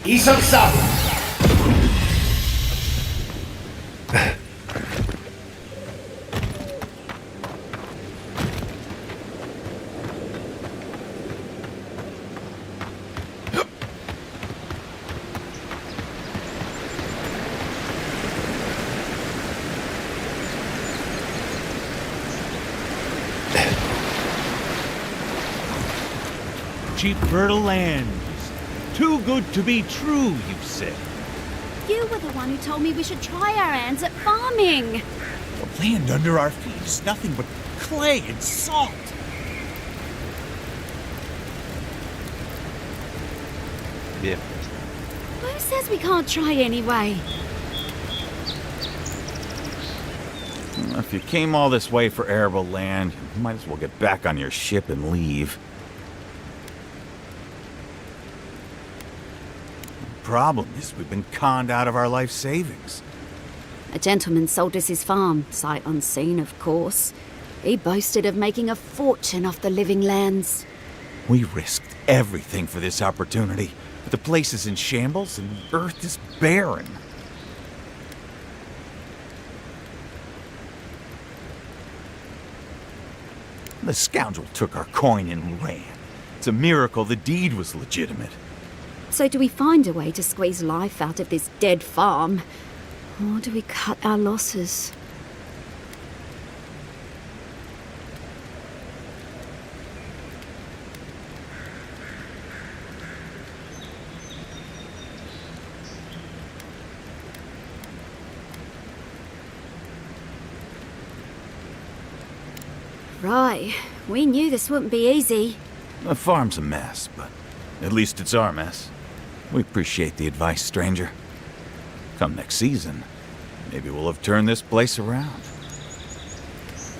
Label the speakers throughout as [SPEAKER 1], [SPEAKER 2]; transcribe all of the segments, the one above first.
[SPEAKER 1] 이성싸움.
[SPEAKER 2] Cheap fertile land. Too good to be true, you said.
[SPEAKER 3] You were the one who told me we should try our hands at farming.
[SPEAKER 2] The land under our feet is nothing but clay and salt.
[SPEAKER 4] Bien.
[SPEAKER 3] Who says we can't try anyway?
[SPEAKER 2] If you came all this way for arable land, you might as well get back on your ship and leave. The problem is we've been conned out of our life savings.
[SPEAKER 3] A gentleman sold us his farm, sight unseen, of course. He boasted of making a fortune off the living lands.
[SPEAKER 2] We risked everything for this opportunity, but the place is in shambles and Earth is barren. The scoundrel took our coin and ran. It's a miracle the deed was legitimate.
[SPEAKER 3] So do we find a way to squeeze life out of this dead farm? Or do we cut our losses? Right, we knew this wouldn't be easy.
[SPEAKER 2] The farm's a mess, but at least it's our mess. We appreciate the advice, stranger. Come next season, maybe we'll have turned this place around.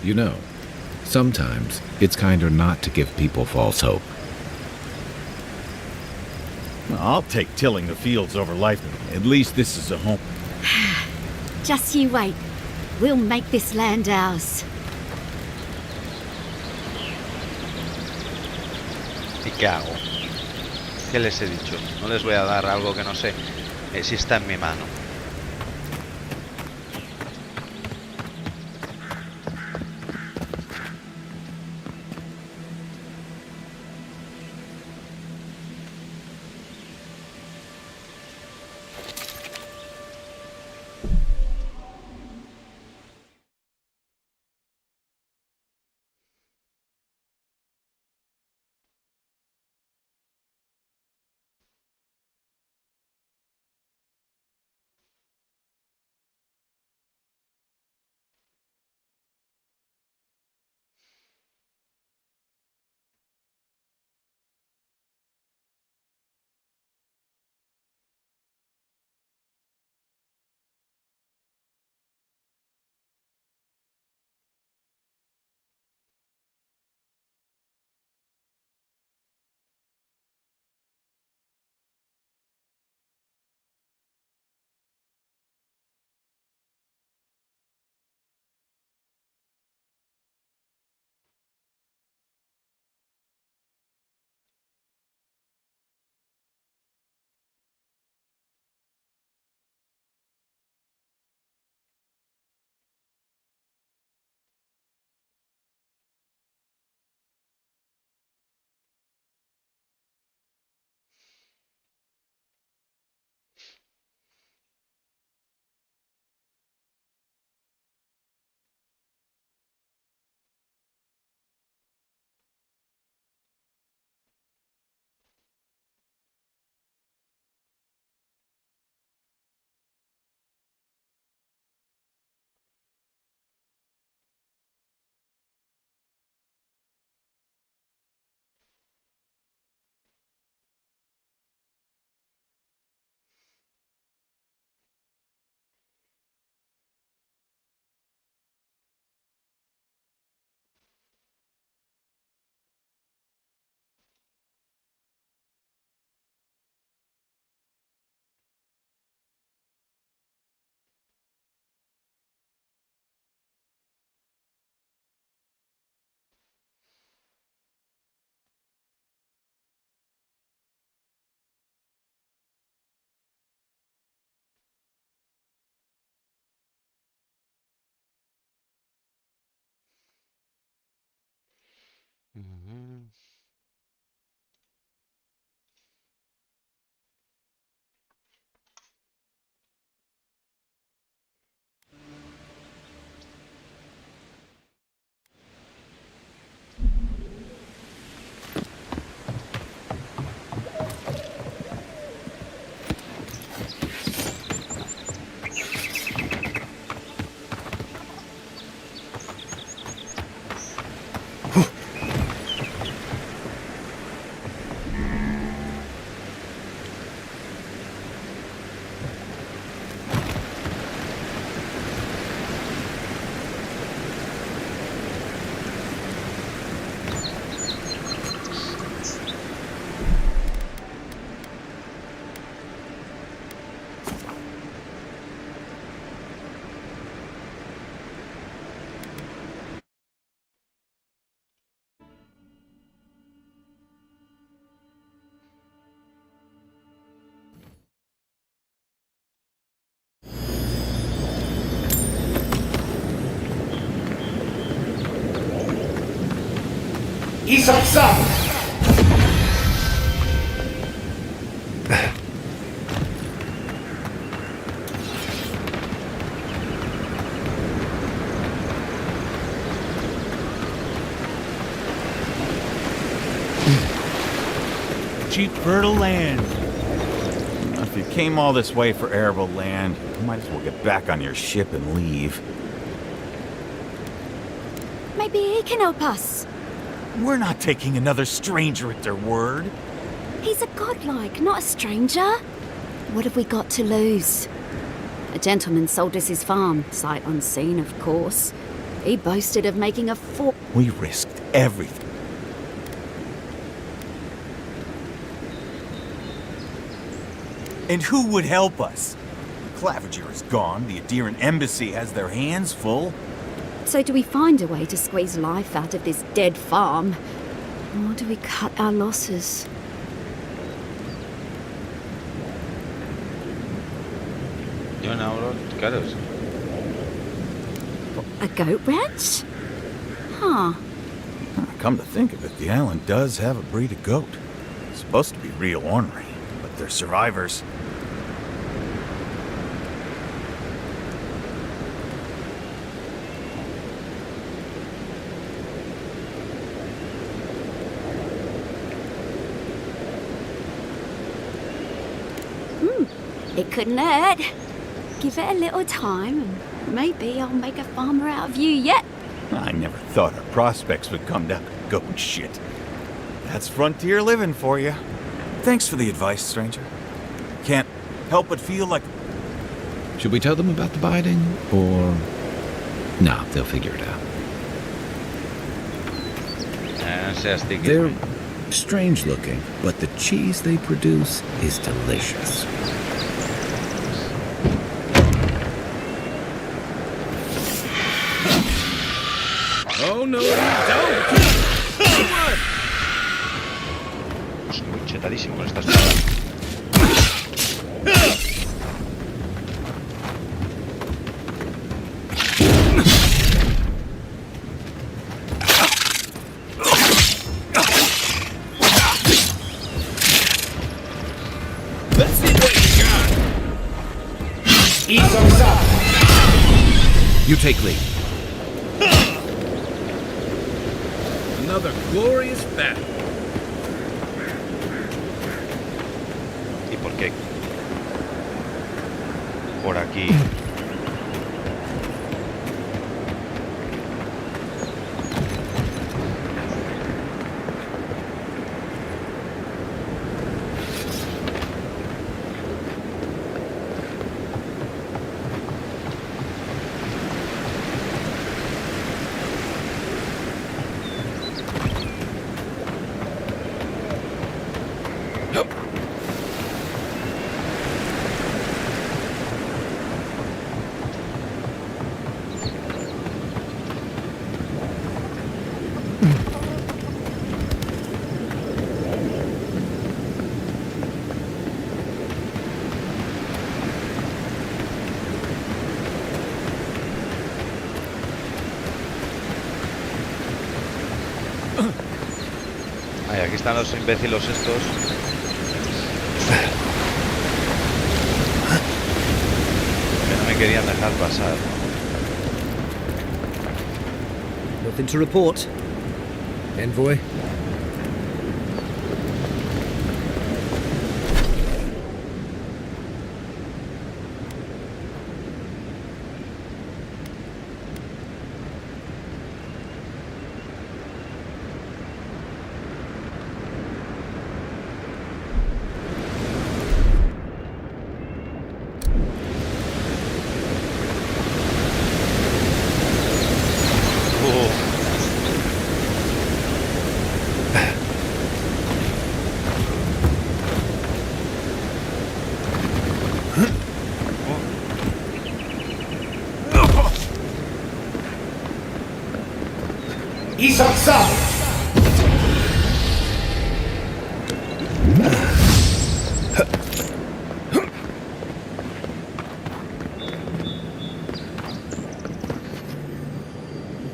[SPEAKER 5] You know, sometimes it's kinder not to give people false hope.
[SPEAKER 2] I'll take tilling the fields over life. At least this is a home.
[SPEAKER 3] Just you wait. We'll make this land ours.
[SPEAKER 4] ¿Y qué hago? ¿Qué les he dicho? No les voy a dar algo que no sé si está en mi mano. Ujú.
[SPEAKER 2] Cheap fertile land. If you came all this way for arable land, you might as well get back on your ship and leave.
[SPEAKER 3] Maybe he can help us.
[SPEAKER 2] We're not taking another stranger at their word.
[SPEAKER 3] He's a godlike, not a stranger. What have we got to lose? A gentleman sold us his farm, sight unseen, of course. He boasted of making a
[SPEAKER 2] We risked everything. And who would help us? Claviger is gone, the Adiran embassy has their hands full.
[SPEAKER 3] So do we find a way to squeeze life out of this dead farm? Or do we cut our losses?
[SPEAKER 4] Yo no hablo, claro.
[SPEAKER 3] A goat ranch? Huh.
[SPEAKER 2] Come to think of it, the island does have a breed of goat. It's supposed to be real ornery, but they're survivors.
[SPEAKER 3] It couldn't hurt. Give it a little time and maybe I'll make a farmer out of you yet.
[SPEAKER 2] I never thought our prospects would come down to goat shit. That's frontier living for you. Thanks for the advice, stranger. Can't help but feel like...
[SPEAKER 5] Should we tell them about the biting, or... No, they'll figure it out.
[SPEAKER 4] No seas tiquismiquis.
[SPEAKER 5] They're strange looking, but the cheese they produce is delicious. Oh, no, you don't!
[SPEAKER 4] Estoy muy chetadísimo con esta espada.
[SPEAKER 5] Let's see what you got! Eat some stuff! You take lead. Another glorious battle.
[SPEAKER 4] ¿Y por qué? Por aquí. Ay, aquí están los imbéciles estos. Que no me querían dejar pasar.
[SPEAKER 1] Nothing to report. Envoy.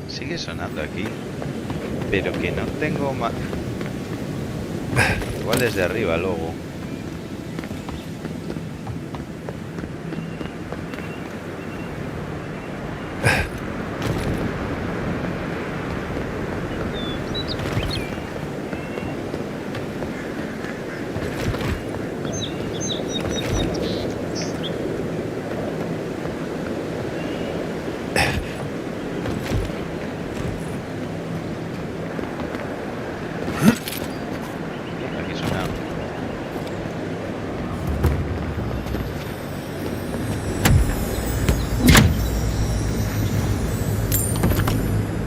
[SPEAKER 4] Sigue sonando aquí. Pero que no tengo más... Igual desde arriba luego. Aquí suena.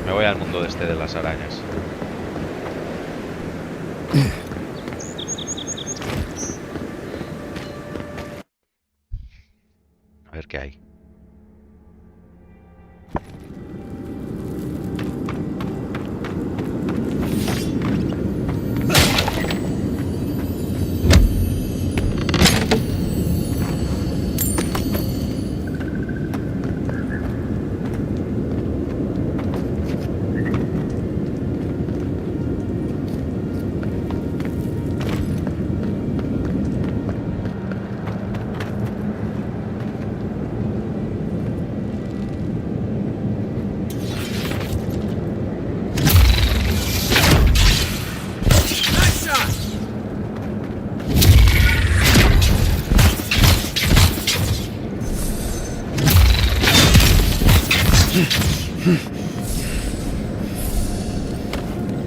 [SPEAKER 4] Me voy al mundo este de las arañas. A ver qué hay.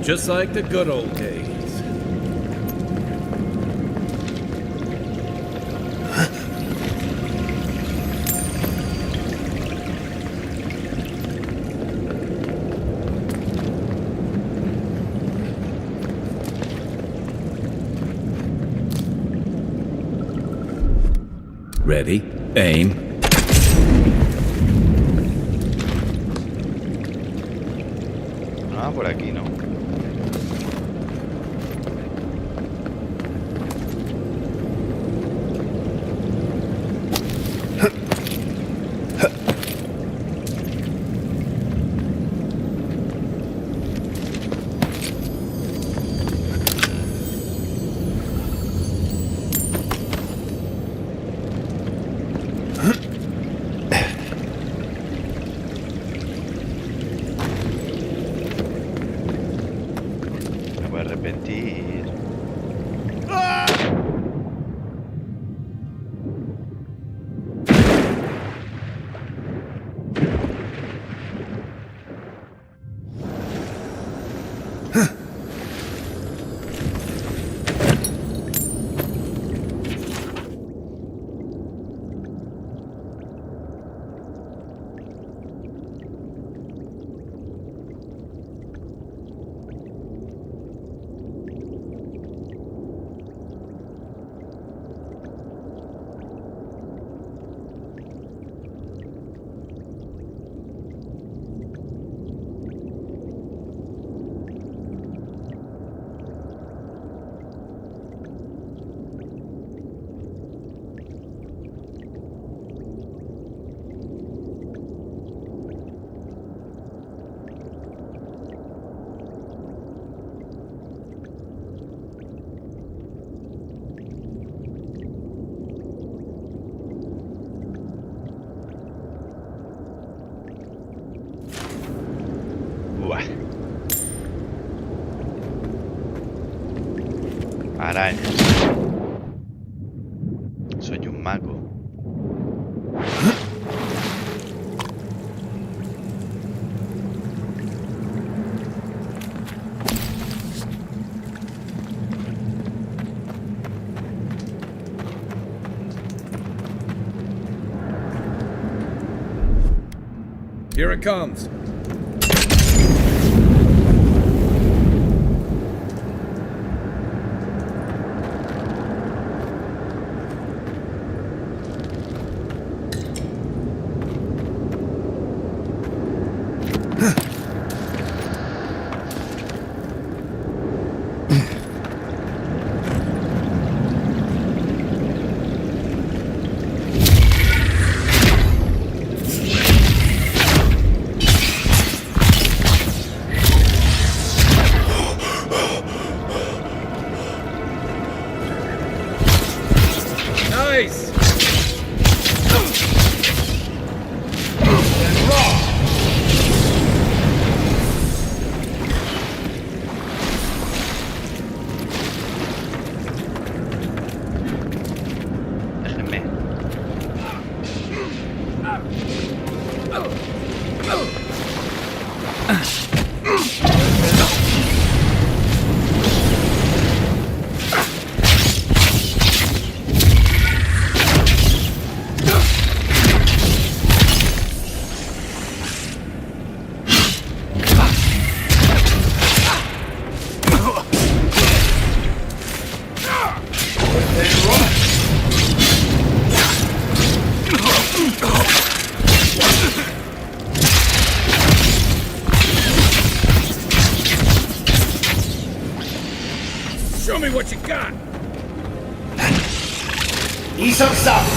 [SPEAKER 6] Just like the good old days.
[SPEAKER 5] Ready? Aim.
[SPEAKER 4] Ah, por aquí no. Me voy a arrepentir. Arañas. Soy un mago.
[SPEAKER 6] Here it comes. Nice!
[SPEAKER 4] Déjenme.
[SPEAKER 6] Show me what you got!
[SPEAKER 7] Need some stuff.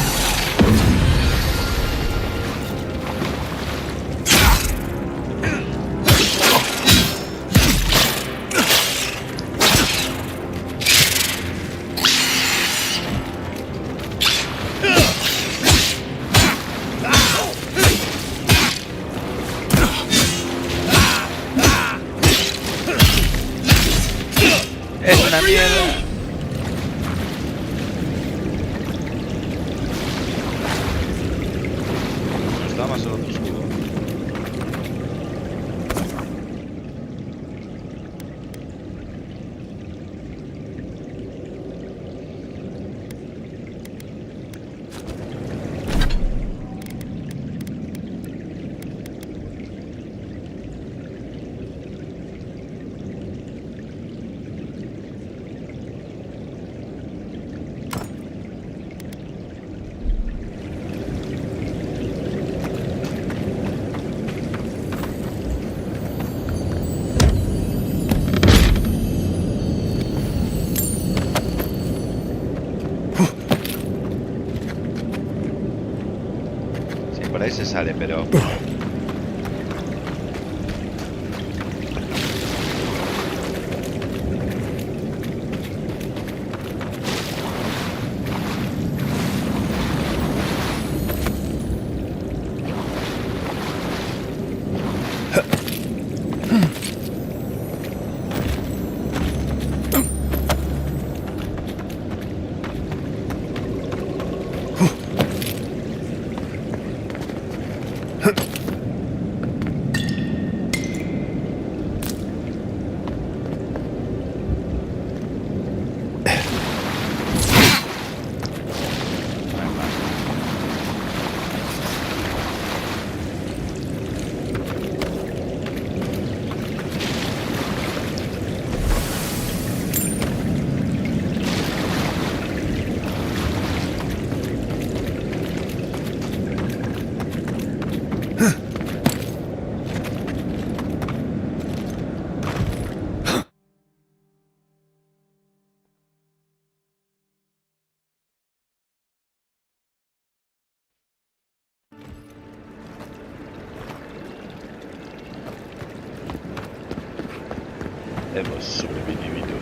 [SPEAKER 4] Es una mierda. Está más el otro escudo. Sí, por ahí se sale, pero... Hemos sobrevivido.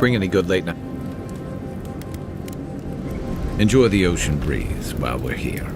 [SPEAKER 5] bring any good late night. Enjoy the ocean breeze while we're here.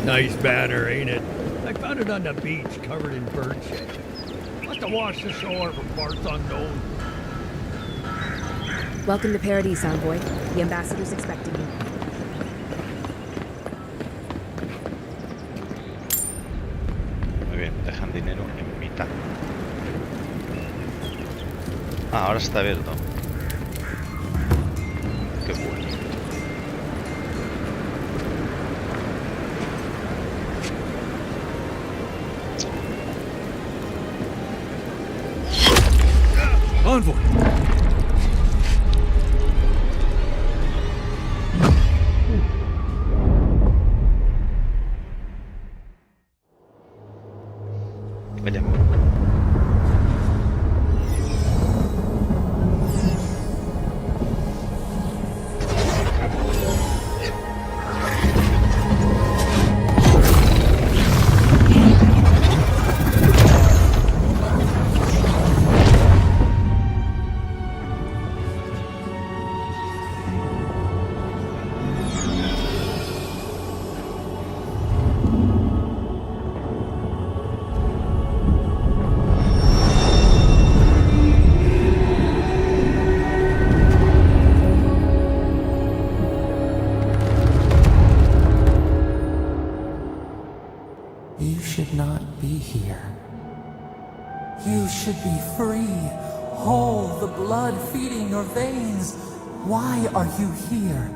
[SPEAKER 6] Nice banner, ain't it? I found it on the beach, covered in bird shit. Must have washed ashore from parts unknown.
[SPEAKER 8] Welcome to Paradise, Envoy. The ambassador's expecting you.
[SPEAKER 4] Muy bien, dejan dinero en mitad. Ah, ahora está abierto. Qué bueno.
[SPEAKER 1] Envoy!
[SPEAKER 4] Vaya.
[SPEAKER 9] You should not be here. You should be free, whole, the blood feeding your veins. Why are you here?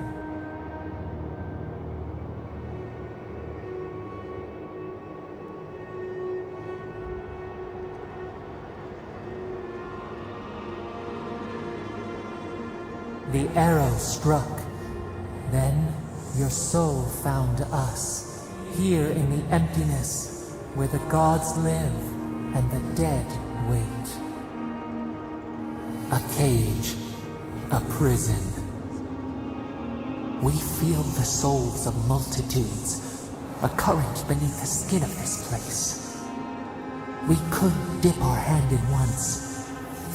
[SPEAKER 9] The arrow struck. Then your soul found us. Here in the emptiness, where the gods live and the dead wait. A cage, a prison. We feel the souls of multitudes, a current beneath the skin of this place. We could dip our hand in once,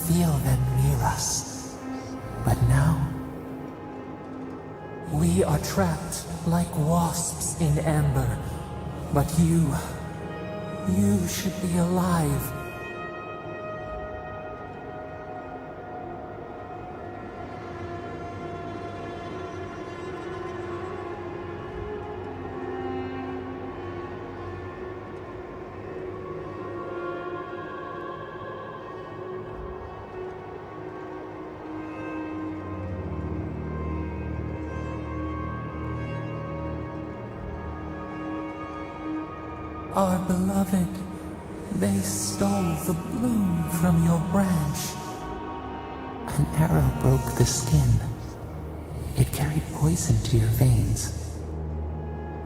[SPEAKER 9] feel them near us. But now, we are trapped like wasps in amber. But you should be alive. Our beloved, they stole the bloom from your branch. An arrow broke the skin. It carried poison to your veins.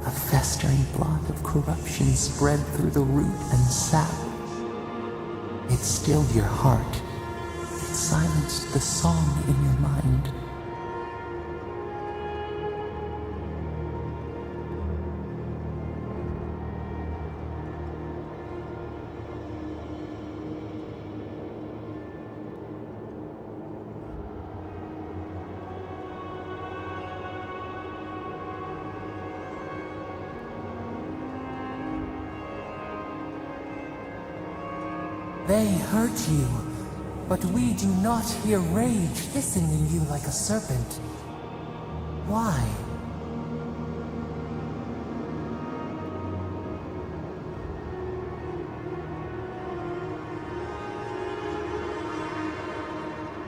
[SPEAKER 9] A festering blot of corruption spread through the root and sap. It stilled your heart. It silenced the song in your mind. They hurt you, but we do not hear rage hissing in you like a serpent. Why?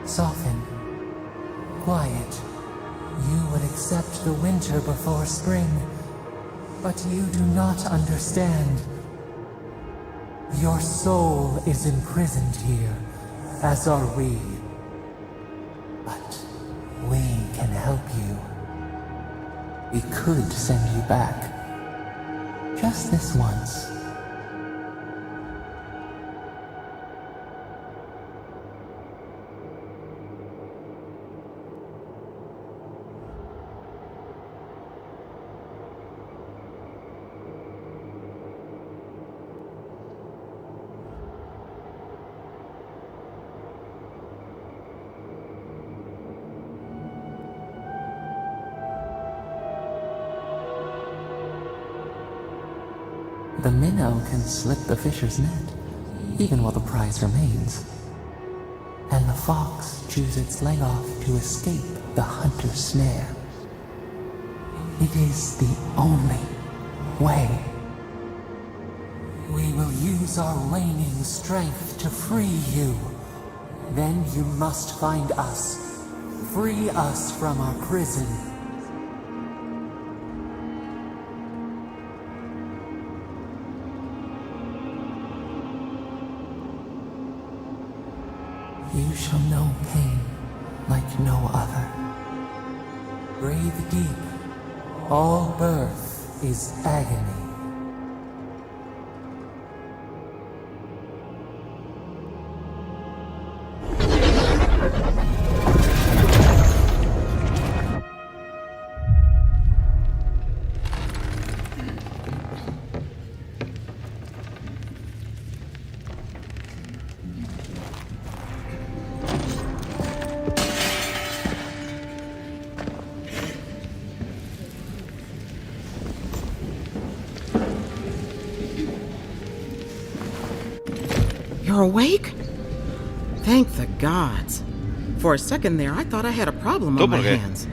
[SPEAKER 9] Soften. Quiet. You would accept the winter before spring, but you do not understand. Your soul is imprisoned here, as are we. But we can help you. We could send you back. Just this once. The minnow can slip the fisher's net, even while the prize remains. And the fox chews its leg off to escape the hunter's snare. It is the only way. We will use our waning strength to free you. Then you must find us. Free us from our prison. You shall know pain like no other. Breathe deep. All birth is agony.
[SPEAKER 10] You're awake? Thank the gods. For a second there, I thought I had a problem on my hands.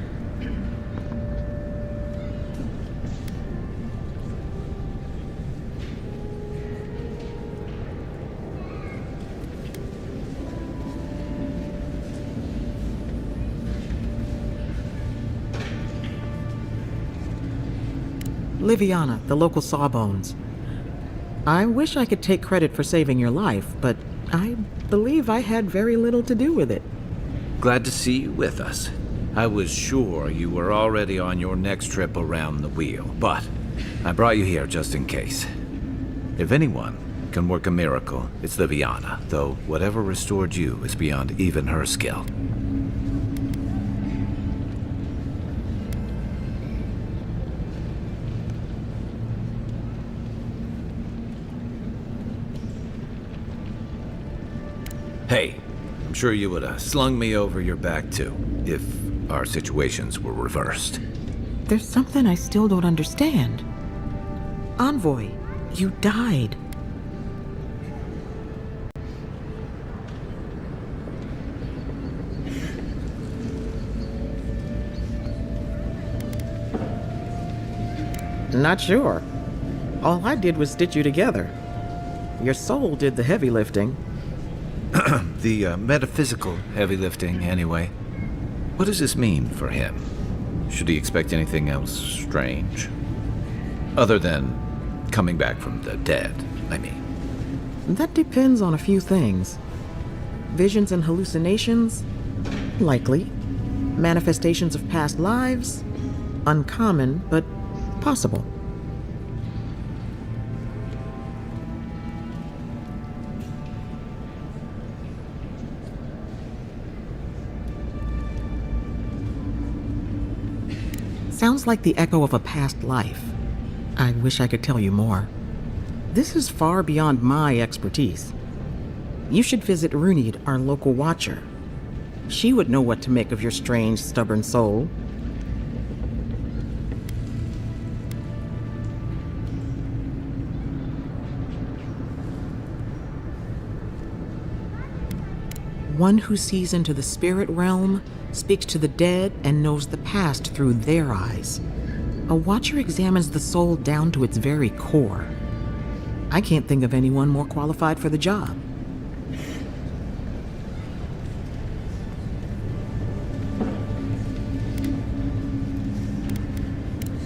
[SPEAKER 10] Liviana, the local Sawbones. I wish I could take credit for saving your life, but I believe I had very little to do with it.
[SPEAKER 5] Glad to see you with us. I was sure you were already on your next trip around the wheel, but I brought you here just in case. If anyone can work a miracle, it's Liviana, though whatever restored you is beyond even her skill. Hey, I'm sure you would have slung me over your back too, if our situations were reversed.
[SPEAKER 10] There's something I still don't understand. Envoy, you died. Not sure. All I did was stitch you together. Your soul did the heavy lifting.
[SPEAKER 5] The metaphysical heavy lifting, anyway. What does this mean for him? Should he expect anything else strange? Other than coming back from the dead, I mean.
[SPEAKER 10] That depends on a few things. Visions and hallucinations? Likely. Manifestations of past lives? Uncommon, but possible. Sounds like the echo of a past life. I wish I could tell you more. This is far beyond my expertise. You should visit Runid, our local watcher. She would know what to make of your strange, stubborn soul. one who sees into the spirit realm, speaks to the dead, and knows the past through their eyes. A watcher examines the soul down to its very core. I can't think of anyone more qualified for the job.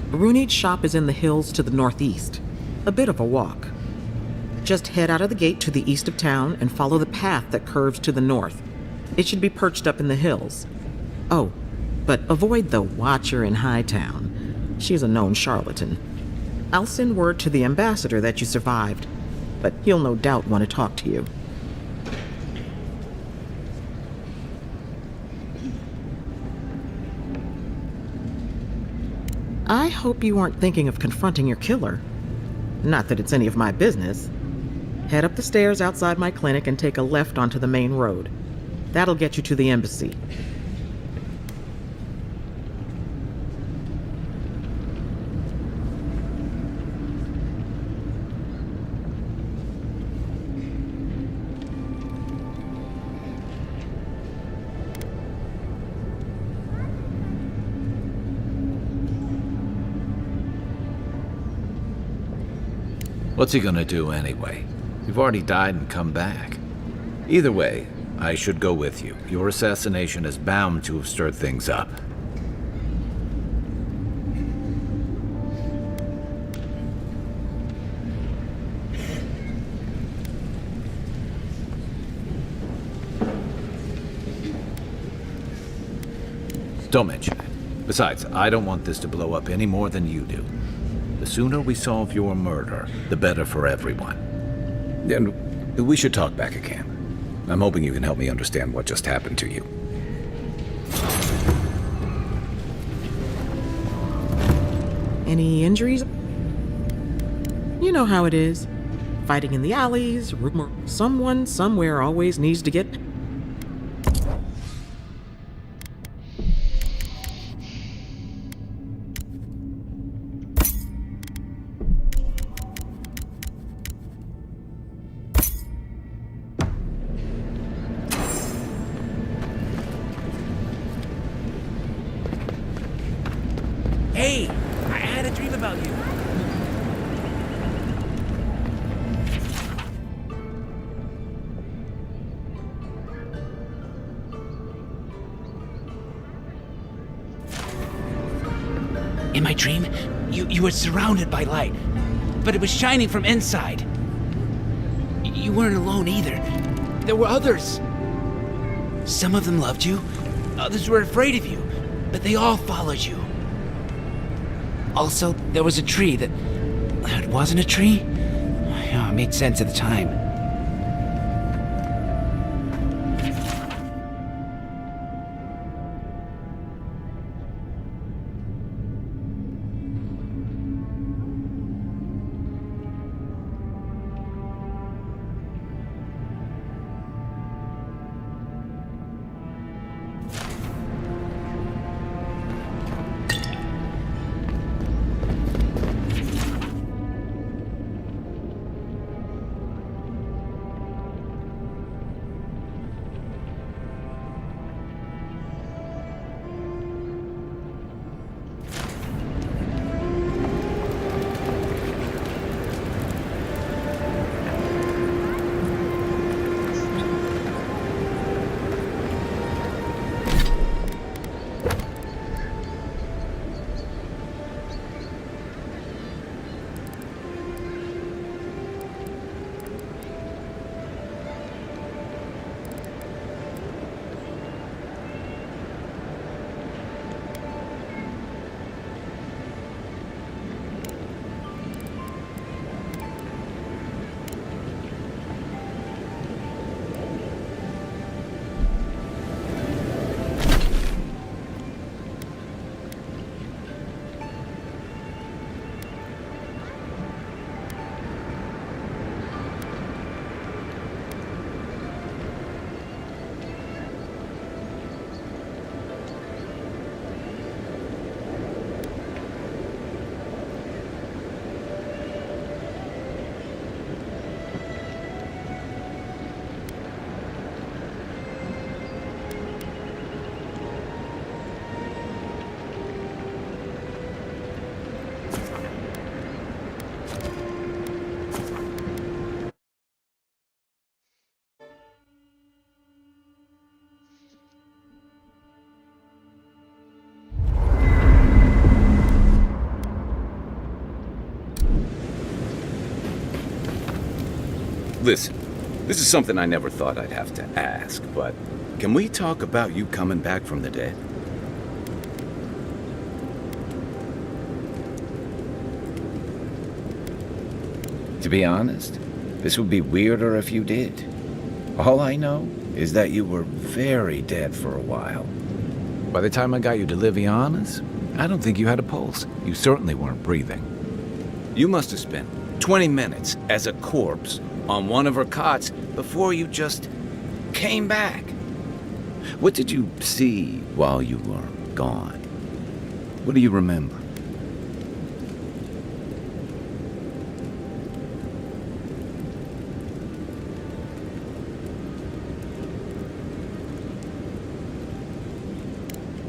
[SPEAKER 10] Runeed's shop is in the hills to the northeast. A bit of a walk. Just head out of the gate to the east of town and follow the path that curves to the north. It should be perched up in the hills. Oh, but avoid the Watcher in Hightown. She's a known charlatan. I'll send word to the ambassador that you survived, but he'll no doubt want to talk to you. I hope you aren't thinking of confronting your killer. Not that it's any of my business. Head up the stairs outside my clinic and take a left onto the main road. That'll get you to the embassy.
[SPEAKER 5] What's he gonna do anyway? You've already died and come back. Either way, I should go with you. Your assassination is bound to have stirred things up. Don't mention it. Besides, I don't want this to blow up any more than you do. The sooner we solve your murder, the better for everyone. And we should talk back at camp. I'm hoping you can help me understand what just happened to you.
[SPEAKER 10] Any injuries? You know how it is. Fighting in the alleys, rumor. Someone somewhere always needs to get...
[SPEAKER 7] Hey, I had a dream about you. In my dream, you were surrounded by light, but it was shining from inside. You weren't alone either. There were others. Some of them loved you, others were afraid of you, but they all followed you. Also, there was a tree that... It wasn't a tree? It made sense at the time.
[SPEAKER 5] Listen, this is something I never thought I'd have to ask, but can we talk about you coming back from the dead? To be honest, this would be weirder if you did. All I know is that you were very dead for a while. By the time I got you to Liviana's, I don't think you had a pulse. You certainly weren't breathing. You must have spent 20 minutes as a corpse on one of her cots before you just came back. What did you see while you were gone? What do you remember?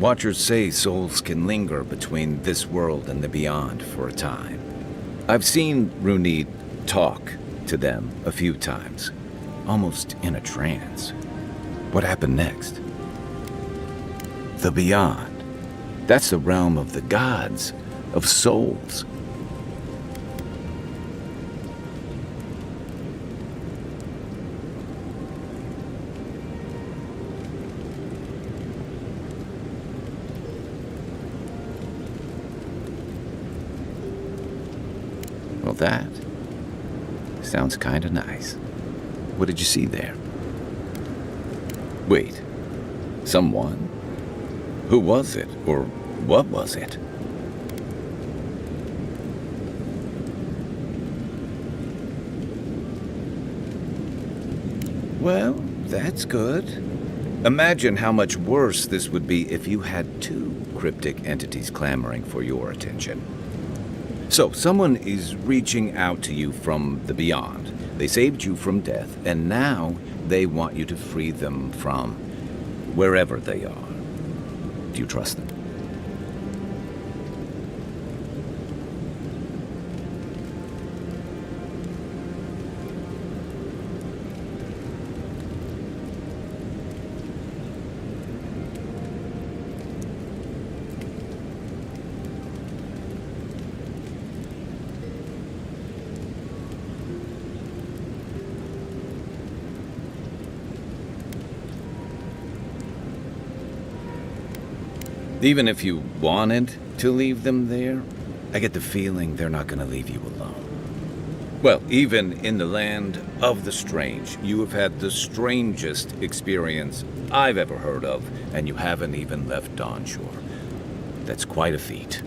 [SPEAKER 5] Watchers say souls can linger between this world and the beyond for a time. I've seen Runid talk to them a few times, almost in a trance. What happened next? The beyond. That's the realm of the gods, of souls. Well, that sounds kinda nice. What did you see there? Wait, someone? Who was it, or what was it? Well, that's good. Imagine how much worse this would be if you had two cryptic entities clamoring for your attention. So, someone is reaching out to you from the beyond. They saved you from death, and now they want you to free them from wherever they are. Do you trust them? Even if you wanted to leave them there, I get the feeling they're not going to leave you alone. Well, even in the land of the strange, you have had the strangest experience I've ever heard of, and you haven't even left Dawnshore. That's quite a feat.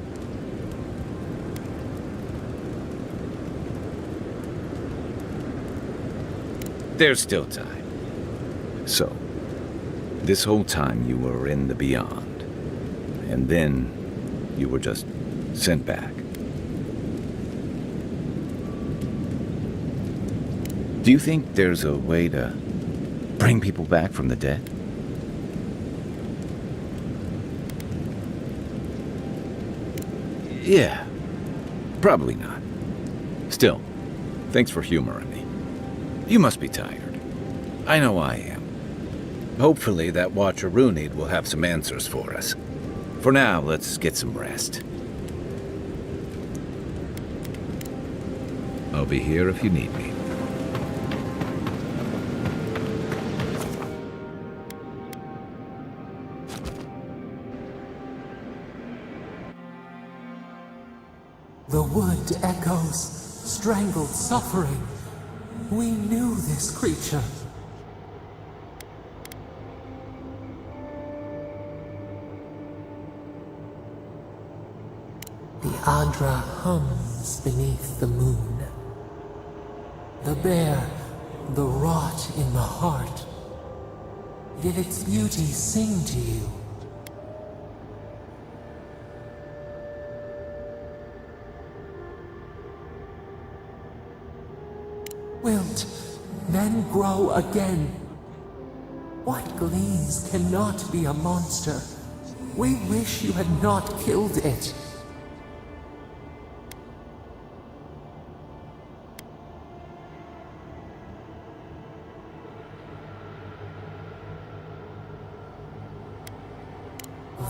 [SPEAKER 5] There's still time. So, this whole time you were in the beyond. And then you were just sent back. Do you think there's a way to bring people back from the dead? Yeah, probably not. Still, thanks for humoring me. You must be tired. I know I am. Hopefully that Watcher Runid will have some answers for us. For now, let's get some rest. I'll be here if you need me.
[SPEAKER 9] The wood echoes, strangled suffering. We knew this creature. The Adra hums beneath the moon. The bear, the rot in the heart. Did its beauty sing to you? Wilt, then grow again. What gleams cannot be a monster? We wish you had not killed it.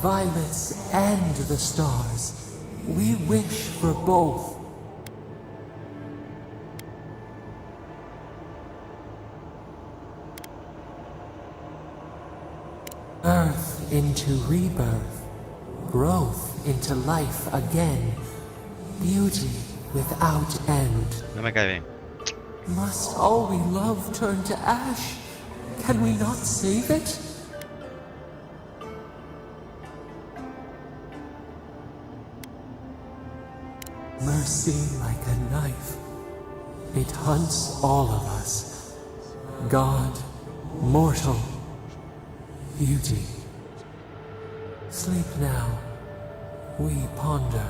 [SPEAKER 9] Violets and the stars. We wish for both. Earth into rebirth, growth into life again, beauty without end.
[SPEAKER 4] No me cae bien.
[SPEAKER 9] Must all we love turn to ash? Can we not save it? Mercy like a knife. It hunts all of us. God, mortal, beauty. Sleep now. We ponder.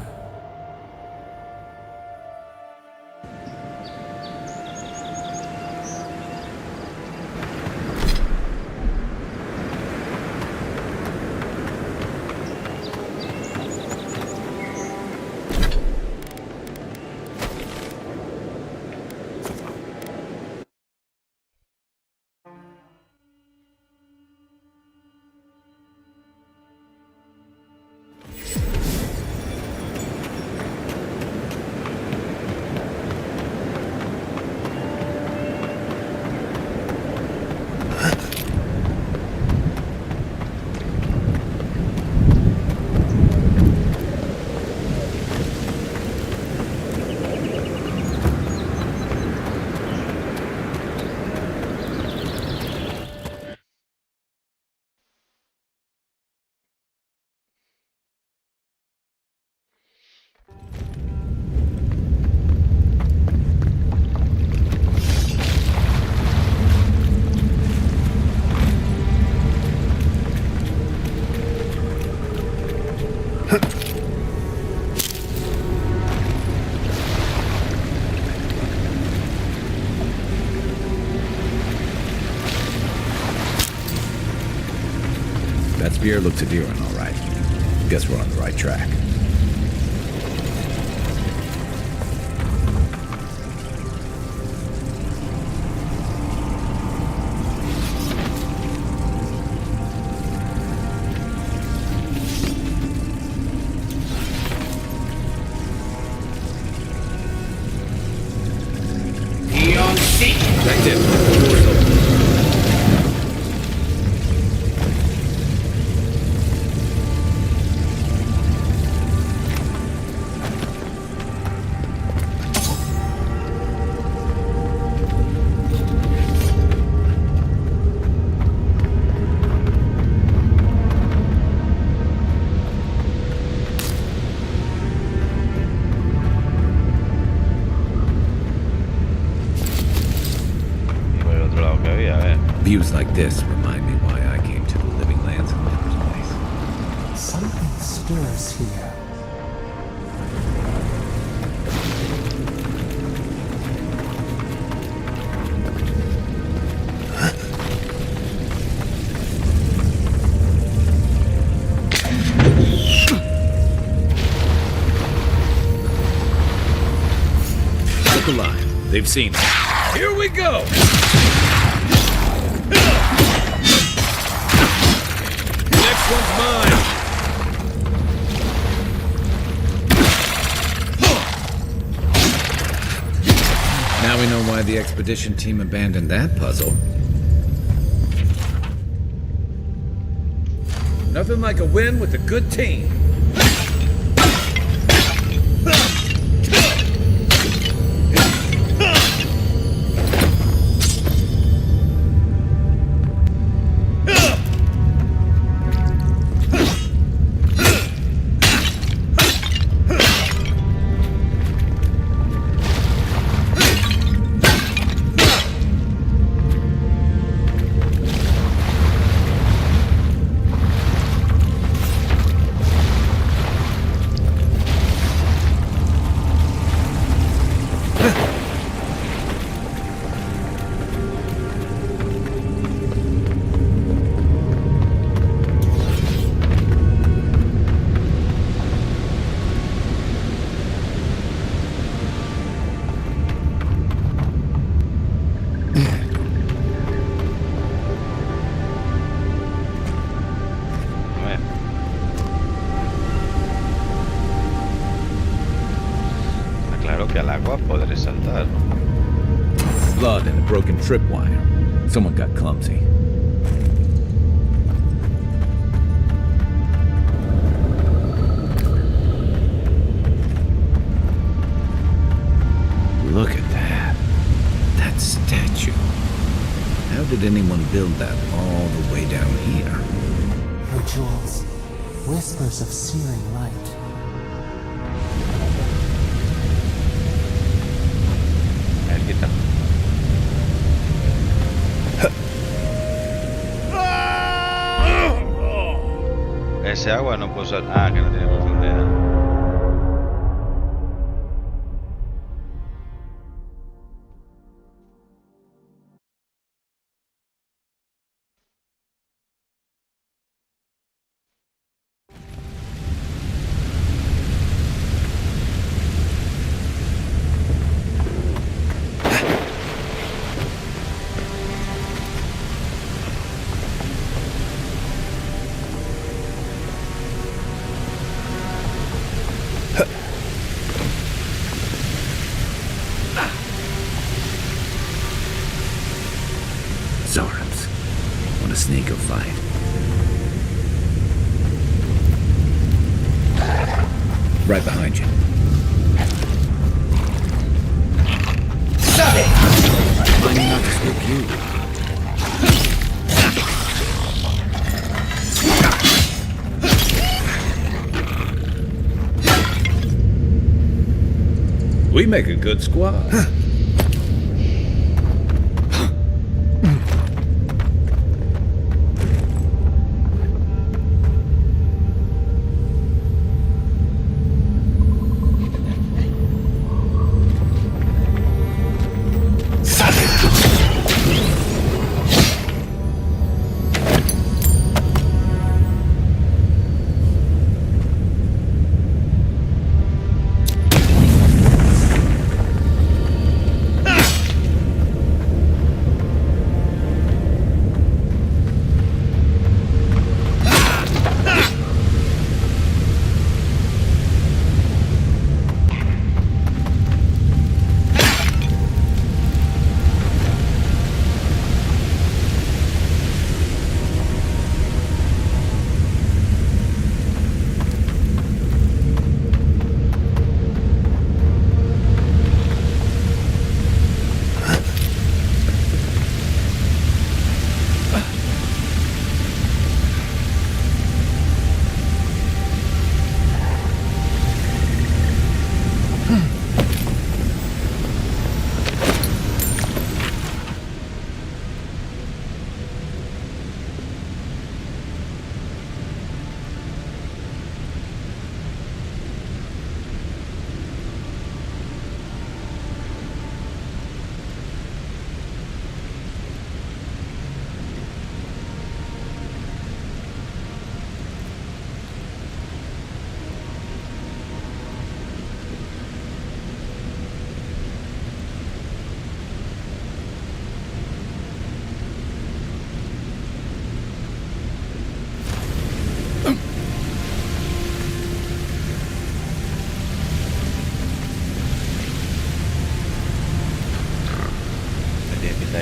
[SPEAKER 5] That spear looks adherent, all right. Guess we're on the right track. Detective, doors open.
[SPEAKER 4] Y por el otro lado que había, a ver.
[SPEAKER 5] Views like this remind me why I came to the Living Lands in the first place.
[SPEAKER 9] Something stirs here.
[SPEAKER 5] Look alive. They've seen us. Here we go! Next one's mine! Now we know why the expedition team abandoned that puzzle. Nothing like a win with a good team.
[SPEAKER 4] A ver. Está claro que al agua podré saltar, ¿no?
[SPEAKER 5] Blood and a broken tripwire. Someone got clumsy. build that all the way down here?
[SPEAKER 9] Her jewels, whispers of searing light.
[SPEAKER 4] A ver, quita. Ese agua no puedo usar. Ah, que no tiene profundidad.
[SPEAKER 5] Zorams. Want to sneak a fight? Right behind you.
[SPEAKER 7] Stop it!
[SPEAKER 5] Mind me not to spook you. We make a good squad.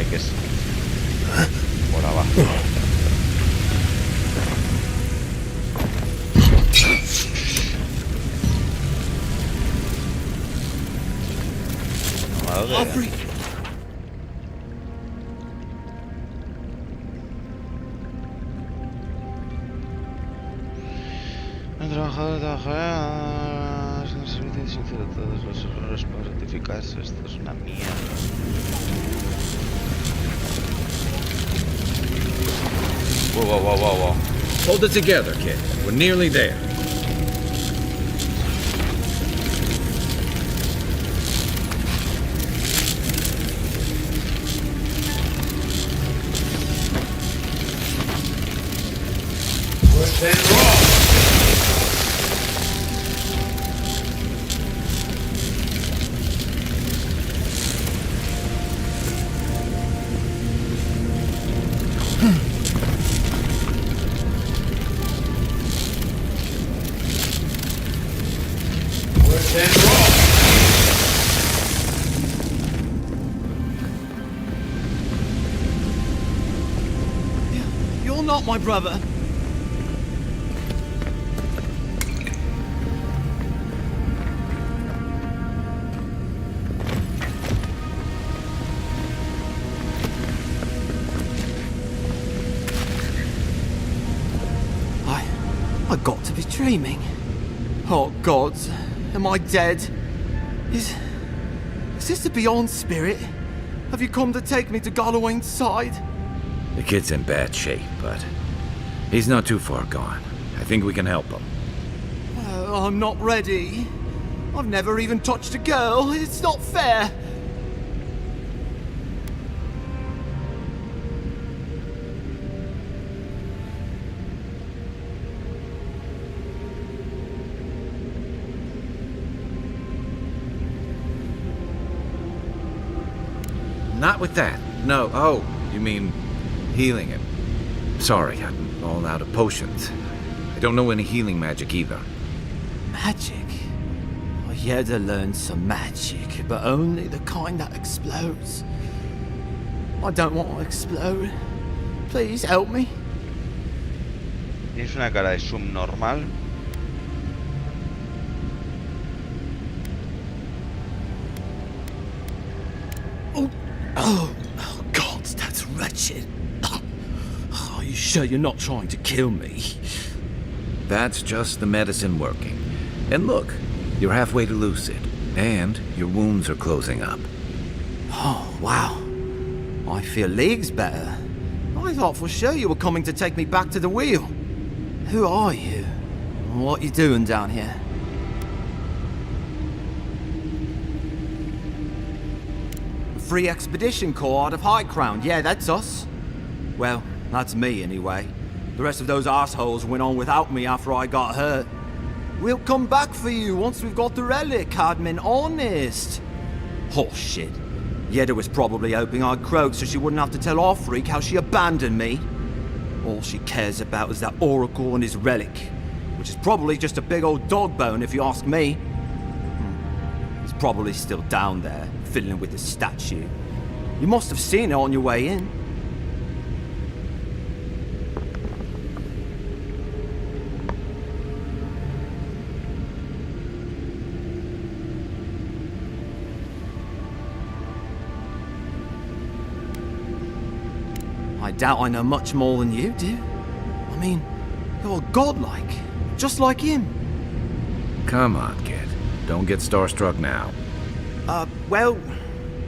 [SPEAKER 4] Que es por abajo. Madre. El trabajador trabajará en servicio y sincero todos los errores para rectificarse. Esto es una mierda. Whoa.
[SPEAKER 5] Hold it together, kid. We're nearly there.
[SPEAKER 1] You're not my brother. I got to be dreaming. Oh gods, am I dead? Is this the Beyond Spirit? Have you come to take me to Galloway's side?
[SPEAKER 5] The kid's in bad shape, but he's not too far gone. I think we can help him.
[SPEAKER 1] I'm not ready. I've never even touched a girl. It's not fair.
[SPEAKER 5] Not with that. No. Oh, you mean healing him. Sorry, I'm all out of potions. I don't know any healing magic either.
[SPEAKER 1] Magic? I had to learn some magic, but only the kind that explodes. I don't want to explode. Please help me.
[SPEAKER 4] Tienes una cara de subnormal.
[SPEAKER 1] Oh, God, that's wretched. Are you sure you're not trying to kill me?
[SPEAKER 5] That's just the medicine working. And look, you're halfway to lucid, and your wounds are closing up.
[SPEAKER 1] Oh, wow. I feel leagues better. I thought for sure you were coming to take me back to the wheel. Who are you? What you doing down here? Free Expedition Corps out of High Crown. Yeah, that's us. Well, that's me anyway. The rest of those assholes went on without me after I got hurt. We'll come back for you once we've got the relic, Cadman, honest. Oh, shit. Yeda was probably hoping I'd croak so she wouldn't have to tell our freak how she abandoned me. All she cares about is that Oracle and his relic, which is probably just a big old dog bone if you ask me. He's probably still down there, fiddling with the statue. You must have seen it on your way in. I doubt I know much more than you do. I mean, you're godlike, just like him.
[SPEAKER 5] Come on, kid. Don't get starstruck now.
[SPEAKER 1] Well,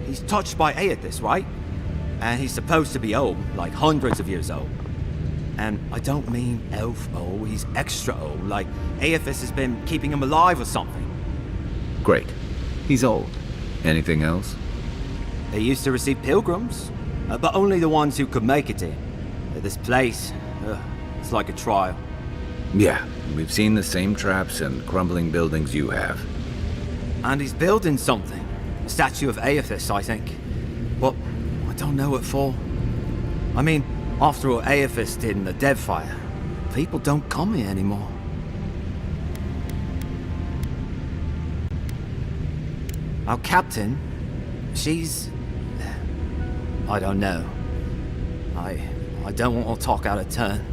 [SPEAKER 1] he's touched by Aethys, right? And he's supposed to be old, like hundreds of years old. And I don't mean elf old, he's extra old, like Aethys has been keeping him alive or something.
[SPEAKER 5] Great. He's old. Anything else?
[SPEAKER 1] They used to receive pilgrims, but only the ones who could make it in. This place, it's like a trial.
[SPEAKER 5] Yeah, we've seen the same traps and crumbling buildings you have.
[SPEAKER 1] And he's building something. A statue of Aethys, I think. But I don't know what for. I mean, after what Aethys did in the Deadfire, people don't come here anymore. Our captain, she's... I don't know. I don't want to talk out of turn.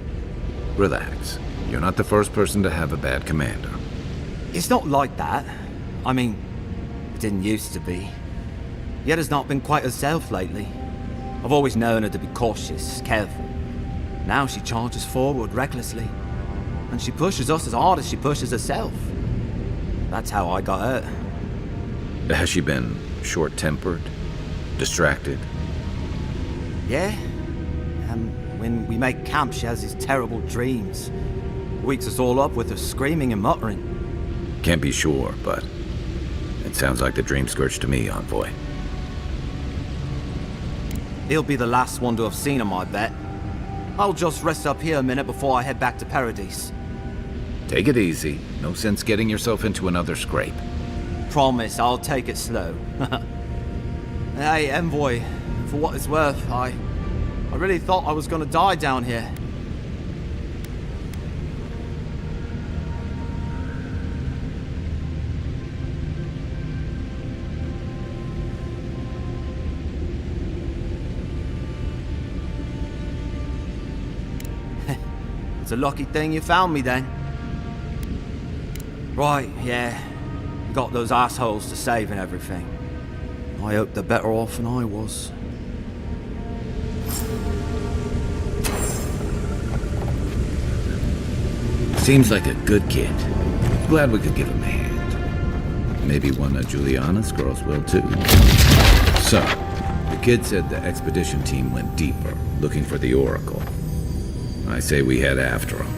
[SPEAKER 5] Relax. You're not the first person to have a bad commander.
[SPEAKER 1] It's not like that. I mean, it didn't used to be. Yeda's not been quite herself lately. I've always known her to be cautious, careful. Now she charges forward recklessly. And she pushes us as hard as she pushes herself. That's how I got hurt.
[SPEAKER 5] Has she been short-tempered? Distracted?
[SPEAKER 1] Yeah. When we make camp, she has these terrible dreams. Wakes us all up with her screaming and muttering.
[SPEAKER 5] Can't be sure, but it sounds like the dream scourge to me, Envoy.
[SPEAKER 1] He'll be the last one to have seen him, I bet. I'll just rest up here a minute before I head back to Paradise.
[SPEAKER 5] Take it easy. No sense getting yourself into another scrape.
[SPEAKER 1] Promise, I'll take it slow. Hey, Envoy, for what it's worth, I really thought I was gonna die down here. It's a lucky thing you found me then. Right, yeah. You got those assholes to save and everything. I hope they're better off than I was.
[SPEAKER 5] Seems like a good kid. Glad we could give him a hand. Maybe one of Juliana's girls will too. So, the kid said the expedition team went deeper, looking for the Oracle. I say we head after him.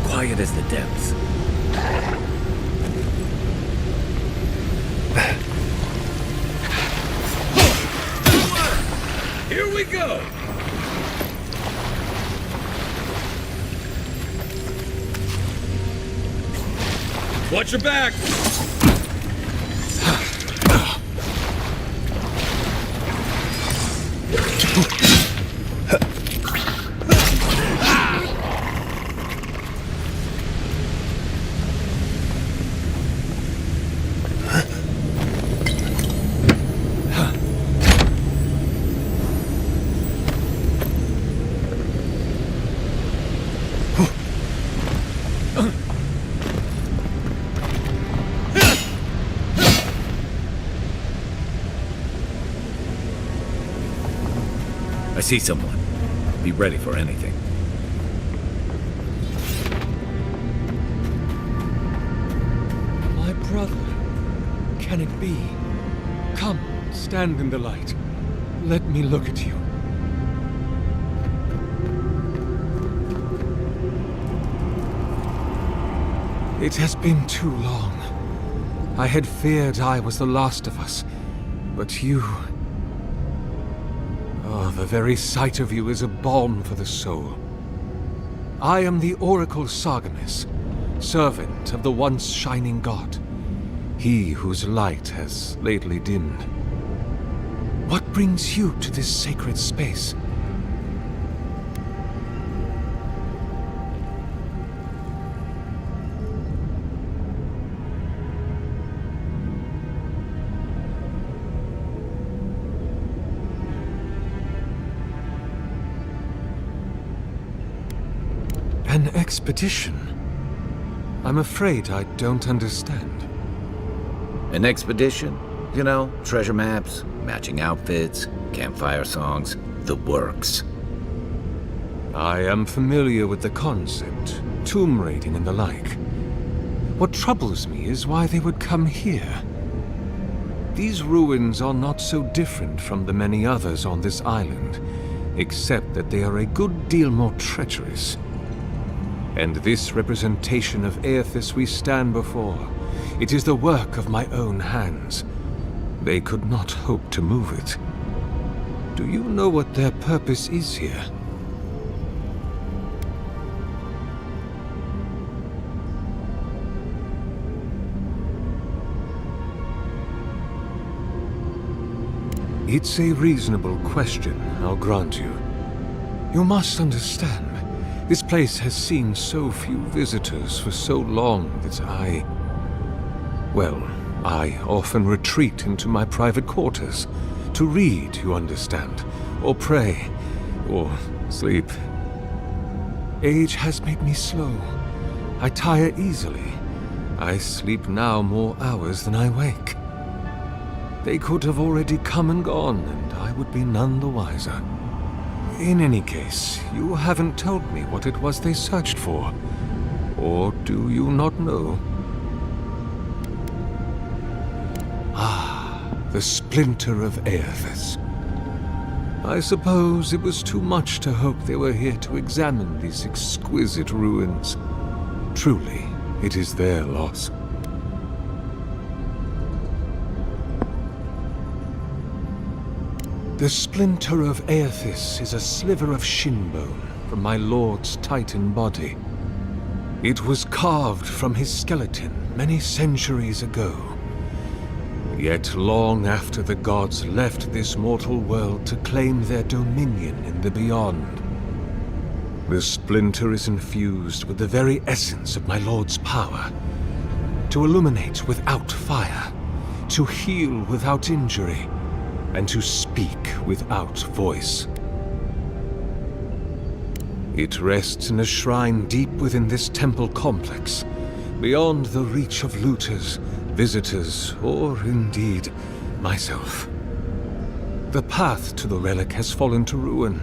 [SPEAKER 5] Quiet as the depths. Here we go! Watch your back! I see someone. Be ready for anything.
[SPEAKER 11] My brother. Can it be? Come, stand in the light. Let me look at you. It has been too long. I had feared I was the last of us, but you... Oh, the very sight of you is a balm for the soul. I am the Oracle Sargemus, servant of the once shining god, he whose light has lately dimmed. What brings you to this sacred space? An expedition? I'm afraid I don't understand.
[SPEAKER 5] An expedition? You know, treasure maps, matching outfits, campfire songs, the works.
[SPEAKER 11] I am familiar with the concept, tomb raiding and the like. What troubles me is why they would come here. These ruins are not so different from the many others on this island, except that they are a good deal more treacherous. And this representation of Aethys we stand before, it is the work of my own hands. They could not hope to move it. Do you know what their purpose is here? It's a reasonable question, I'll grant you. You must understand. This place has seen so few visitors for so long that I often retreat into my private quarters. To read, you understand, or pray, or sleep. Age has made me slow. I tire easily. I sleep now more hours than I wake. They could have already come and gone, and I would be none the wiser. In any case, you haven't told me what it was they searched for. Or do you not know? Ah, the splinter of Aethys. I suppose it was too much to hope they were here to examine these exquisite ruins. Truly, it is their loss. The splinter of Aethys is a sliver of shinbone from my lord's Titan body. It was carved from his skeleton many centuries ago. Yet long after the gods left this mortal world to claim their dominion in the beyond, the splinter is infused with the very essence of my lord's power. To illuminate without fire, to heal without injury, and to speak without voice. It rests in a shrine deep within this temple complex, beyond the reach of looters, visitors, or indeed, myself. The path to the relic has fallen to ruin.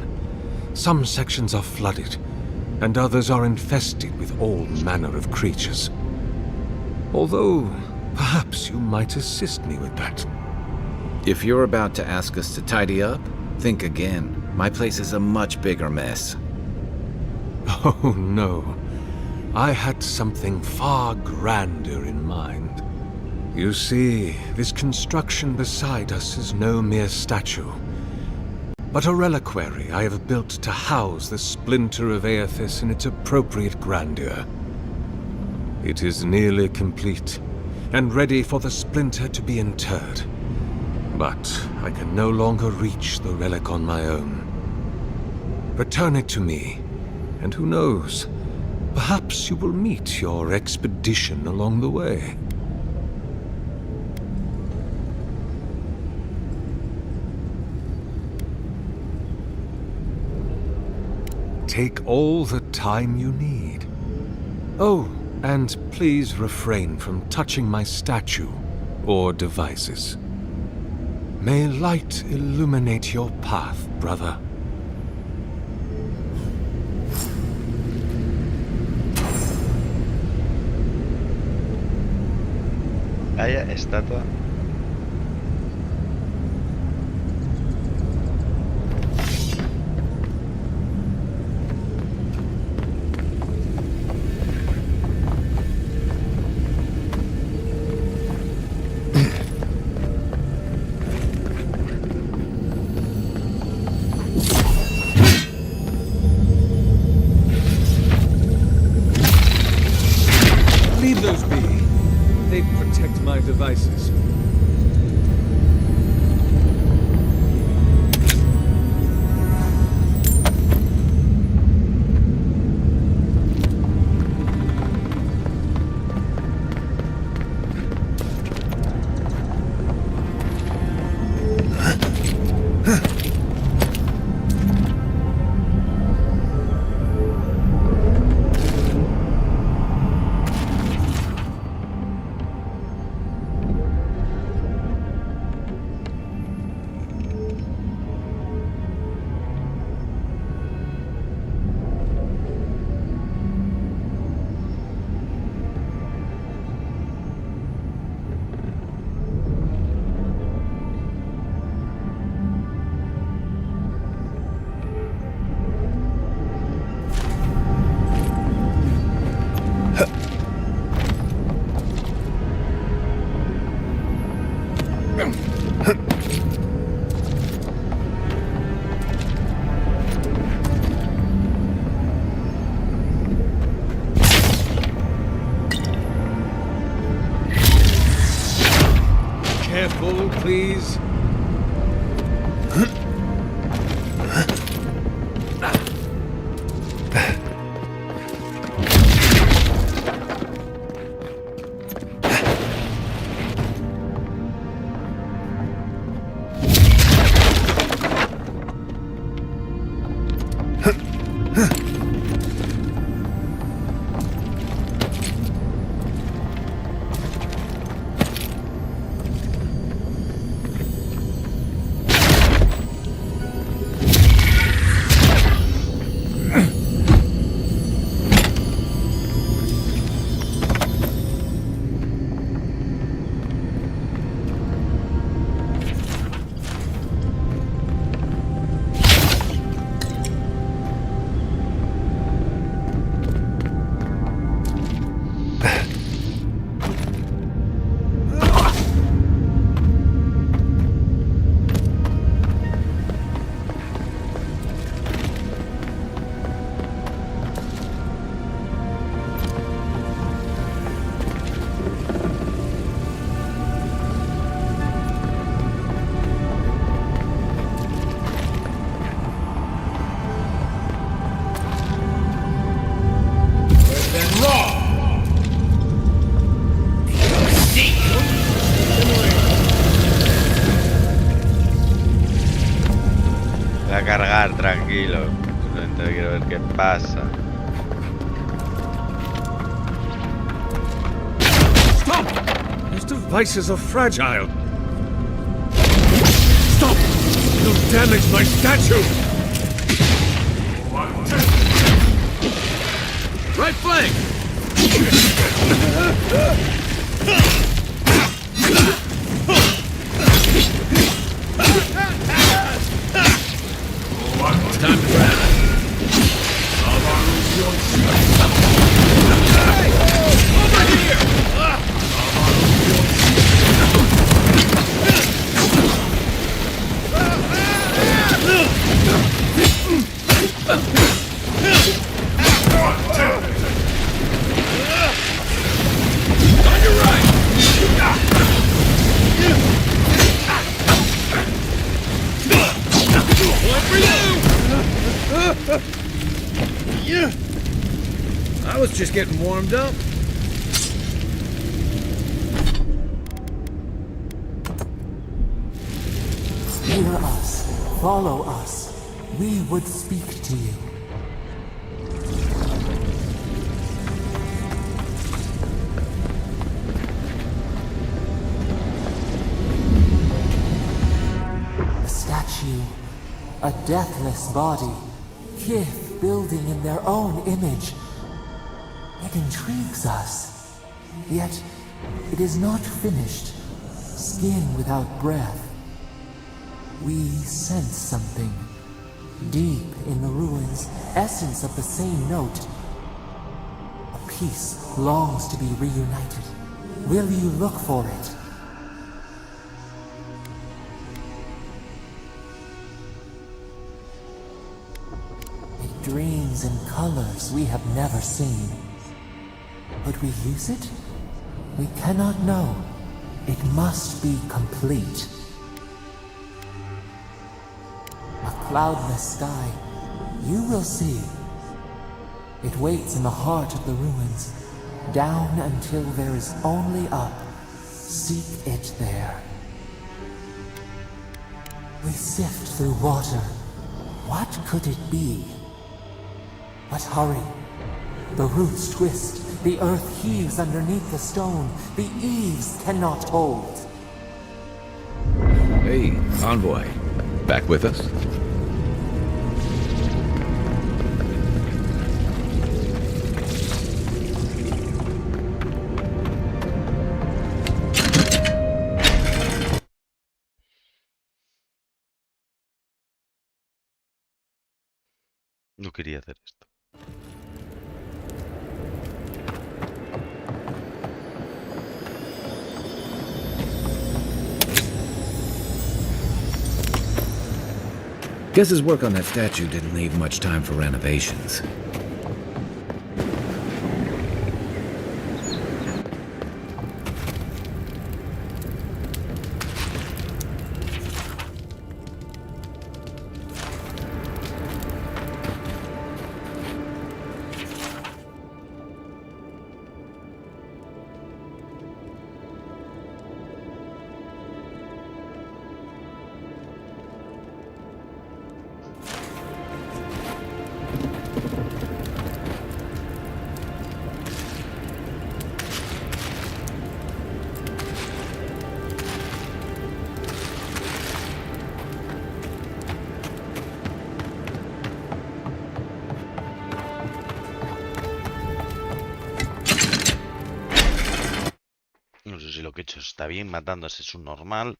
[SPEAKER 11] Some sections are flooded, and others are infested with all manner of creatures. Although, perhaps you might assist me with that.
[SPEAKER 5] If you're about to ask us to tidy up, think again. My place is a much bigger mess.
[SPEAKER 11] Oh no. I had something far grander in mind. You see, this construction beside us is no mere statue, but a reliquary I have built to house the splinter of Aethys in its appropriate grandeur. It is nearly complete, and ready for the splinter to be interred. But I can no longer reach the relic on my own. Return it to me, and who knows, perhaps you will meet your expedition along the way. Take all the time you need. Oh, and please refrain from touching my statue or devices. May light illuminate your path, brother.
[SPEAKER 4] Vaya estatua.
[SPEAKER 11] Leave those be. They protect my devices.
[SPEAKER 4] a cargar, tranquilo. Simplemente quiero ver qué pasa.
[SPEAKER 11] Stop! These devices are fragile. Stop! You'll damage my statue!
[SPEAKER 5] Right flank! It's time to grab. Hey! Over here! On your right! One for you! I was just getting warmed up.
[SPEAKER 9] Hear us. Follow us. We would speak to you. A statue. A deathless body. Kith building in their own image. It intrigues us. Yet, it is not finished. Skin without breath. We sense something. Deep in the ruins, essence of the same note. A piece longs to be reunited. Will you look for it? It dreams in colors we have never seen. Would we use it? We cannot know. It must be complete. A cloudless sky. You will see. It waits in the heart of the ruins, down until there is only up. Seek it there. We sift through water. What could it be? But hurry. The roots twist. The earth heaves underneath the stone. The eaves cannot hold.
[SPEAKER 5] Hey, envoy. Back with us?
[SPEAKER 4] No quería hacer esto.
[SPEAKER 5] Guess his work on that statue didn't leave much time for renovations.
[SPEAKER 4] No sé si lo que he hecho está bien, matándose es un normal.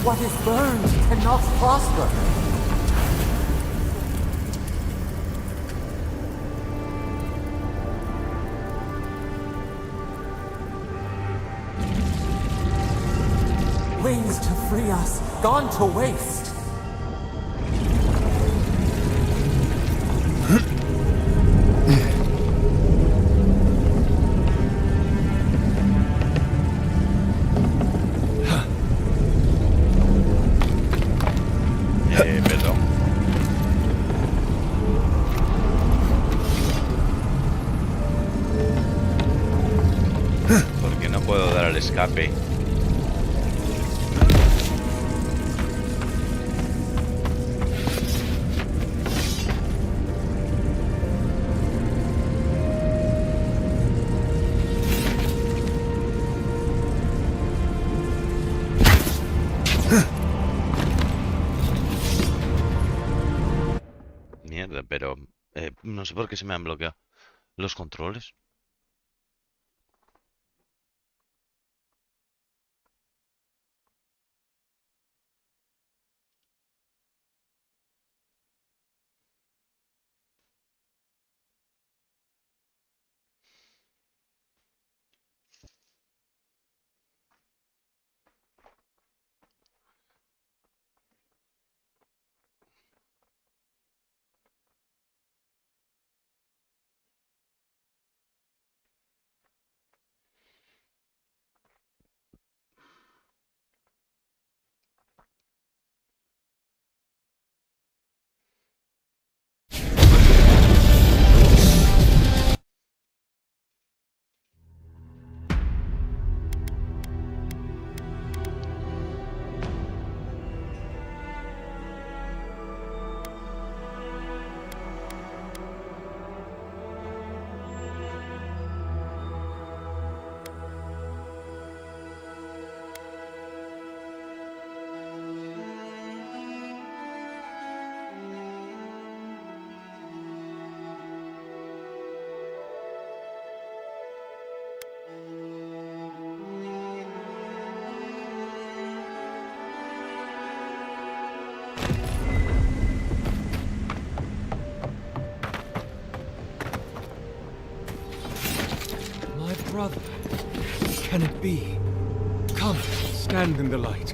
[SPEAKER 9] What is burned cannot prosper. Wings to free us, gone to waste.
[SPEAKER 4] Perdón. ¿Por qué no puedo dar al escape? Mierda, pero no sé por qué se me han bloqueado los controles.
[SPEAKER 11] My brother. Can it be? Come, stand in the light.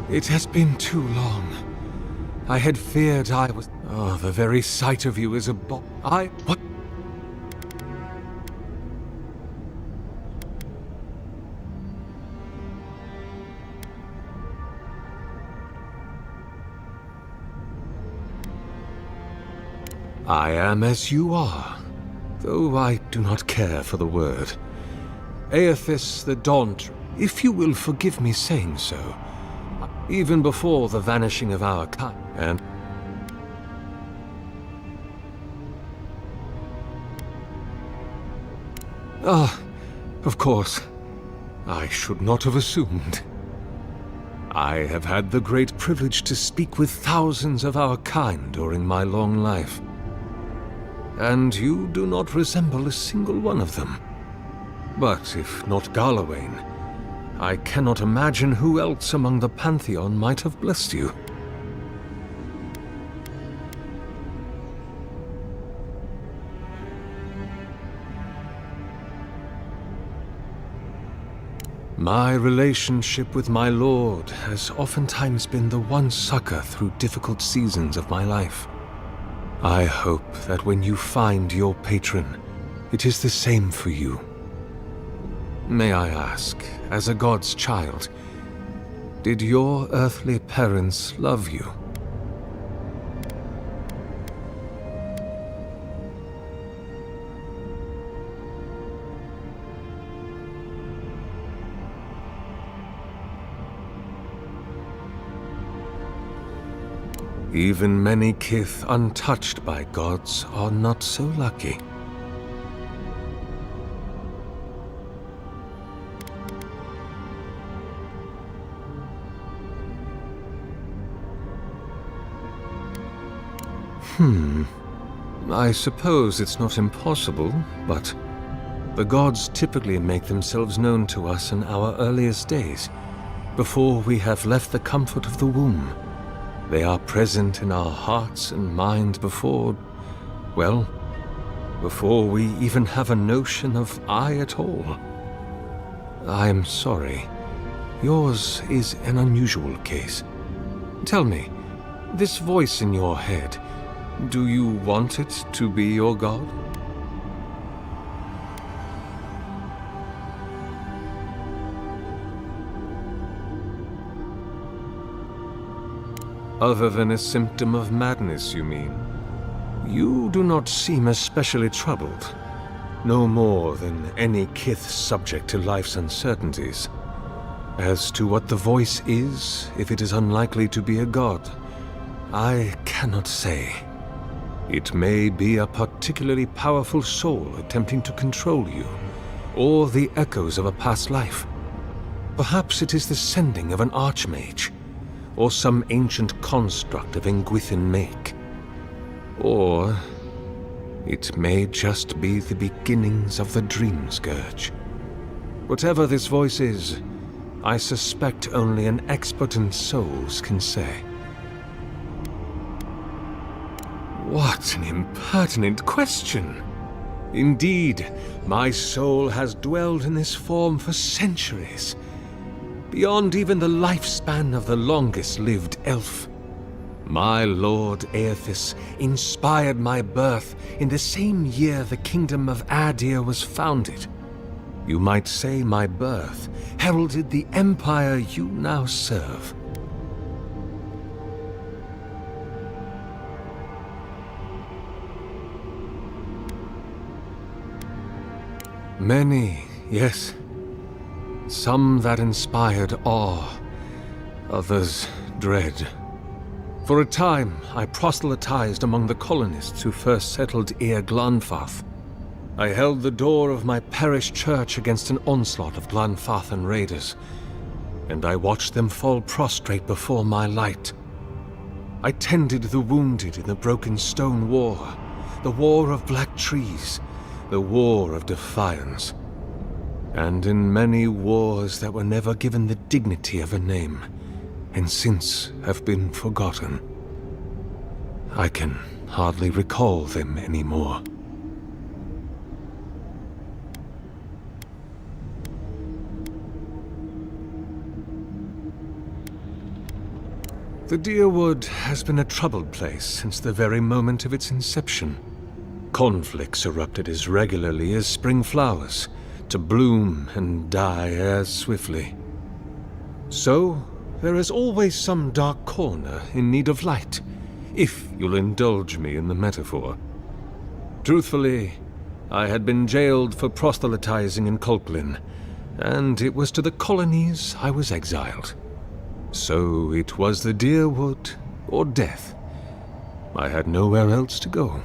[SPEAKER 11] It has been too long. I had feared I was... Oh, the very sight of you is a What? I am as you are, though I do not care for the word. Aethys the Daunt, if you will forgive me saying so, even before the vanishing of our kind, and... of course, I should not have assumed. I have had the great privilege to speak with thousands of our kind during my long life. And you do not resemble a single one of them. But if not Garlawain, I cannot imagine who else among the Pantheon might have blessed you. My relationship with my lord has oftentimes been the one succor through difficult seasons of my life. I hope that when you find your patron, it is the same for you. May I ask, as a god's child, did your earthly parents love you? Even many kith untouched by gods are not so lucky. I suppose it's not impossible, but the gods typically make themselves known to us in our earliest days, before we have left the comfort of the womb. They are present in our hearts and mind before, well, before we even have a notion of I at all. I'm sorry. Yours is an unusual case. Tell me, this voice in your head, do you want it to be your god? Other than a symptom of madness, you mean? You do not seem especially troubled. No more than any kith subject to life's uncertainties. As to what the voice is, if it is unlikely to be a god, I cannot say. It may be a particularly powerful soul attempting to control you, or the echoes of a past life. Perhaps it is the sending of an archmage, or some ancient construct of Engwithan make. Or it may just be the beginnings of the dream scourge. Whatever this voice is, I suspect only an expert in souls can say. What an impertinent question! Indeed, my soul has dwelled in this form for centuries, beyond even the lifespan of the longest-lived elf. My lord Aethys inspired my birth in the same year the kingdom of Adir was founded. You might say my birth heralded the empire you now serve. Many, yes. Some that inspired awe, others dread. For a time, I proselytized among the colonists who first settled Eir Glanfath. I held the door of my parish church against an onslaught of Glanfathan raiders, and I watched them fall prostrate before my light. I tended the wounded in the Broken Stone War, the War of Black Trees, the War of Defiance, and in many wars that were never given the dignity of a name, and since have been forgotten. I can hardly recall them anymore. The Deerwood has been a troubled place since the very moment of its inception. Conflicts erupted as regularly as spring flowers, to bloom and die as swiftly. So, there is always some dark corner in need of light, if you'll indulge me in the metaphor. Truthfully, I had been jailed for proselytizing in Colklin, and it was to the colonies I was exiled. So it was the Deerwood or death. I had nowhere else to go.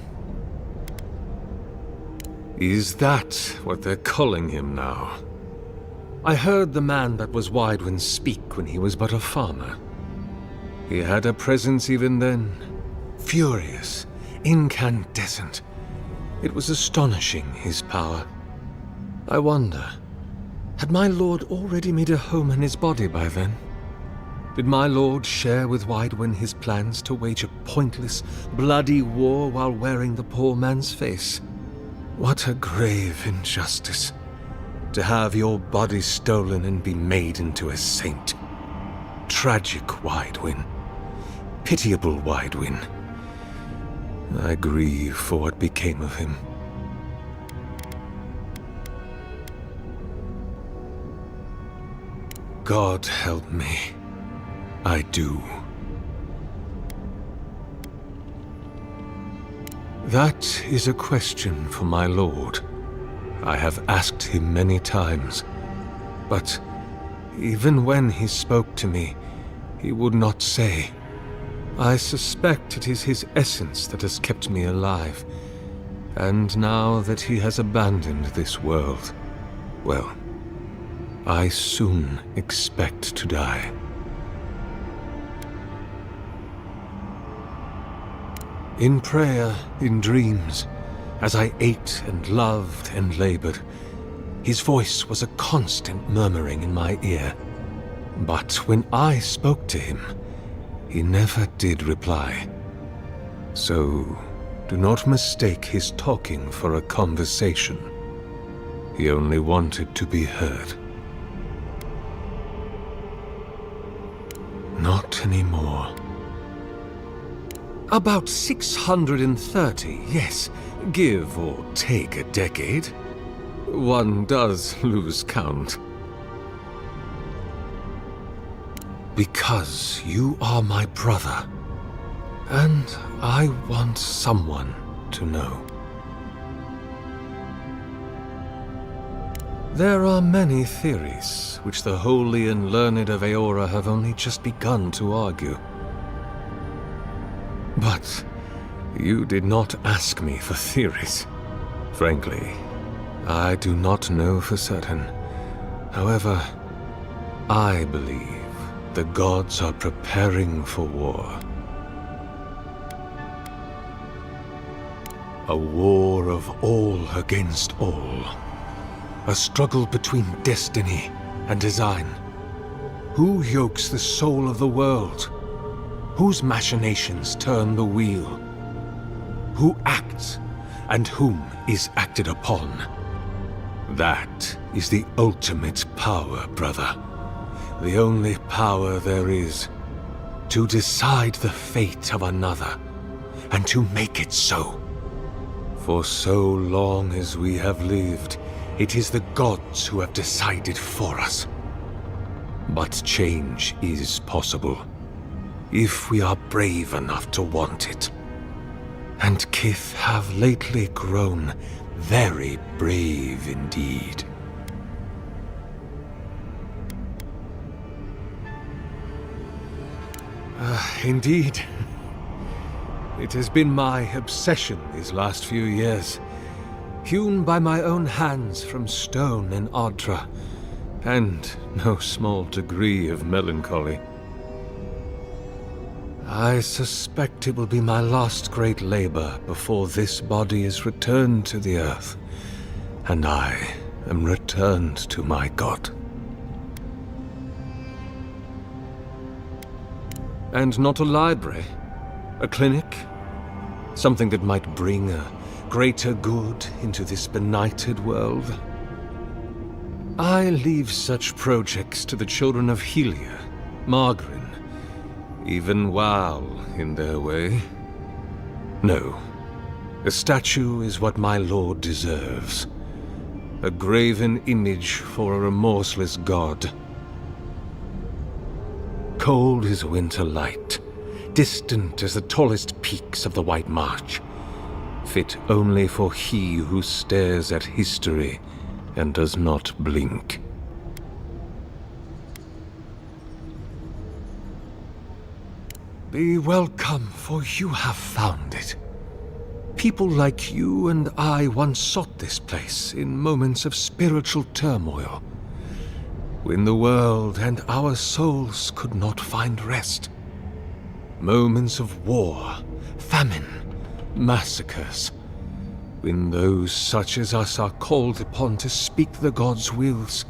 [SPEAKER 11] Is that what they're calling him now? I heard the man that was Widewin speak when he was but a farmer. He had a presence even then, furious, incandescent. It was astonishing, his power. I wonder, had my lord already made a home in his body by then? Did my lord share with Widewin his plans to wage a pointless, bloody war while wearing the poor man's face? What a grave injustice. To have your body stolen and be made into a saint. Tragic Widewin. Pitiable Widewin. I grieve for what became of him. God help me. I do. That is a question for my lord. I have asked him many times, but even when he spoke to me, he would not say. I suspect it is his essence that has kept me alive, and now that he has abandoned this world, well, I soon expect to die. In prayer, in dreams, as I ate and loved and labored, his voice was a constant murmuring in my ear. But when I spoke to him, he never did reply. So, do not mistake his talking for a conversation. He only wanted to be heard. Not anymore. About 630, yes. Give or take a decade. One does lose count. Because you are my brother, and I want someone to know. There are many theories, which the holy and learned of Aora have only just begun to argue. But you did not ask me for theories. Frankly, I do not know for certain. However, I believe the gods are preparing for war. A war of all against all. A struggle between destiny and design. Who yokes the soul of the world? Whose machinations turn the wheel? Who acts, and whom is acted upon? That is the ultimate power, brother. The only power there is, to decide the fate of another, and to make it so. For so long as we have lived, it is the gods who have decided for us. But change is possible, if we are brave enough to want it. And Kith have lately grown very brave indeed. Indeed. It has been my obsession these last few years. Hewn by my own hands from stone in Ardra, and no small degree of melancholy. I suspect it will be my last great labor before this body is returned to the earth, and I am returned to my god. And not a library, a clinic, something that might bring a greater good into this benighted world. I leave such projects to the children of Helia, Margarin, even Wal in their way. No, a statue is what my lord deserves. A graven image for a remorseless god. Cold as winter light, distant as the tallest peaks of the White March, fit only for he who stares at history and does not blink. Be welcome, for you have found it. People like you and I once sought this place in moments of spiritual turmoil, when the world and our souls could not find rest. Moments of war, famine, massacres, when those such as us are called upon to speak the gods' wills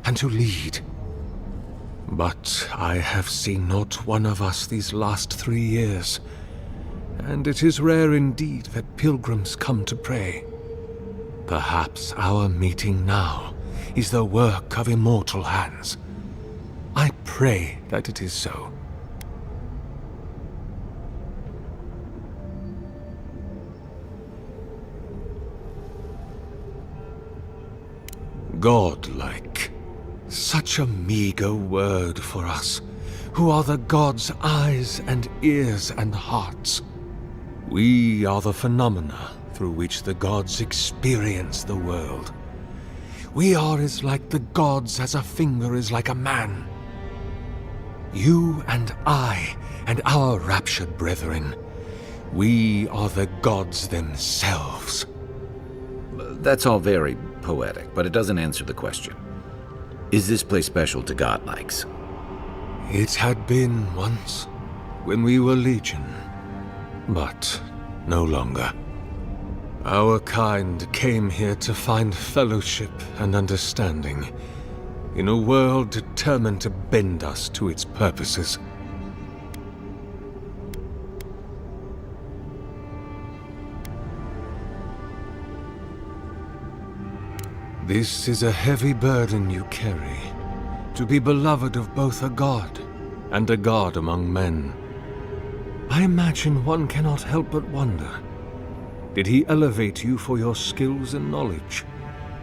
[SPEAKER 11] and to lead. But I have seen not one of us these last 3 years, and it is rare indeed that pilgrims come to pray. Perhaps our meeting now is the work of immortal hands. I pray that it is so. Godlike. Such a meager word for us, who are the gods' eyes and ears and hearts. We are the phenomena through which the gods experience the world. We are as like the gods as a finger is like a man. You and I, and our raptured brethren, we are the gods themselves.
[SPEAKER 5] That's all very poetic, but it doesn't answer the question. Is this place special to godlikes?
[SPEAKER 11] It had been once, when we were legion, but no longer. Our kind came here to find fellowship and understanding, in a world determined to bend us to its purposes. This is a heavy burden you carry, to be beloved of both a god and a god among men. I imagine one cannot help but wonder, did he elevate you for your skills and knowledge,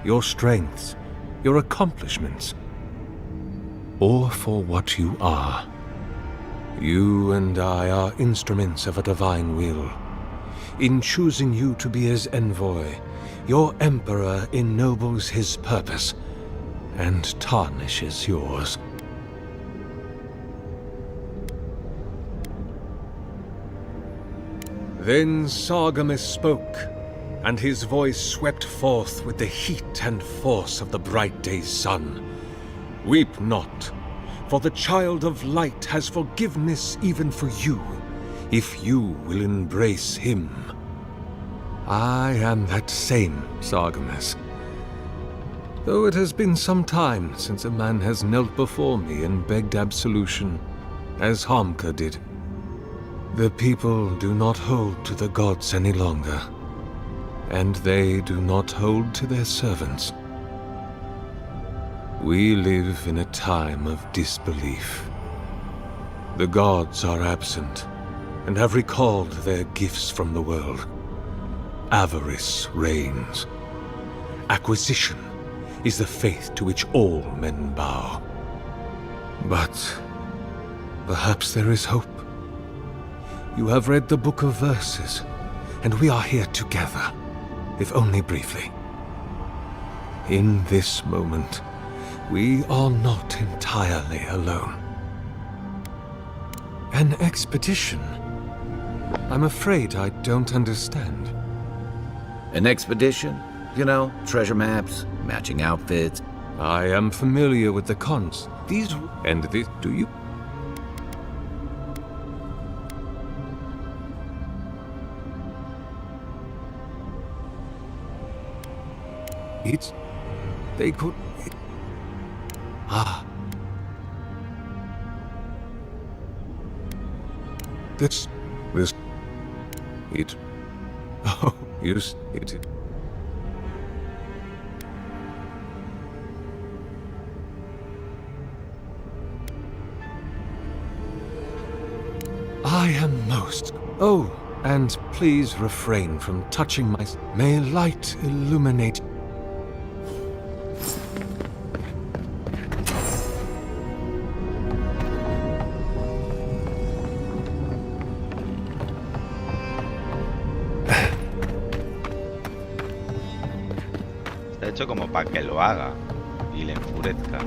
[SPEAKER 11] your strengths, your accomplishments, or for what you are? You and I are instruments of a divine will. In choosing you to be his envoy, your emperor ennobles his purpose and tarnishes yours. Then Sargamus spoke, and his voice swept forth with the heat and force of the bright day's sun. Weep not, for the child of light has forgiveness even for you, if you will embrace him. I am that same Sargamus. Though it has been some time since a man has knelt before me and begged absolution, as Hamka did. The people do not hold to the gods any longer, and they do not hold to their servants. We live in a time of disbelief. The gods are absent, and have recalled their gifts from the world. Avarice reigns. Acquisition is the faith to which all men bow. But perhaps there is hope. You have read the Book of Verses, and we are here together, if only briefly. In this moment, we are not entirely alone. An expedition? I'm afraid I don't understand.
[SPEAKER 5] An expedition? You know, treasure maps, matching outfits.
[SPEAKER 11] I am familiar with the cons. These... and this... do you... It's... they could... Ah. This... it... oh, it... I am most... Oh, and please refrain from touching my... May light illuminate...
[SPEAKER 4] Está hecho como para que lo haga y le enfurezca.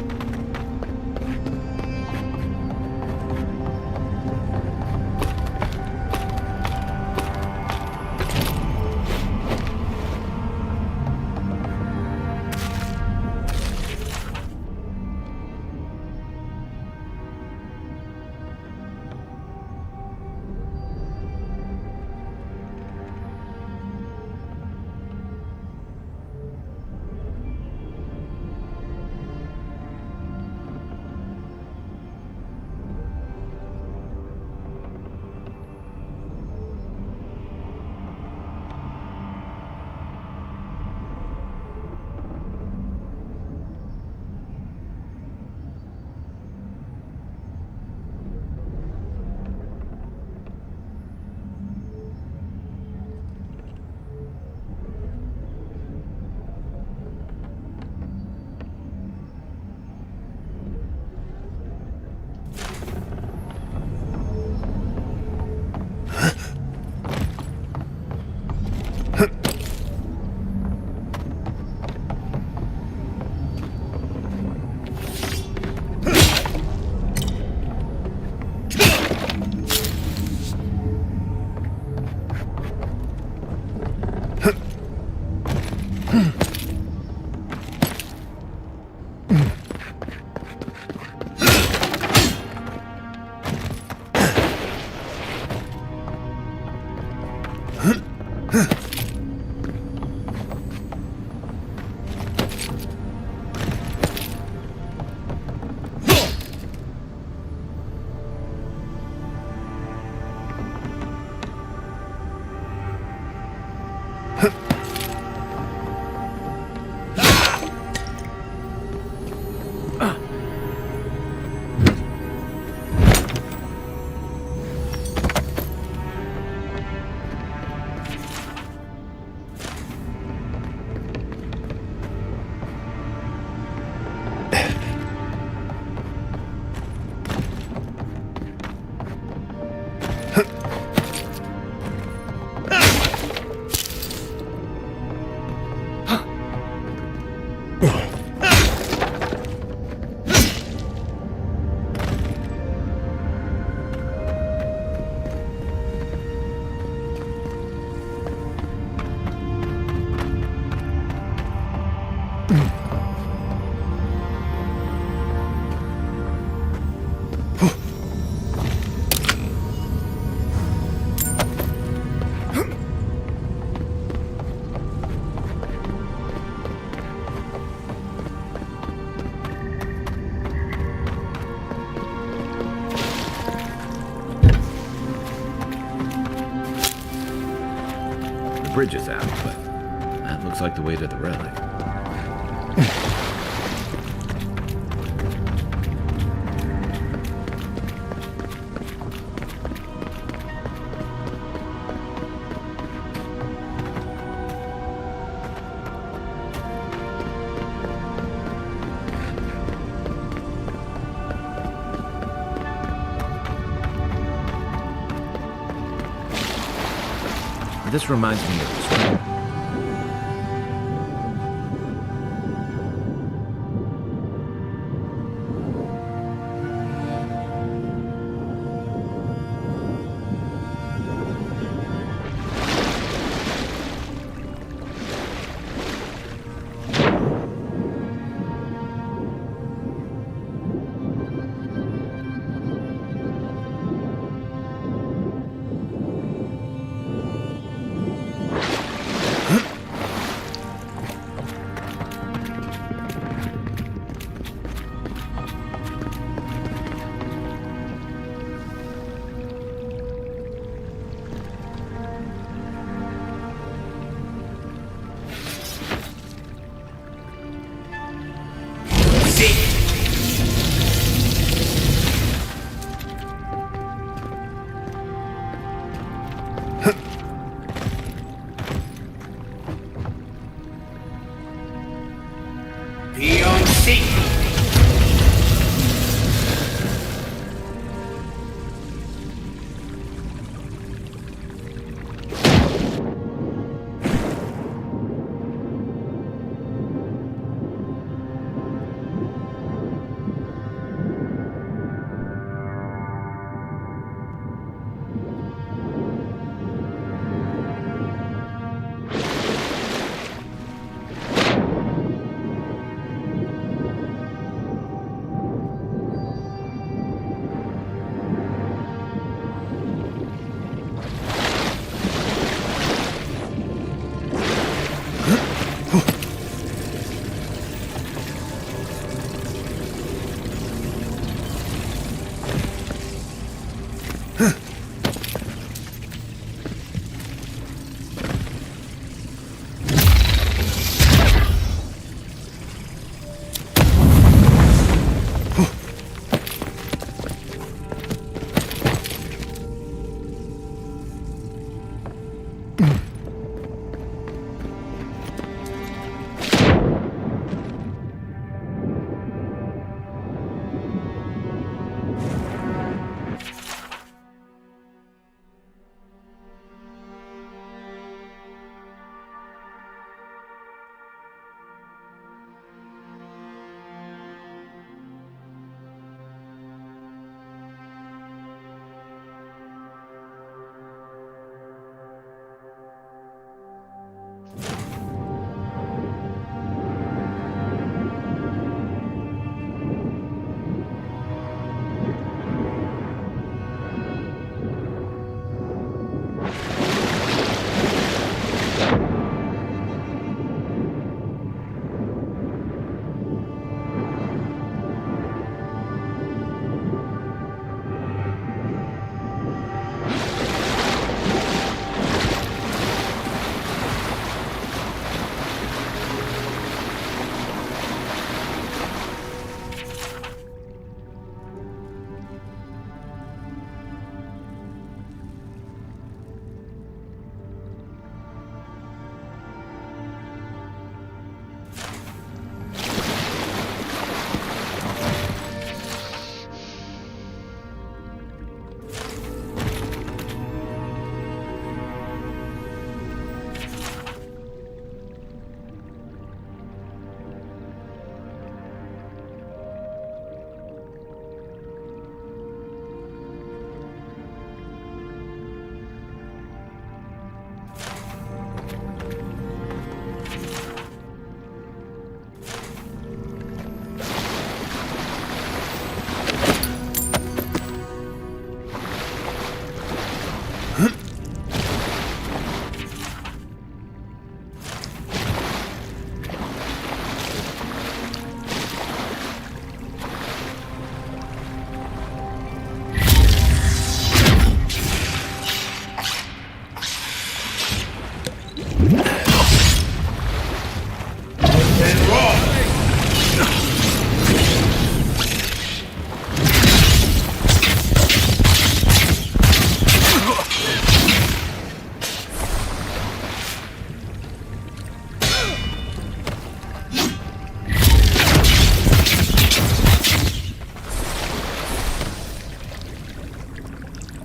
[SPEAKER 5] bridge is out, but that looks like the way to the relic. This reminds me of this one.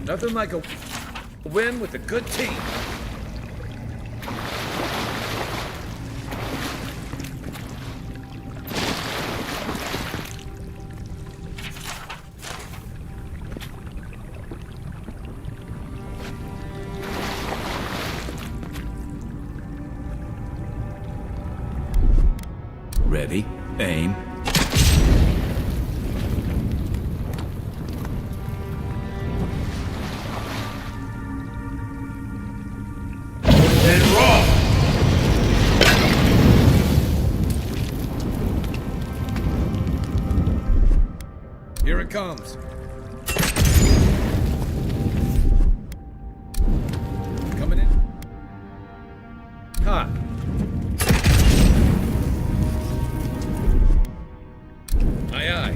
[SPEAKER 5] Nothing like a win with a good team. Ready, aim. Here it comes. Coming in. Hot. Aye, aye.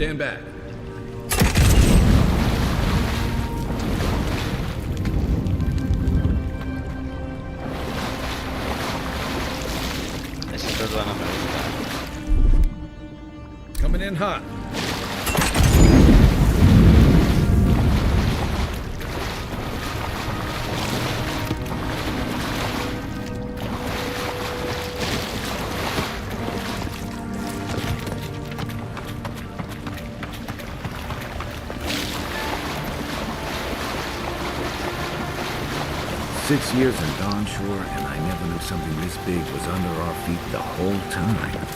[SPEAKER 5] Stand back.
[SPEAKER 4] Ese todo no me gusta.
[SPEAKER 5] Coming in hot. Six years in Dawn Shore, and I never knew something this big was under our feet the whole time.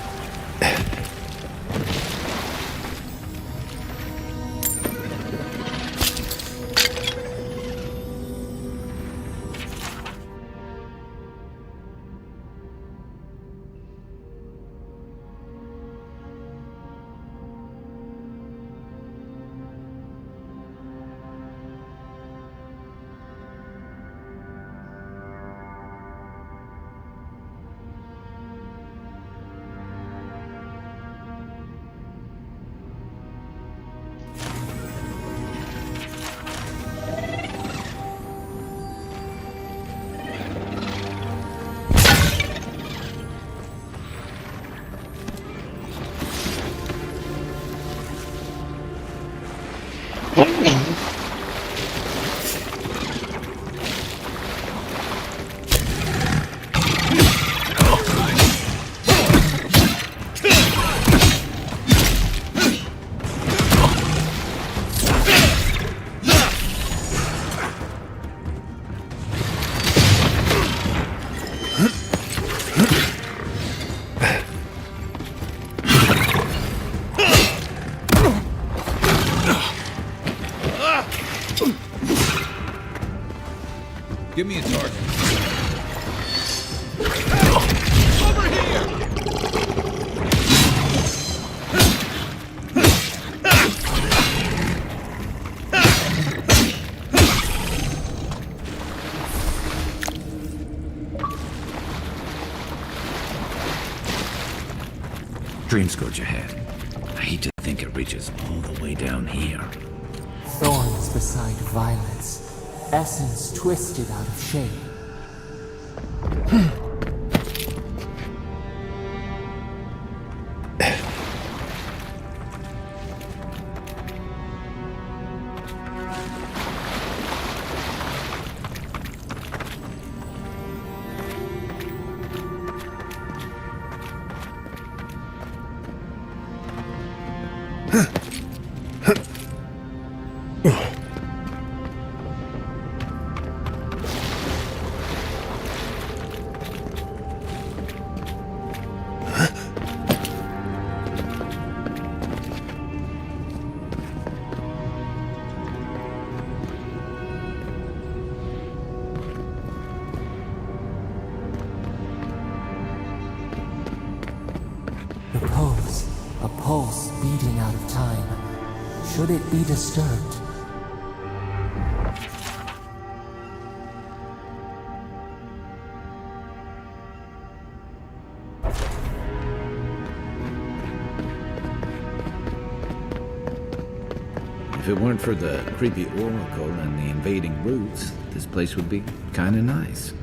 [SPEAKER 5] Give me a target.
[SPEAKER 6] Over here!
[SPEAKER 5] Dream scourge ahead. I hate to think it reaches all the way down here.
[SPEAKER 9] Thorns beside violets, essence twisted out of shape. Repose, a pulse beating out of time. Should it be disturbed?
[SPEAKER 5] If it weren't for the creepy oracle and the invading roots, this place would be kinda nice.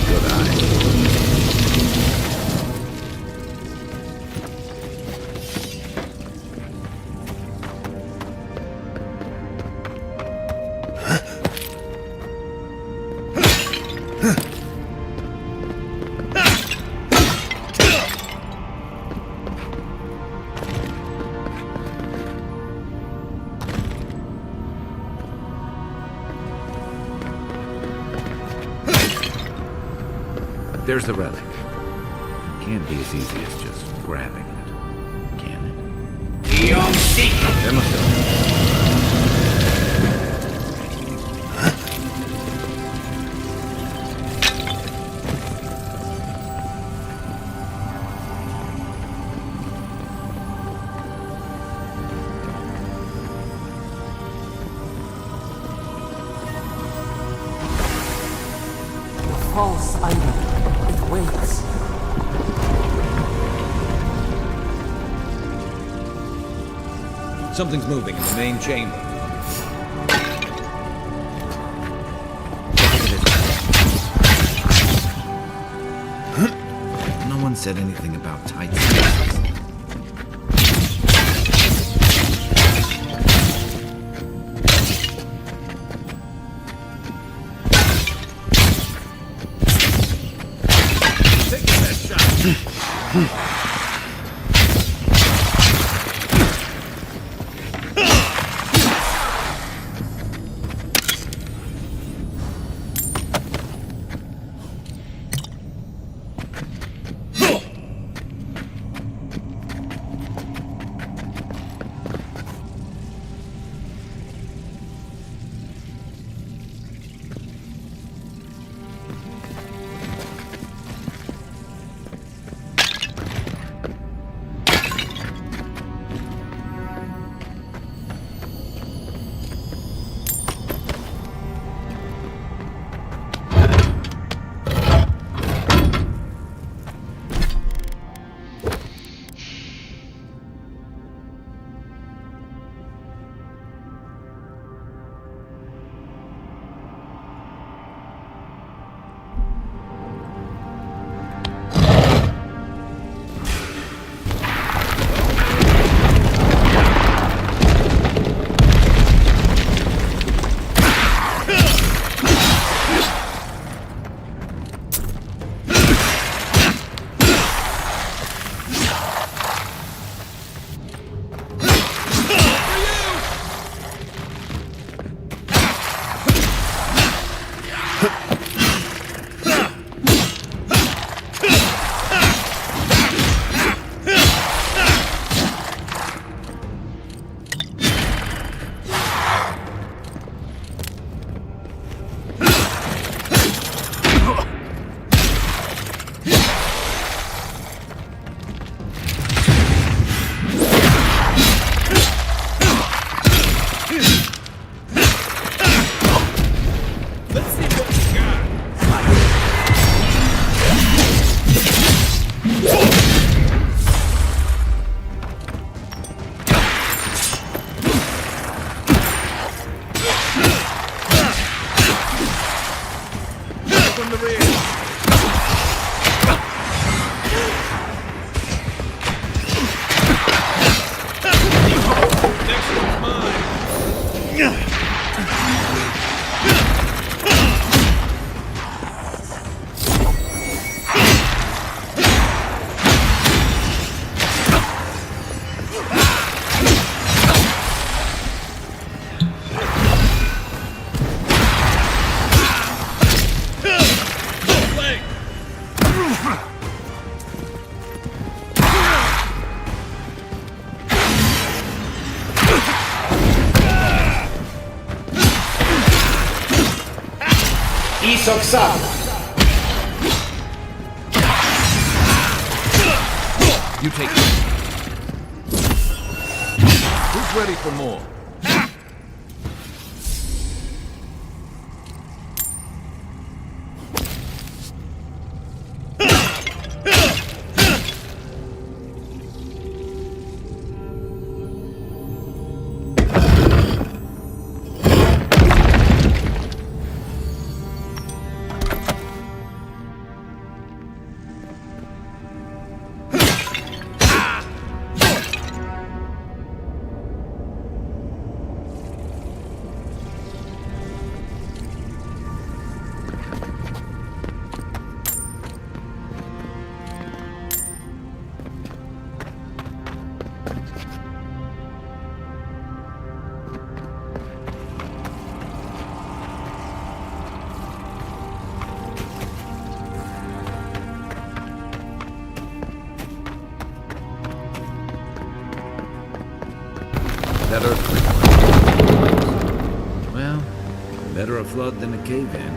[SPEAKER 5] Good eye. There's the relic. It can't be as easy as just grabbing it, can it? There must go.
[SPEAKER 9] False item. It waits.
[SPEAKER 5] Something's moving in the main chamber. No one said anything about tight spaces. You take it. Who's ready for more? That earthquake. Well, better a flood than a cave-in.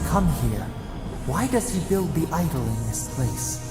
[SPEAKER 9] come here? Why does he build the idol in this place?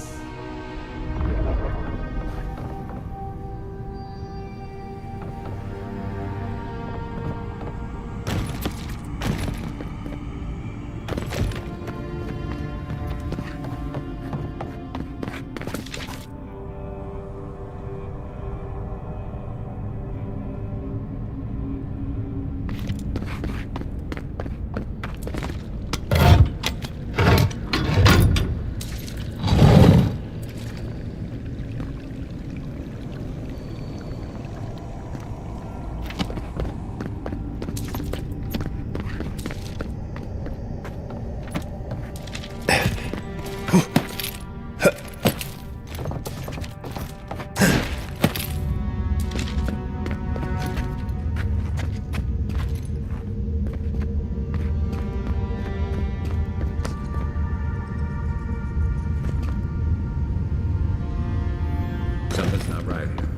[SPEAKER 5] Something's not right here.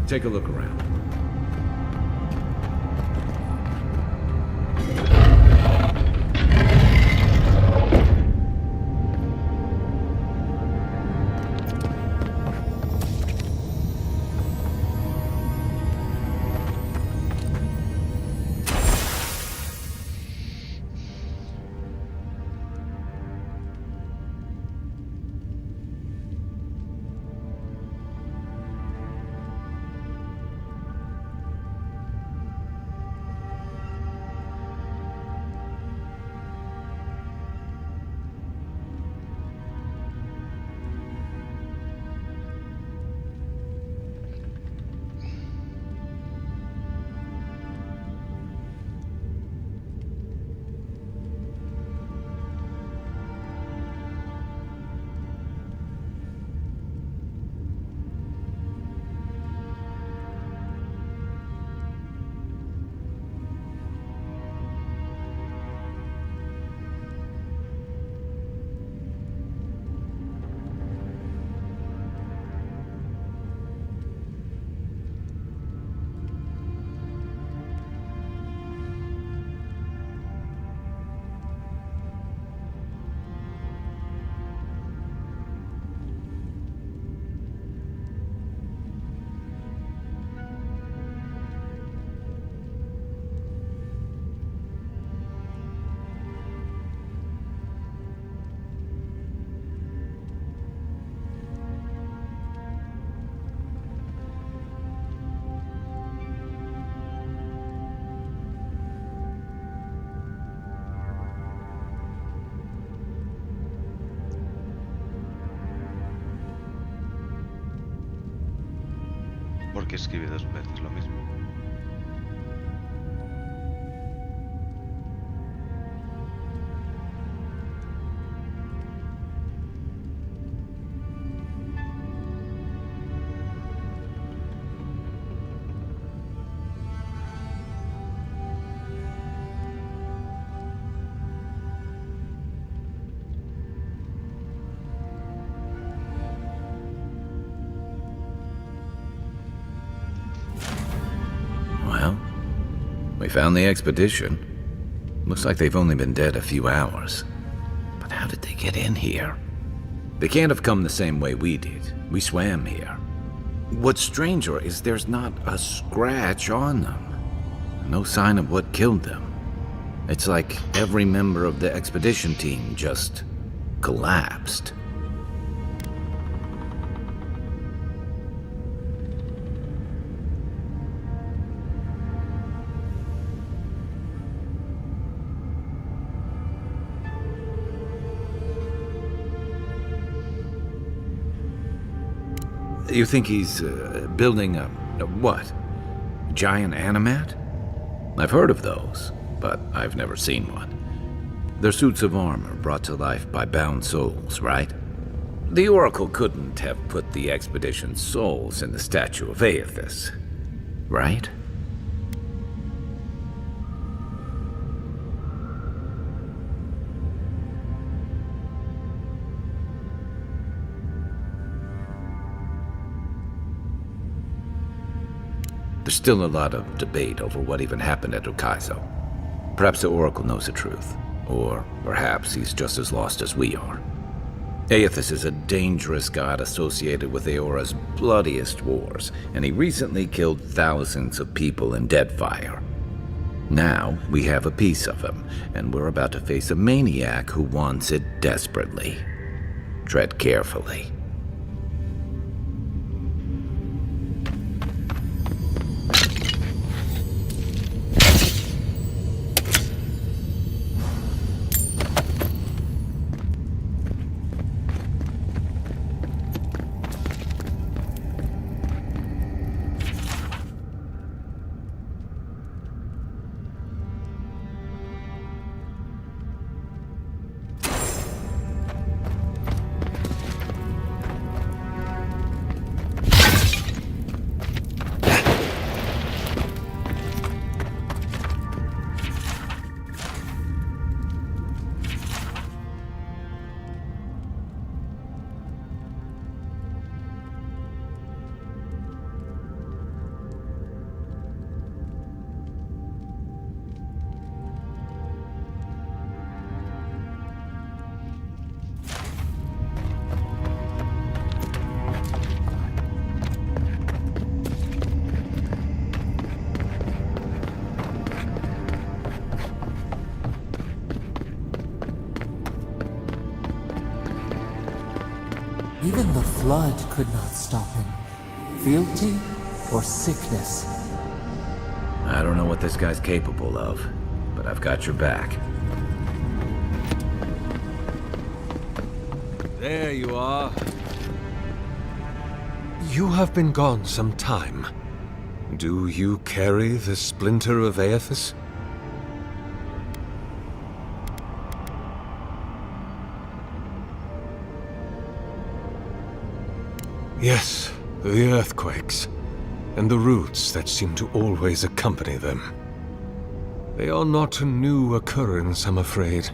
[SPEAKER 5] Take a look around.
[SPEAKER 4] ¿Por qué escribe dos veces lo mismo?
[SPEAKER 5] Well, we found the expedition. Looks like they've only been dead a few hours. But how did they get in here? They can't have come the same way we did. We swam here. What's stranger is there's not a scratch on them. No sign of what killed them. It's like every member of the expedition team just collapsed. You think he's building a what? Giant animat? I've heard of those, but I've never seen one. They're suits of armor brought to life by bound souls, right? The Oracle couldn't have put the expedition's souls in the statue of Aethys, right? There's still a lot of debate over what even happened at Ukaizo. Perhaps the Oracle knows the truth. Or perhaps he's just as lost as we are. Aethys is a dangerous god associated with Eora's bloodiest wars, and he recently killed thousands of people in Deadfire. Now we have a piece of him, and we're about to face a maniac who wants it desperately. Tread carefully.
[SPEAKER 9] Even the flood could not stop him. Fealty or sickness.
[SPEAKER 5] I don't know what this guy's capable of, but I've got your back.
[SPEAKER 11] There you are. You have been gone some time. Do you carry the splinter of Aethys? Yes, the earthquakes, and the roots that seem to always accompany them. They are not a new occurrence, I'm afraid.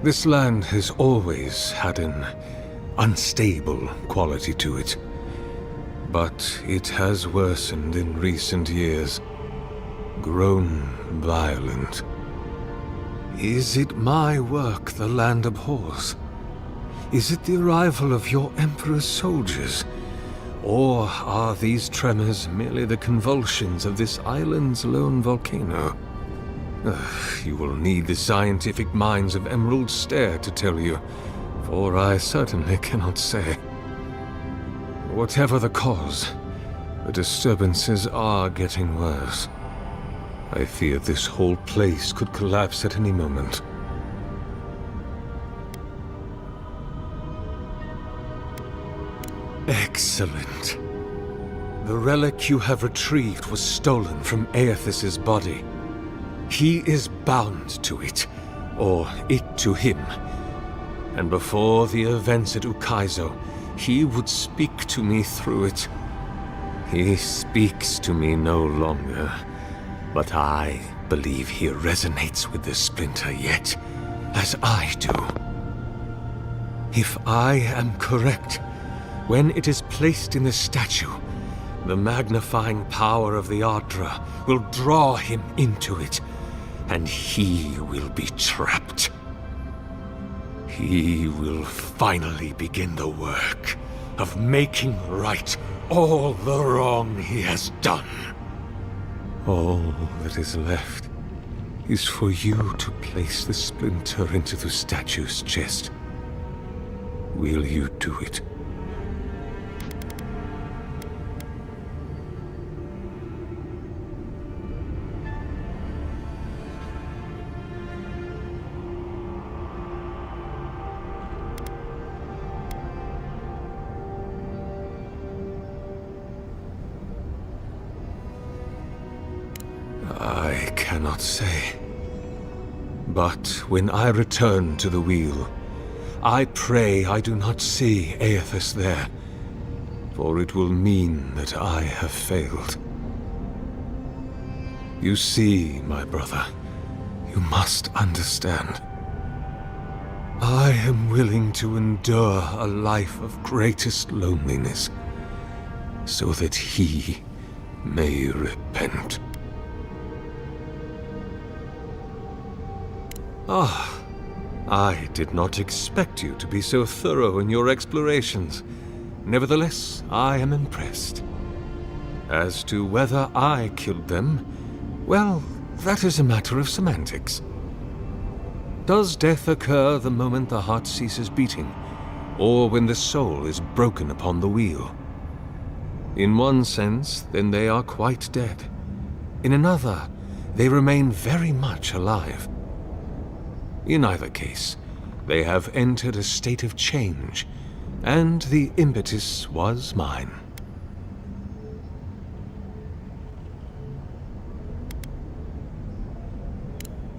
[SPEAKER 11] This land has always had an unstable quality to it. But it has worsened in recent years, grown violent. Is it my work the land abhors? Is it the arrival of your Emperor's soldiers? Or are these tremors merely the convulsions of this island's lone volcano? You will need the scientific minds of Emerald Stair to tell you, for I certainly cannot say. Whatever the cause, the disturbances are getting worse. I fear this whole place could collapse at any moment. Excellent. The relic you have retrieved was stolen from Aethys' body. He is bound to it, or it to him. And before the events at Ukaizo, he would speak to me through it. He speaks to me no longer, but I believe he resonates with the splinter yet, as I do. If I am correct, when it is placed in the statue, the magnifying power of the Ardra will draw him into it, and he will be trapped. He will finally begin the work of making right all the wrong he has done. All that is left is for you to place the splinter into the statue's chest. Will you do it? I cannot say. But when I return to the wheel, I pray I do not see Aethys there, for it will mean that I have failed. You see, my brother, you must understand. I am willing to endure a life of greatest loneliness, so that he may repent. Ah, I did not expect you to be so thorough in your explorations. Nevertheless, I am impressed. As to whether I killed them, well, that is a matter of semantics. Does death occur the moment the heart ceases beating, or when the soul is broken upon the wheel? In one sense, then they are quite dead. In another, they remain very much alive. In either case, they have entered a state of change, and the impetus was mine.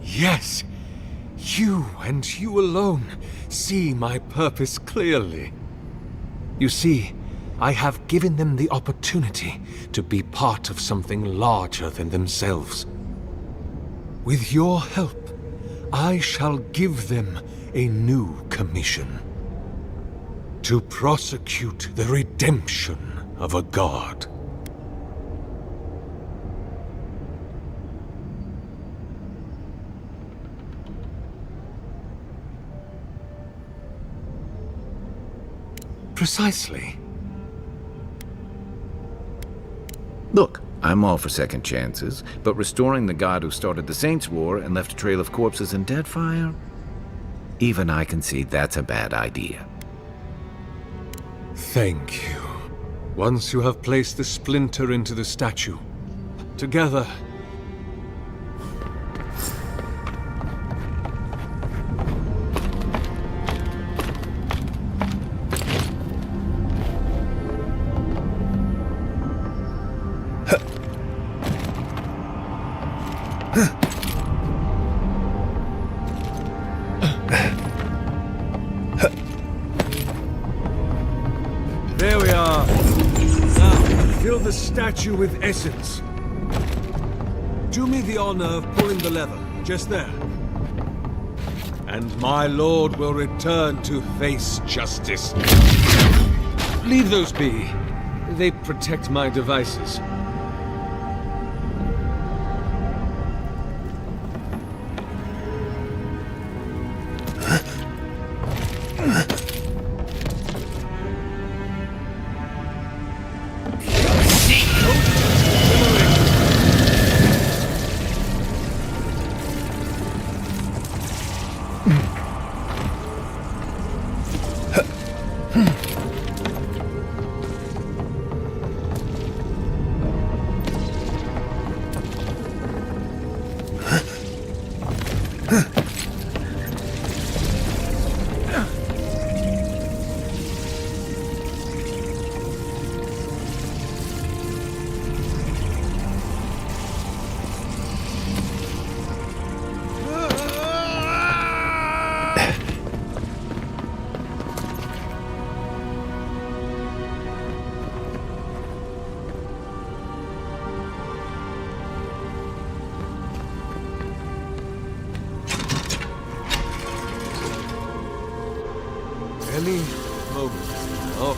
[SPEAKER 11] Yes, you and you alone see my purpose clearly. You see, I have given them the opportunity to be part of something larger than themselves. With your help, I shall give them a new commission. To prosecute the redemption of a god. Precisely.
[SPEAKER 5] Look, I'm all for second chances, but restoring the god who started the Saints' War and left a trail of corpses in Deadfire? Even I can see that's a bad idea.
[SPEAKER 11] Thank you. Once you have placed the splinter into the statue, together... There we are. Now, fill the statue with essence. Do me the honor of pulling the lever, just there. And my lord will return to face justice. Leave those be. They protect my devices. Any moment. Oh.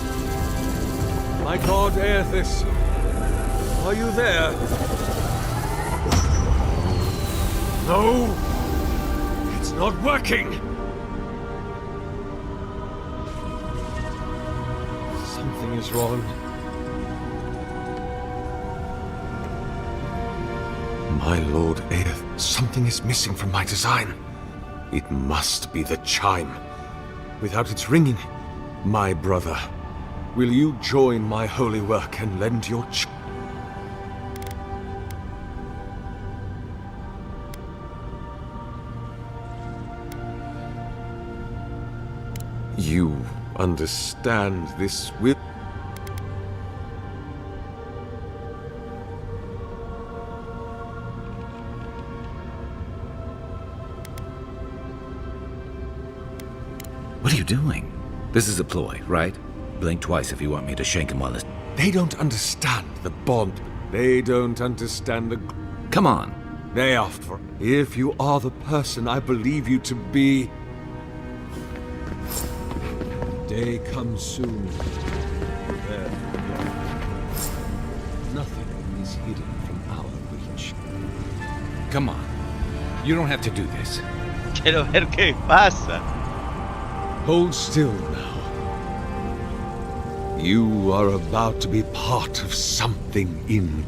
[SPEAKER 11] My god, Aethys. Are you there? No! It's not working! Something is wrong. My lord Aeth, something is missing from my design. It must be the chime. Without its ringing, my brother, will you join my holy work and lend your You understand this will...
[SPEAKER 5] What are you doing? This is a ploy, right? Blink twice if you want me to shank him while this...
[SPEAKER 11] They don't understand the bond. They don't understand the...
[SPEAKER 5] Come on.
[SPEAKER 11] They asked for... If you are the person I believe you to be... Day comes soon. There. Nothing is hidden from our reach.
[SPEAKER 7] Come on. You don't have to do this.
[SPEAKER 4] Quiero ver qué pasa.
[SPEAKER 11] Hold still now. You are about to be part of something in...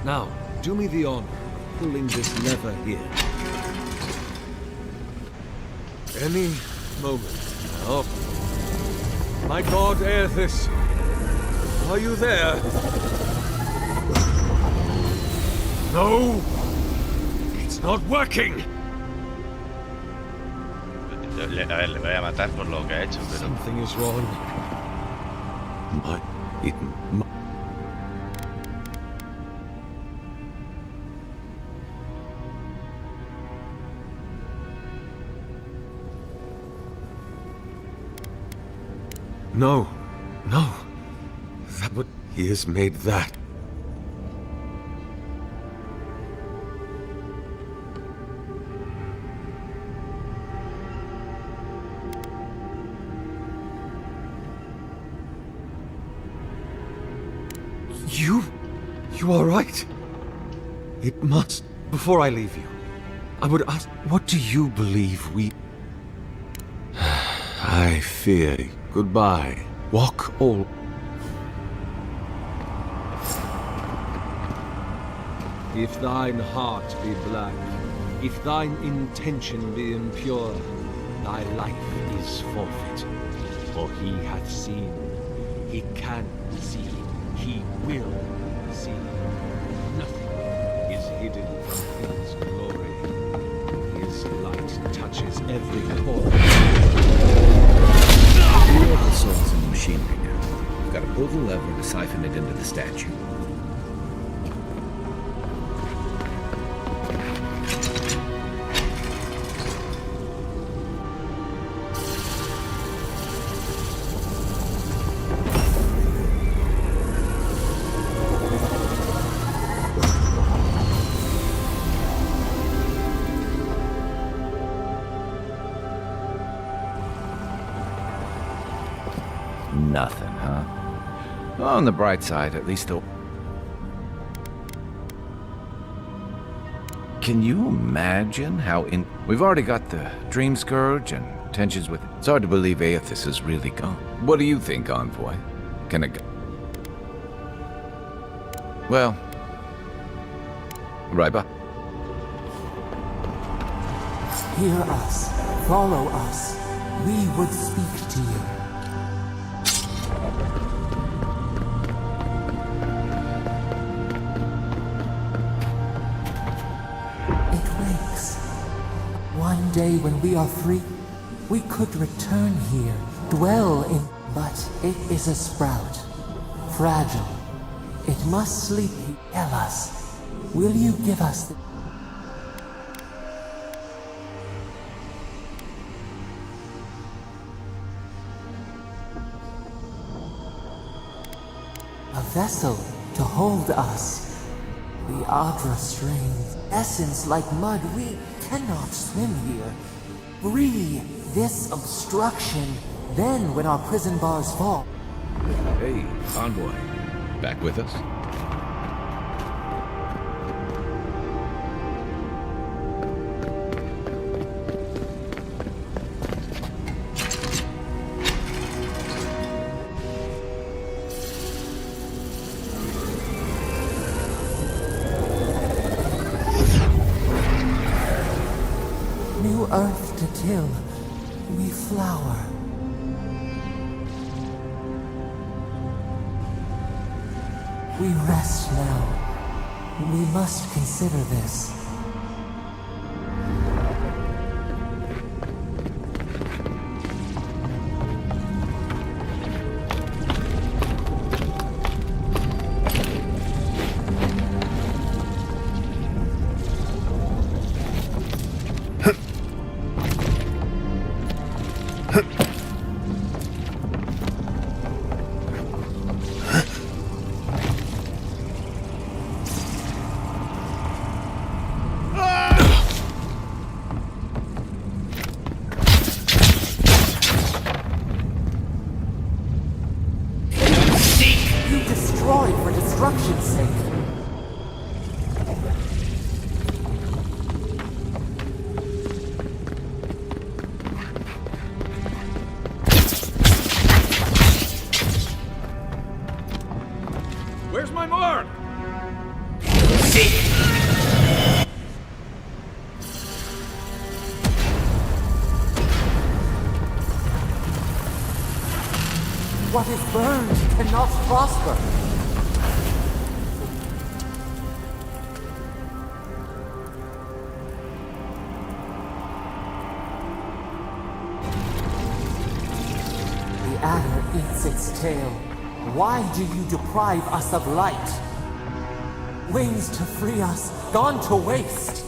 [SPEAKER 11] Now, do me the honor of pulling this lever here. Any moment now. My god, Aethys! Are you there? No! It's not working!
[SPEAKER 4] A ver, le voy a matar por lo que ha hecho, pero...
[SPEAKER 11] Something is wrong. No, no. That would... He has made that. You are right. It must. Before I leave you, I would ask, what do you believe we... I fear. Goodbye. Walk all... If thine heart be black, if thine intention be impure, thy life is forfeit. For he hath seen, he can see, he will see. Nothing is hidden from his glory. His light touches every pore.
[SPEAKER 5] Clear the souls in the machinery now. We've got to pull the lever to siphon it into the statue. Nothing, huh? On the bright side, at least the... Can you imagine how in... We've already got the Dream Scourge and tensions with it. It's hard to believe Aethys is really gone. What do you think, Envoy? Can it go? Well... Right by.
[SPEAKER 9] Hear us. Follow us. We would speak to you. One day when we are free, we could return here, dwell in... But it is a sprout. Fragile. It must sleep. Tell us. Will you give us the... A vessel to hold us. The Adra strains. Essence like mud. We cannot swim here. Free this obstruction. Then, when our prison bars fall...
[SPEAKER 5] Hey, Envoy. Back with us?
[SPEAKER 9] New earth to till, we flower. We rest now. We must consider this. destruction's sake.
[SPEAKER 2] Where's my mark?
[SPEAKER 9] What is burned cannot prosper. The adder eats its tail. Why do you deprive us of light? Wings to free us, gone to waste.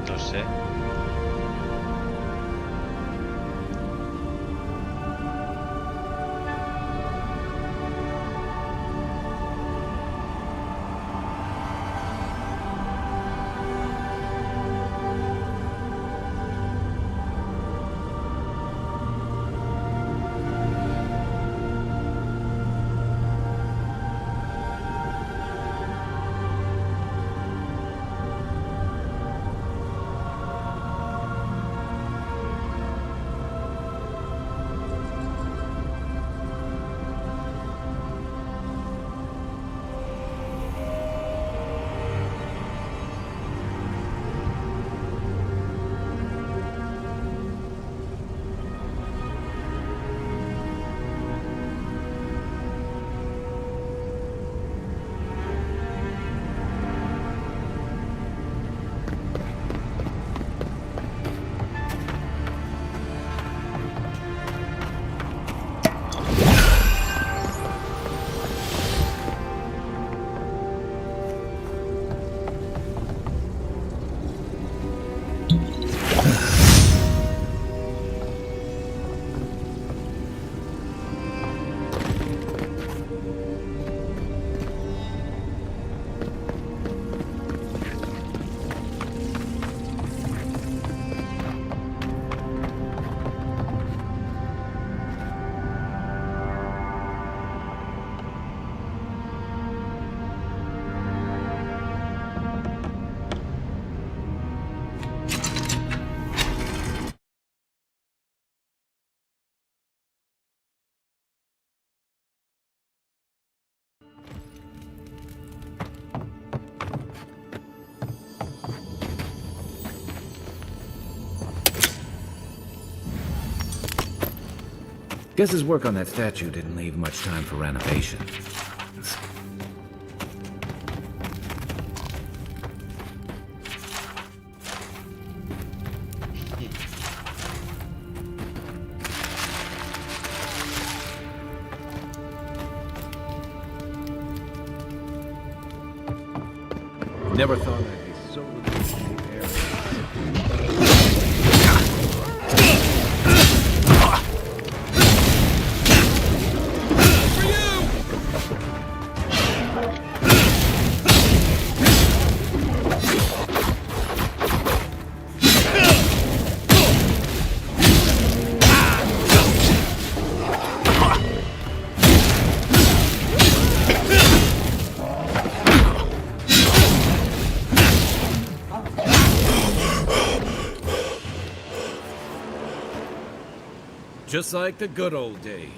[SPEAKER 4] No sé.
[SPEAKER 5] Guess his work on that statue didn't leave much time for renovation. Never thought I'd be so relieved in the air. Just like the good old days.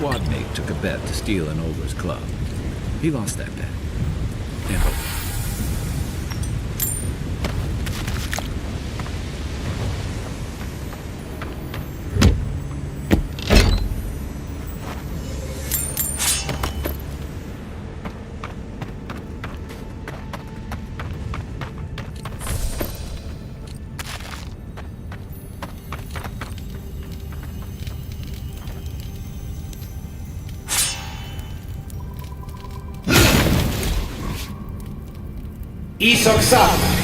[SPEAKER 5] squad mate took a bet to steal an Ogre's club. He lost that bet. And
[SPEAKER 12] Isok-san!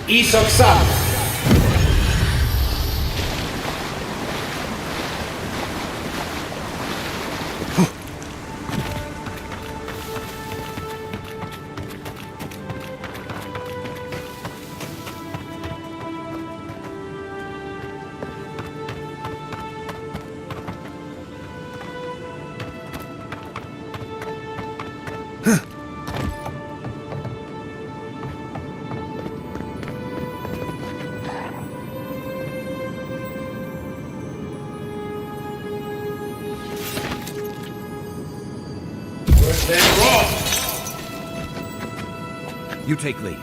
[SPEAKER 7] Isoksa.
[SPEAKER 5] You take lead.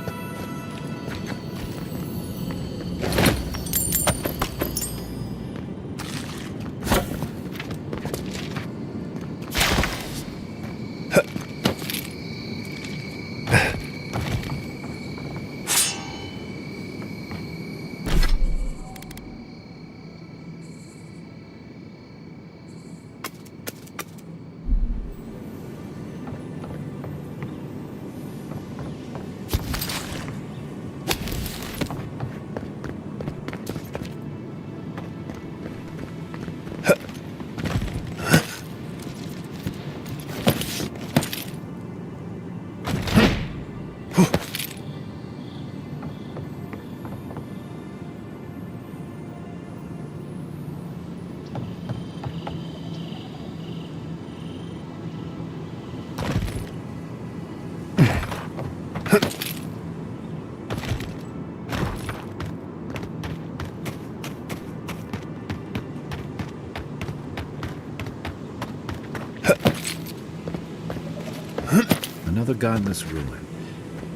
[SPEAKER 5] Another godless ruin.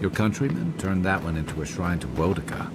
[SPEAKER 5] Your countrymen turned that one into a shrine to Boudica.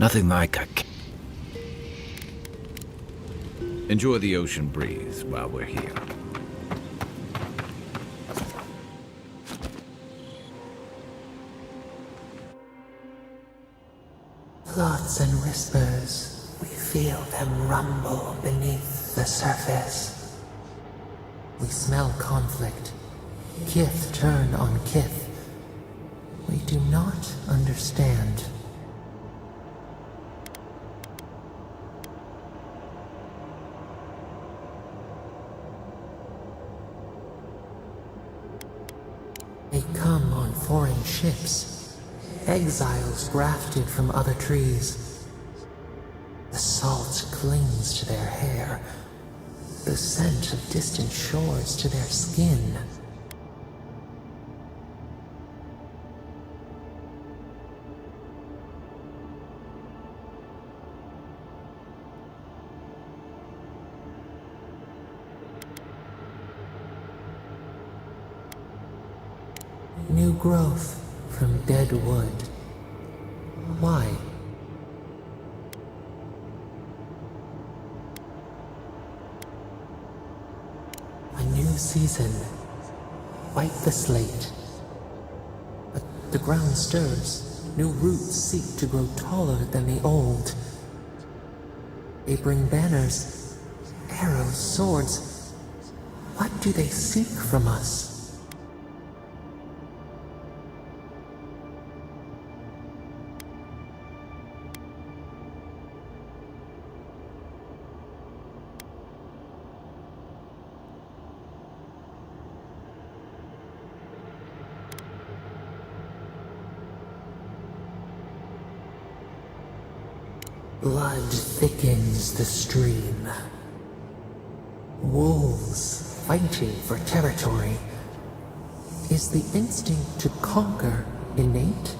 [SPEAKER 5] Nothing like a... Enjoy the ocean breeze while we're here.
[SPEAKER 9] Thoughts and whispers, we feel them rumble beneath the surface. We smell conflict, kith turn on kith. We do not understand. They come on foreign ships, exiles grafted from other trees. The salt clings to their hair, the scent of distant shores to their skin. New growth from dead wood. Why? A new season. Wipe the slate. But the ground stirs. New roots seek to grow taller than the old. They bring banners, arrows, swords. What do they seek from us? Blood thickens the stream. Wolves fighting for territory. Is the instinct to conquer innate?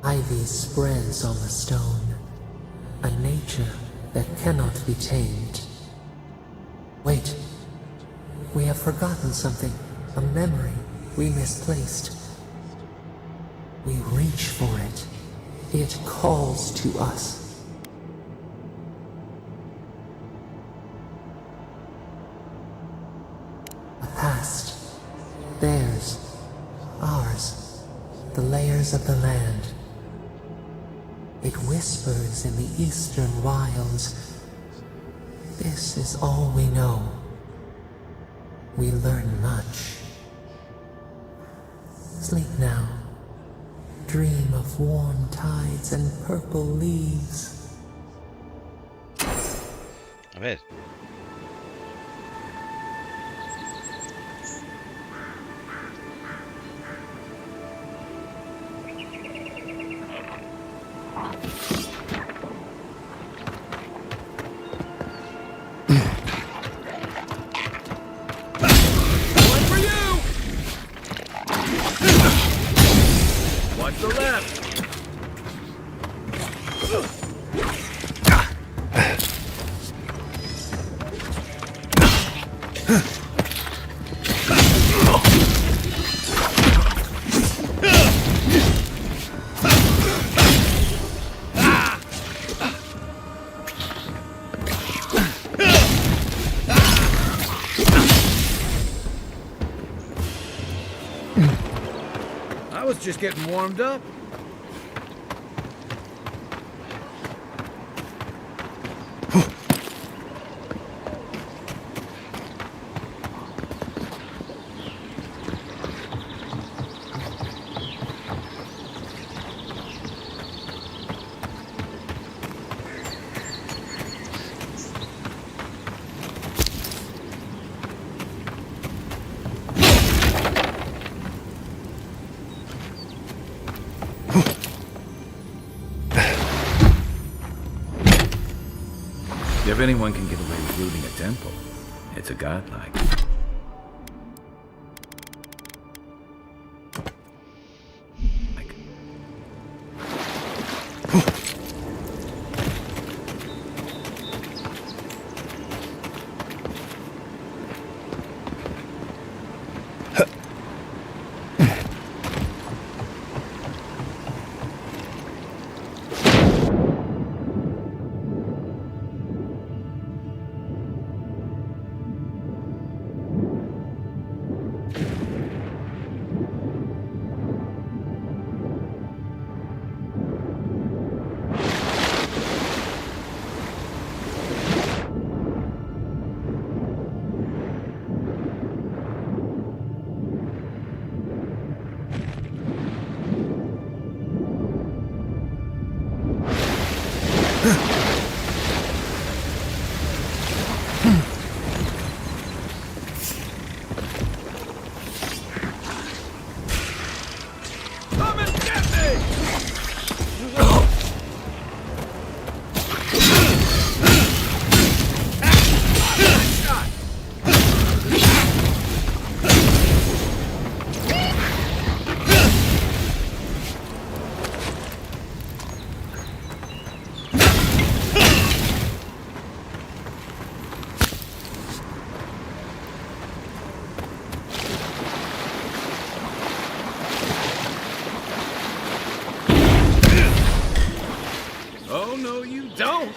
[SPEAKER 9] Ivy spreads on the stone, a nature that cannot be tamed. Wait, we have forgotten something, a memory we misplaced. We reach for it. It calls to us. A past, theirs, ours, the layers of the land. It whispers in the eastern wilds. This is all we know. We learn much. Sleep now. Dream of warm tides and purple leaves.
[SPEAKER 4] A ver.
[SPEAKER 5] I was just getting warmed up. If anyone can get away with looting a temple, it's a godlike. Oh, no, you don't!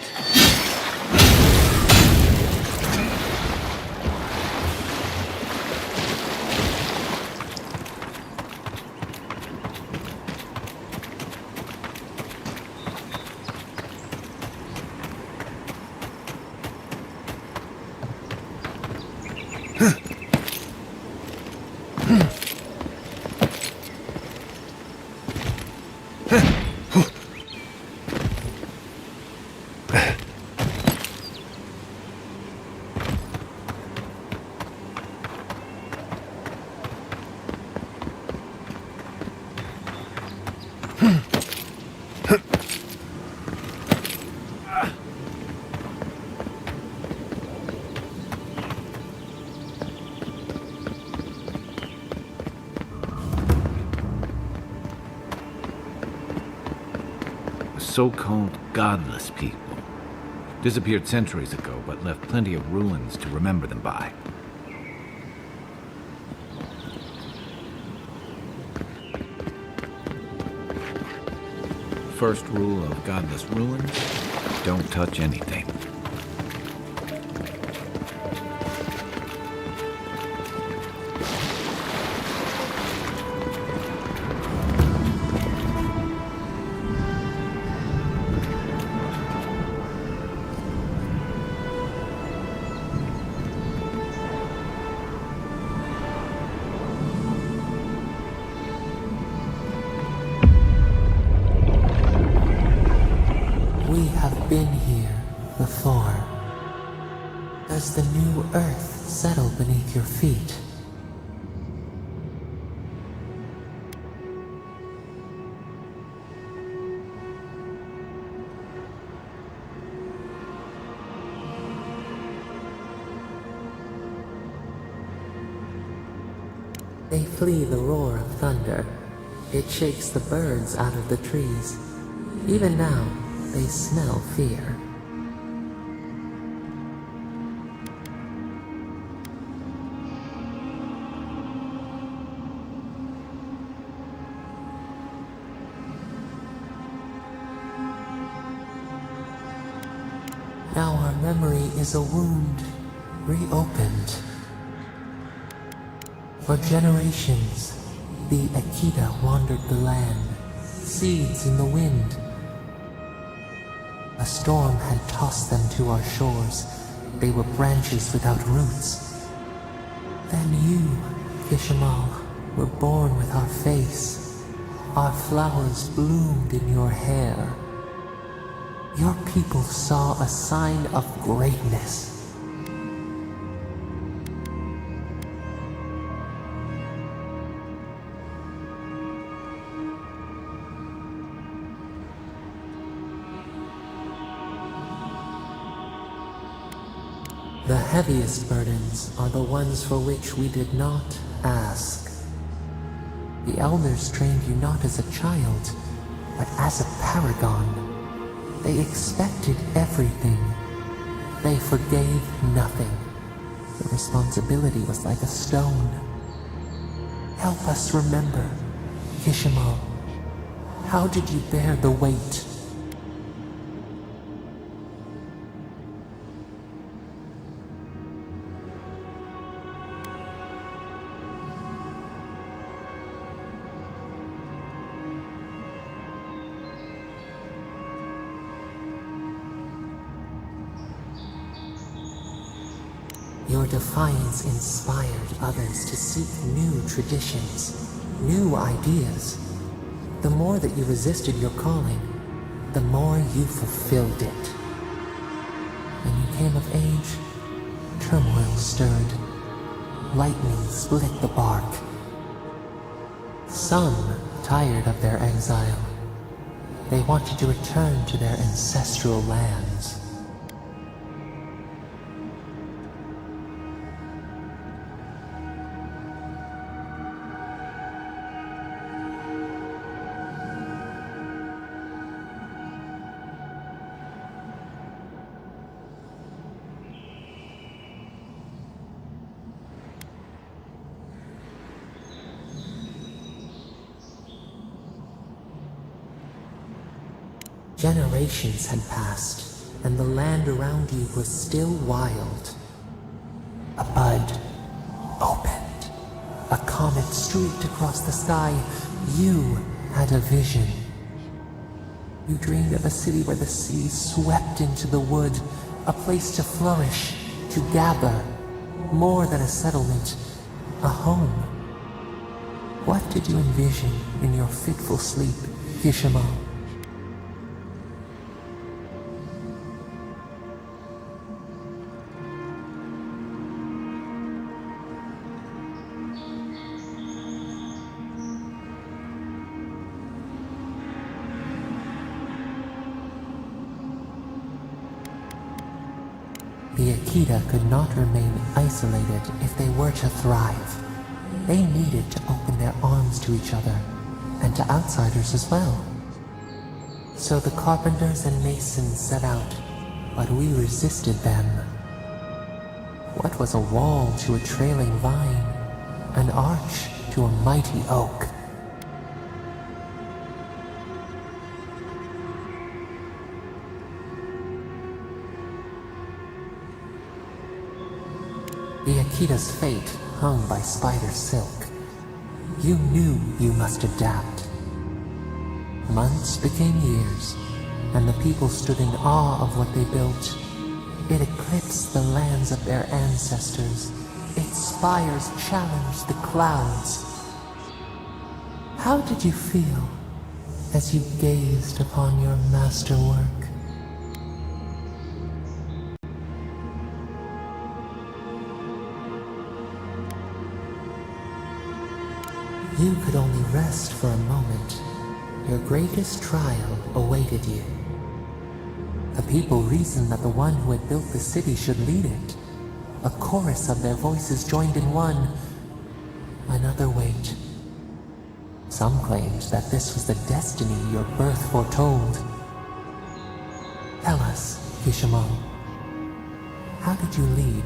[SPEAKER 5] So-called godless people. Disappeared centuries ago, but left plenty of ruins to remember them by. First rule of godless ruins, don't touch anything.
[SPEAKER 9] We have been here before. Does the new earth settle beneath your feet? They flee the roar of thunder. It shakes the birds out of the trees. Even now, they smell fear. Now our memory is a wound, reopened. For generations, the Akita wandered the land, seeds in the wind. A storm had tossed them to our shores. They were branches without roots. Then you, Fishamal, were born with our face. Our flowers bloomed in your hair. Your people saw a sign of greatness. The heaviest burdens are the ones for which we did not ask. The elders trained you not as a child, but as a paragon. They expected everything. They forgave nothing. The responsibility was like a stone. Help us remember, Kishimo. How did you bear the weight? Your defiance inspired others to seek new traditions, new ideas. The more that you resisted your calling, the more you fulfilled it. When you came of age, turmoil stirred. Lightning split the bark. Some tired of their exile. They wanted to return to their ancestral lands. Generations had passed, and the land around you was still wild. A bud opened. A comet streaked across the sky. You had a vision. You dreamed of a city where the sea swept into the wood, a place to flourish, to gather, more than a settlement, a home. What did you envision in your fitful sleep, Kishimo? The Akita could not remain isolated if they were to thrive. They needed to open their arms to each other, and to outsiders as well. So the carpenters and masons set out, but we resisted them. What was a wall to a trailing vine? An arch to a mighty oak? The Akita's fate hung by spider silk. You knew you must adapt. Months became years, and the people stood in awe of what they built. It eclipsed the lands of their ancestors. Its spires challenged the clouds. How did you feel as you gazed upon your masterwork? You could only rest for a moment. Your greatest trial awaited you. The people reasoned that the one who had built the city should lead it. A chorus of their voices joined in one. Another wait. Some claimed that this was the destiny your birth foretold. Tell us, Kishimo, how did you lead?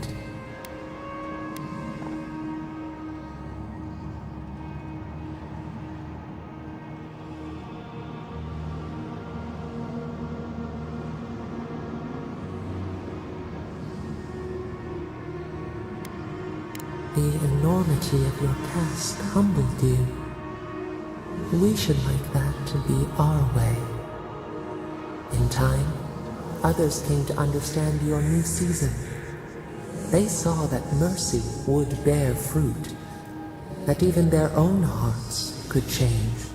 [SPEAKER 9] The enormity of your task humbled you. We should like that to be our way. In time, others came to understand your new season. They saw that mercy would bear fruit, that even their own hearts could change.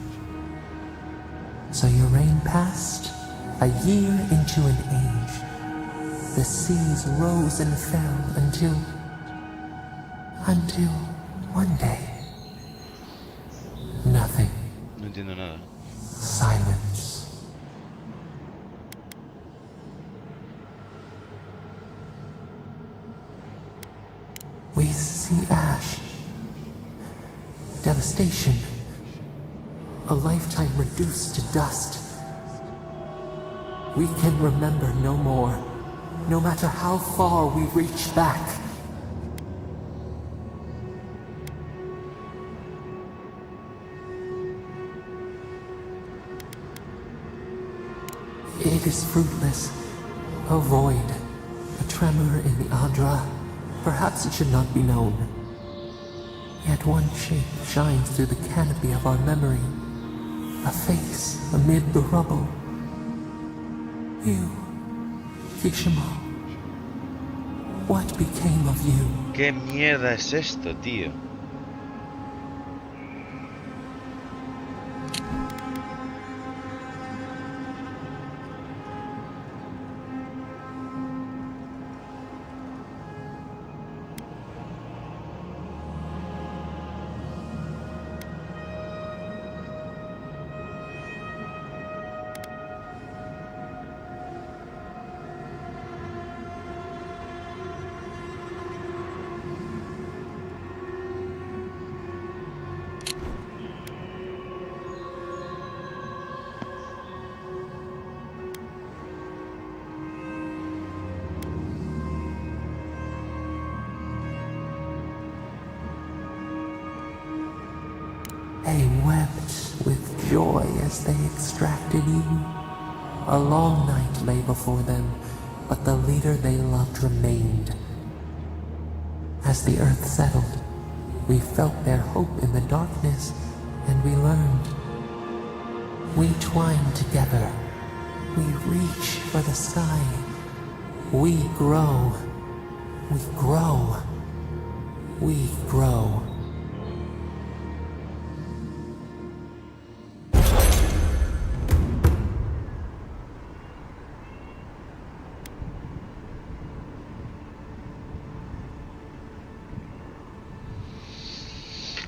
[SPEAKER 9] So your reign passed, a year into an age. The seas rose and fell until one day, nothing.
[SPEAKER 4] No entiendo nada.
[SPEAKER 9] Silence. We see ash, devastation, a lifetime reduced to dust. We can remember no more, no matter how far we reach back. It is fruitless. A void, a tremor in the Adra. Perhaps it should not be known. Yet one shape shines through the canopy of our memory. A face amid the rubble. You, Kishimo. What became of you?
[SPEAKER 4] ¿Qué mierda es esto, tío?
[SPEAKER 9] They wept with joy as they extracted you. A long night lay before them, but the leader they loved remained. As the earth settled, we felt their hope in the darkness, and we learned. We twine together. We reach for the sky. We grow. We grow. We grow.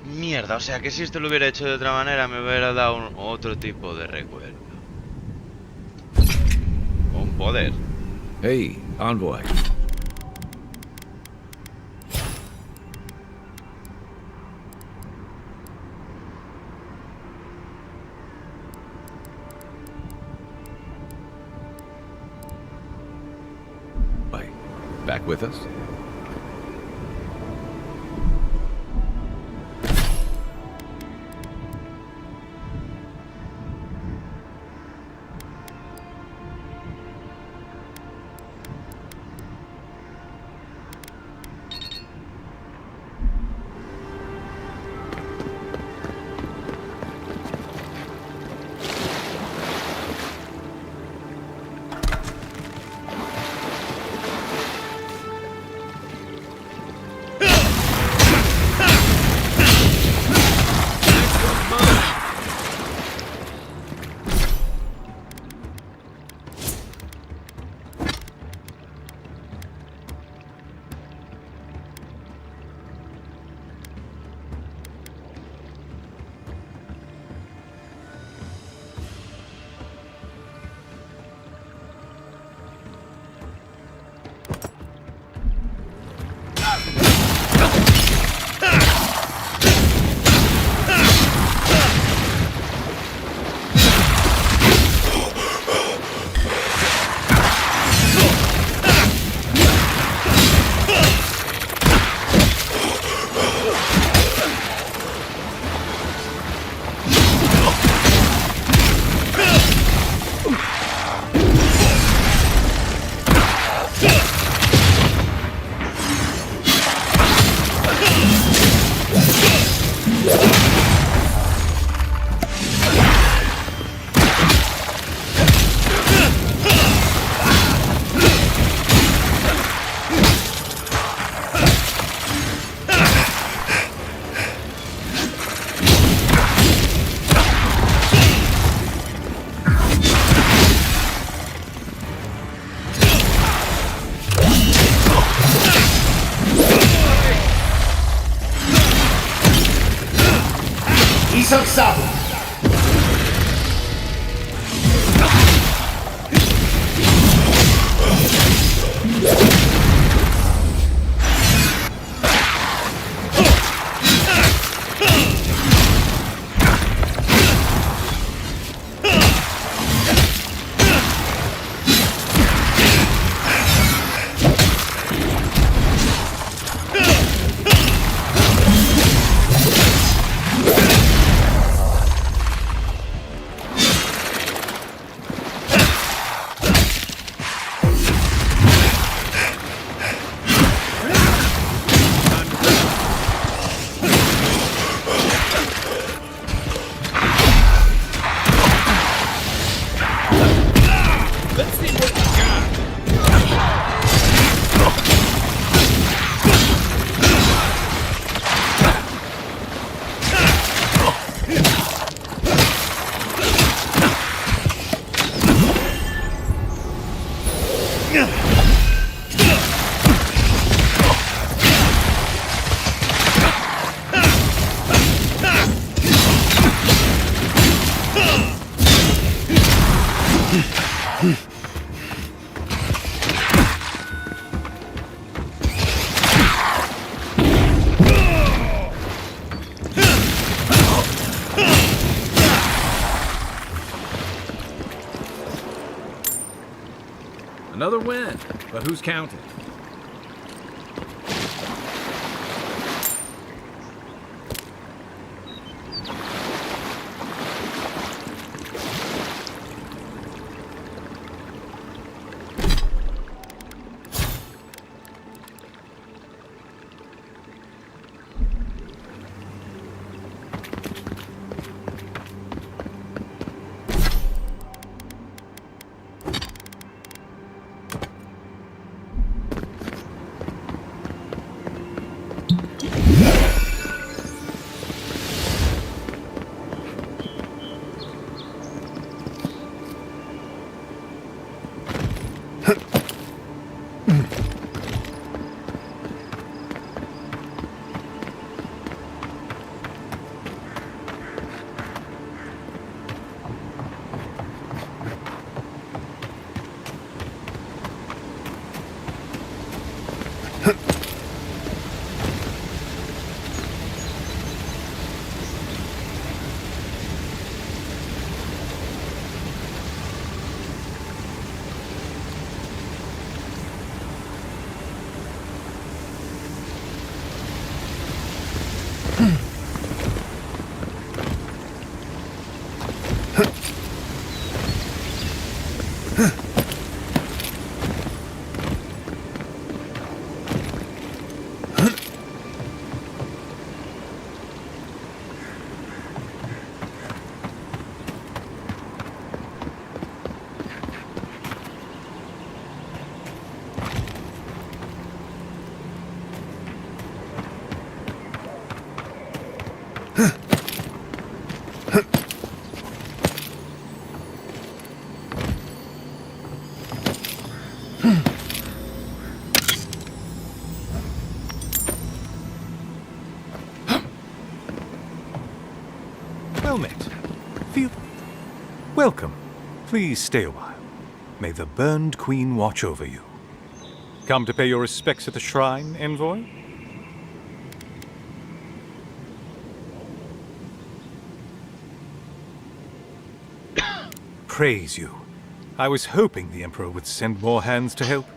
[SPEAKER 4] Mierda, o sea que si esto lo hubiera hecho de otra manera me hubiera dado otro tipo de recuerdo. Un poder.
[SPEAKER 5] Hey, envoy. Back with us? Another win, but who's counting?
[SPEAKER 11] Well met. Feel... Welcome. Please stay a while. May the Burned Queen watch over you. Come to pay your respects at the shrine, envoy? Praise you. I was hoping the Emperor would send more hands to help.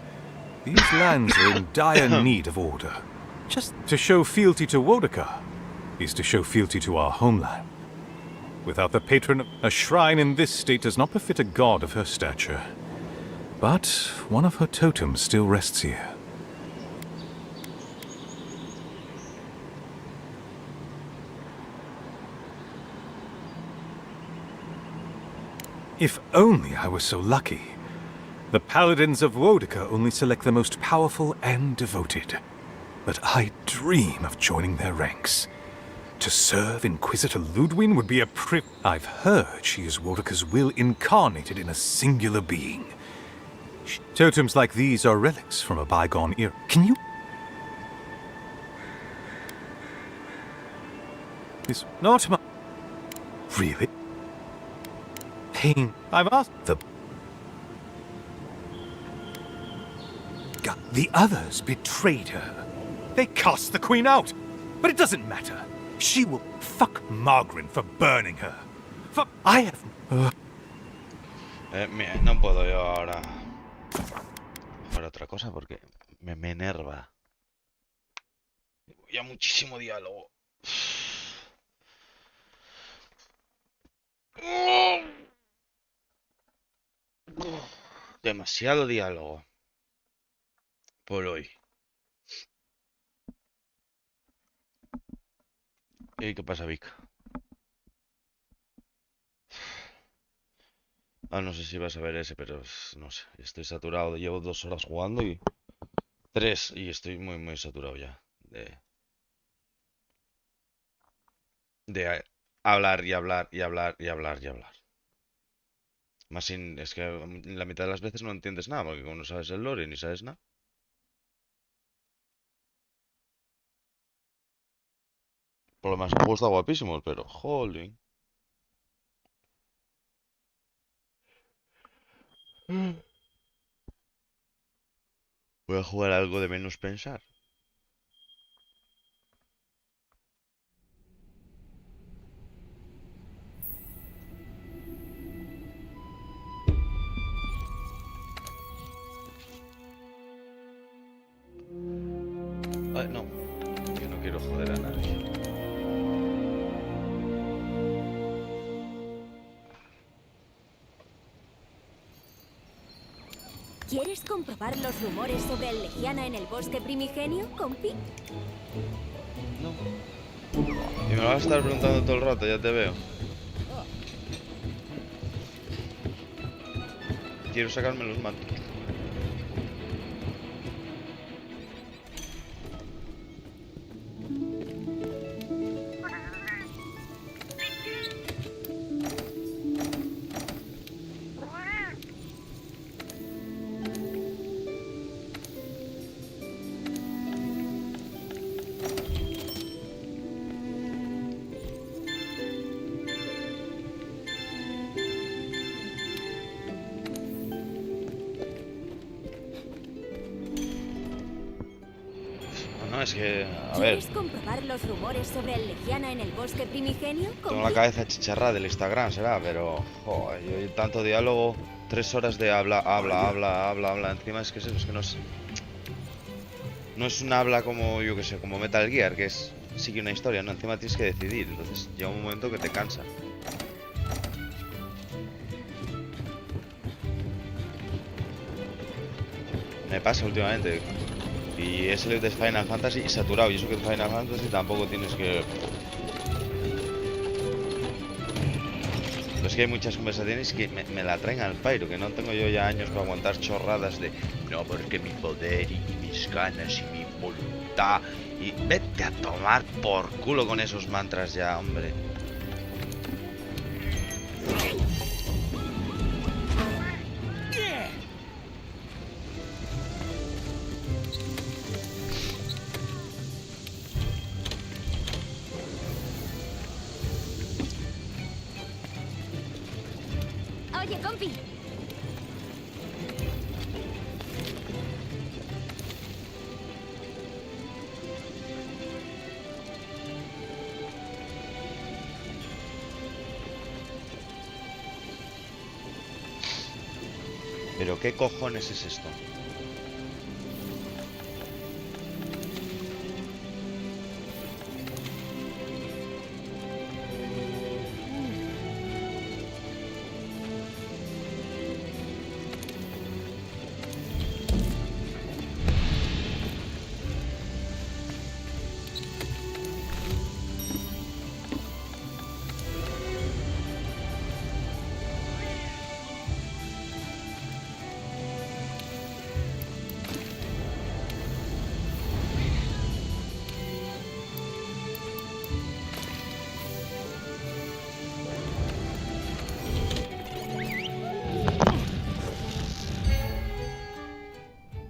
[SPEAKER 11] These lands are in dire need of order. Just to show fealty to Wodaka is to show fealty to our homeland. Without the patron, a shrine in this state does not befit a god of her stature. But one of her totems still rests here. If only I were so lucky. The paladins of Wodaka only select the most powerful and devoted. But I dream of joining their ranks. To serve Inquisitor Ludwin would be a I've heard she is Wodaka's will incarnated in a singular being. Totems like these are relics from a bygone era. Can you... Is not my... Really? Pain. I've asked the... The others betrayed her. They cast the Queen out. But it doesn't matter. She will fuck Margaret for burning her. Fuck, I have...
[SPEAKER 4] No puedo yo ahora hacer otra cosa porque me enerva. Ya muchísimo diálogo. Demasiado diálogo por hoy. ¿Y qué pasa, Vic? No sé si vas a ver ese, pero no sé. Estoy saturado. Llevo 2 horas jugando y 3 y estoy muy saturado ya de hablar y hablar y hablar y hablar y hablar. Más sin... Es que la mitad de las veces no entiendes nada, porque como no sabes el lore ni sabes nada. Por lo menos el juego está guapísimo, pero jolín. Voy a jugar algo de menos pensar. Ay, no, que no quiero joder a nadie.
[SPEAKER 12] ¿Quieres comprobar los rumores sobre el Legiana en el bosque primigenio, compi?
[SPEAKER 4] No. Y me lo vas a estar preguntando todo el rato, ya te veo. Quiero sacarme los mantos. No, es que, a ver,
[SPEAKER 12] ¿Quieres comprobar los rumores sobre el Legiana en el bosque primigenio,
[SPEAKER 4] tengo la
[SPEAKER 12] compi?
[SPEAKER 4] cabeza chicharrada del Instagram, será, pero, joder, yo tanto diálogo, 3 horas de habla, encima es que es que no es un habla como, yo que sé, como Metal Gear, que es, sigue una historia, no, encima tienes que decidir, entonces llega un momento que te cansa. Me pasa últimamente. Y es el de Final Fantasy saturado. Y eso que Final Fantasy tampoco tienes que... Pero es que hay muchas conversaciones que me la traen al pairo. Que no tengo yo ya años para aguantar chorradas de... No, porque mi poder y mis ganas y mi voluntad... Y vete a tomar por culo con esos mantras ya, hombre.
[SPEAKER 12] Oye, compi.
[SPEAKER 4] Pero ¿qué cojones es esto?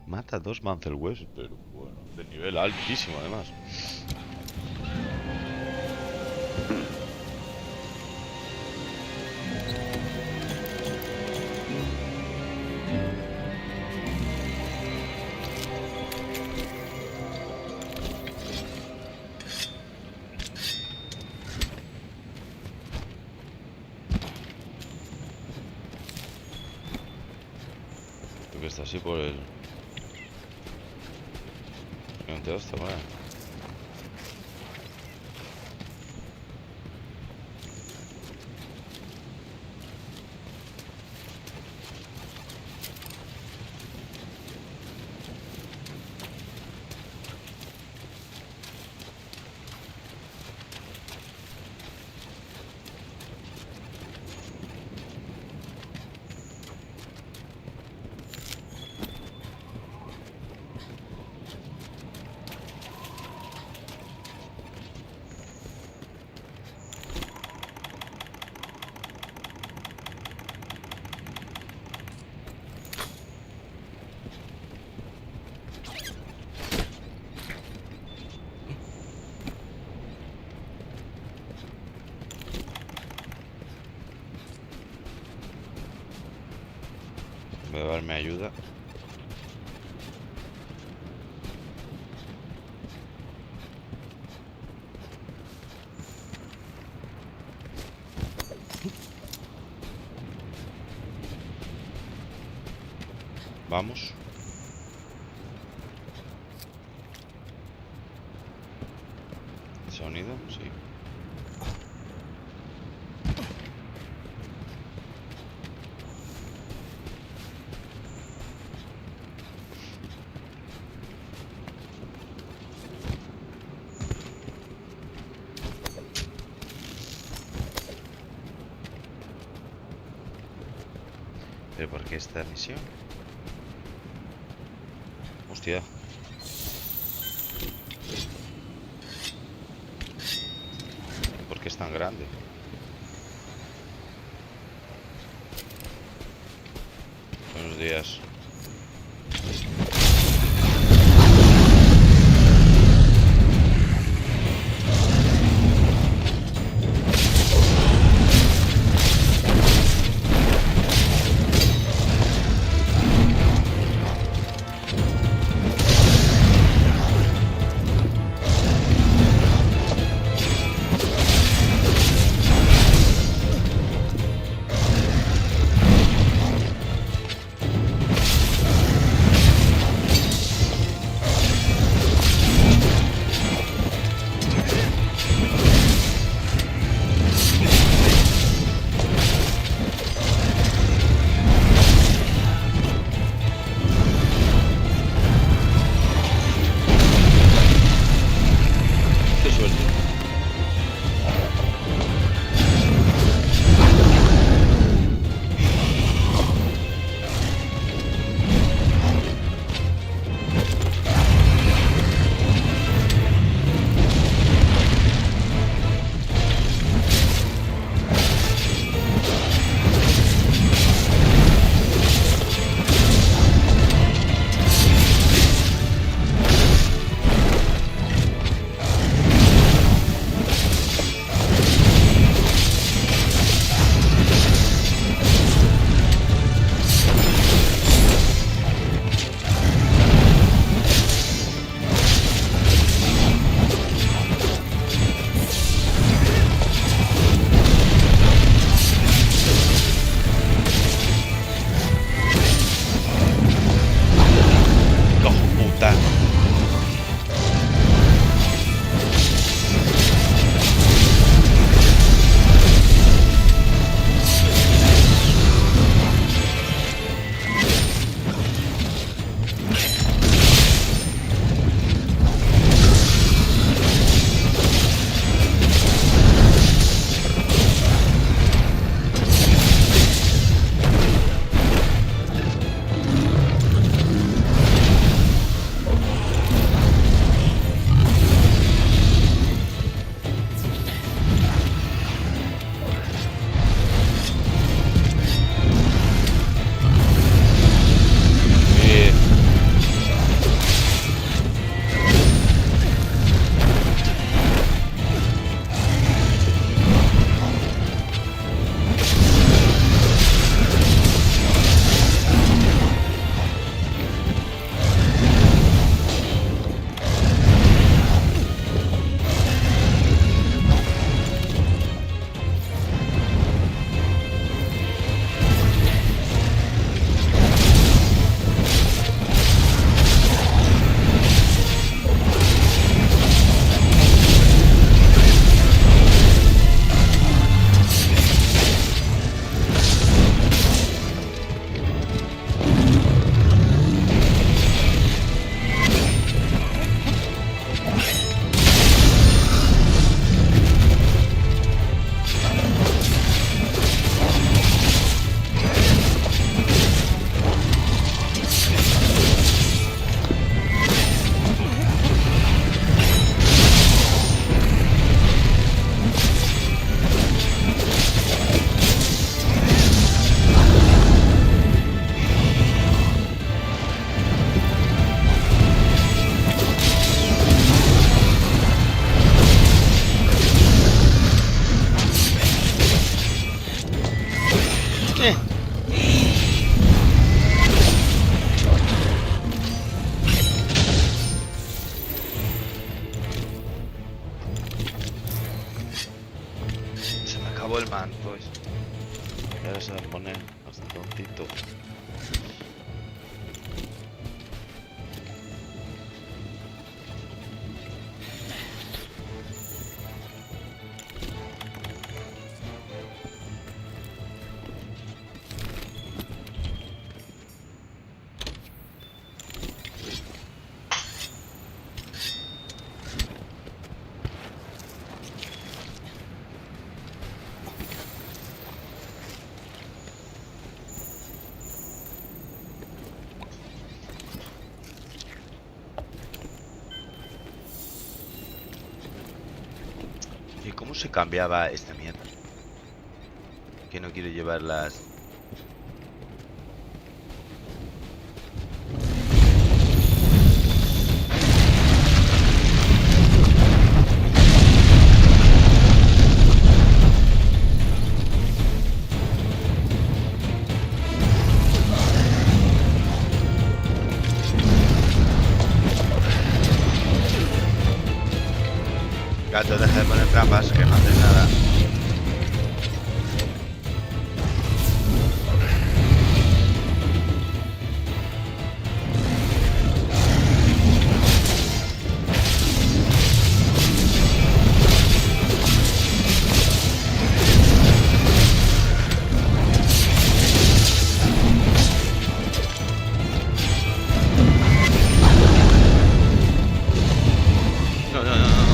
[SPEAKER 4] Mata 2 Mancelwebs, pero bueno, de nivel altísimo además. Creo que está así por el... No te gusta, vale. Voy a darme ayuda. Vamos. Sonido, sí. ¿Pero por qué esta misión? Hostia. ¿Por qué es tan grande? Buenos días. Qué suerte. ¡Cojo puta! Bien. Se me acabó el manto. Y ahora se me pone hasta tontito. ¿Y cómo se cambiaba esta mierda? Que no quiero llevar las... Gato, deja de poner trampas, que no haces nada. No, no, no, no, no.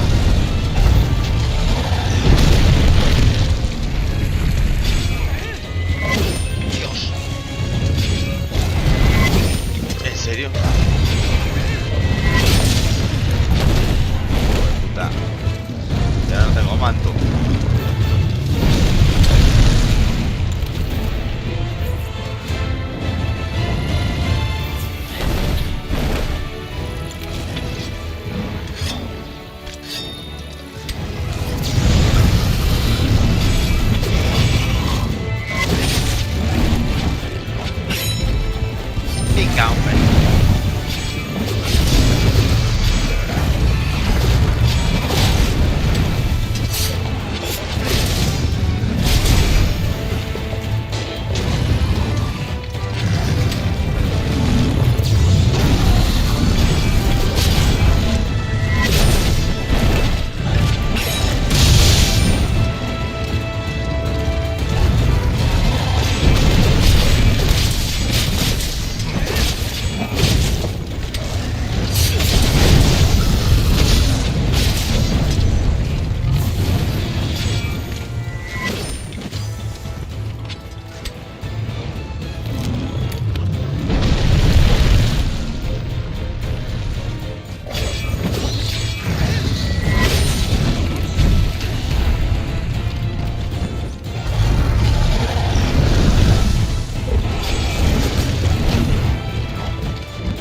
[SPEAKER 4] Dios. ¿En serio? Puta. Ya no tengo manto. Venga, hombre.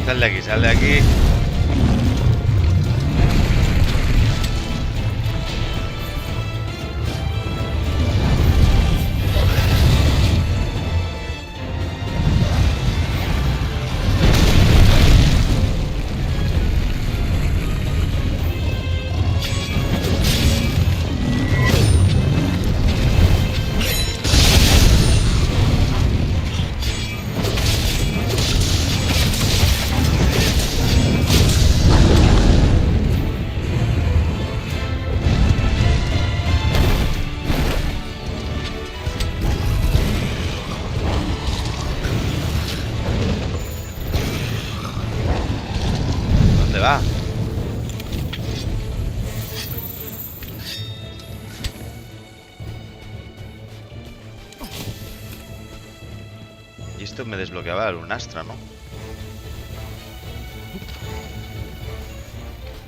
[SPEAKER 4] Sal de aquí, sal de aquí. ¿Dónde va? Y esto me desbloqueaba el Lunastra, ¿no?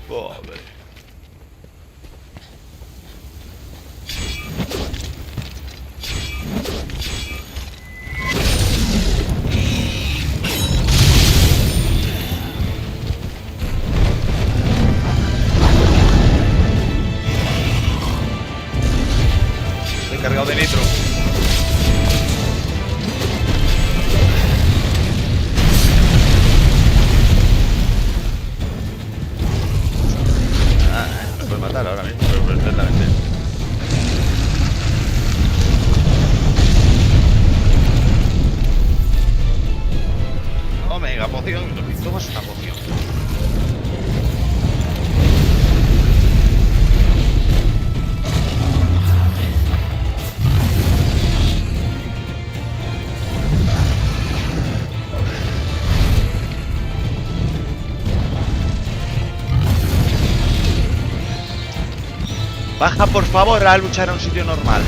[SPEAKER 4] Pobre. Estoy cargado de nitro. Me puede matar ahora mismo, pero perfectamente. Omega, poción. Tomas una poción. Baja, por favor, a luchar a un sitio normal.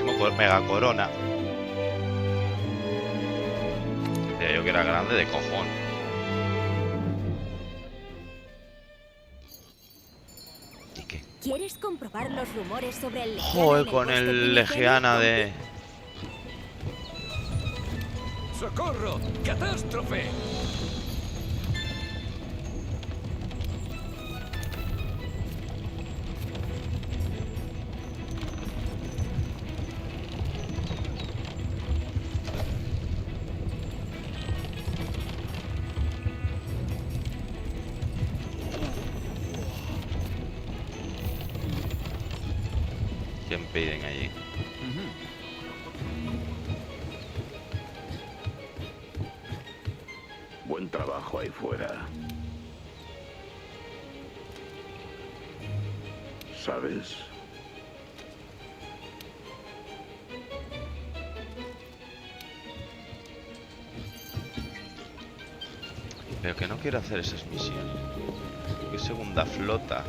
[SPEAKER 4] máximo mega corona. Yo que era grande de cojón. ¿Y qué?
[SPEAKER 12] ¿Quieres comprobar los rumores sobre el Legiana
[SPEAKER 4] Joder,
[SPEAKER 12] en
[SPEAKER 4] con
[SPEAKER 12] bosque
[SPEAKER 4] el
[SPEAKER 12] primigenio,
[SPEAKER 4] Legiana
[SPEAKER 12] compi?
[SPEAKER 4] de...
[SPEAKER 11] ¡Socorro! ¡Catástrofe!
[SPEAKER 4] ¿Quién piden allí?
[SPEAKER 13] Buen trabajo ahí fuera. ¿Sabes?
[SPEAKER 4] Pero que no quiero hacer esas misiones. ¿Qué segunda flota?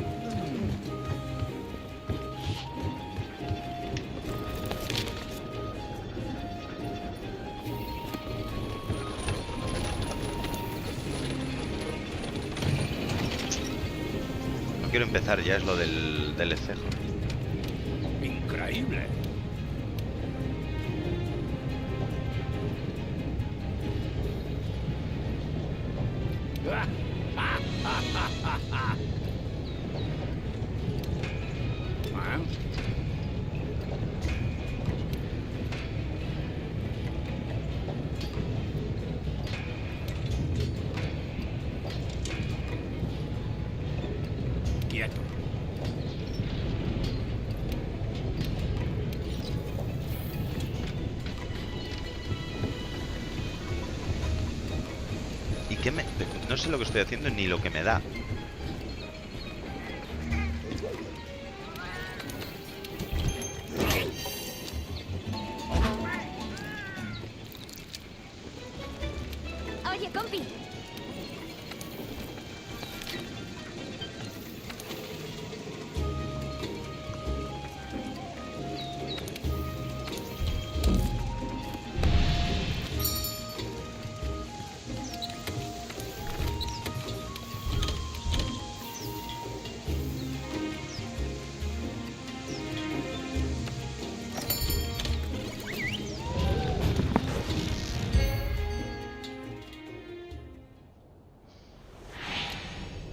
[SPEAKER 4] No quiero empezar ya, es lo del DLC.
[SPEAKER 11] Increíble. Quieto.
[SPEAKER 4] ¿Y qué me...? No sé lo que estoy haciendo ni lo que me da.
[SPEAKER 12] Oye, compi.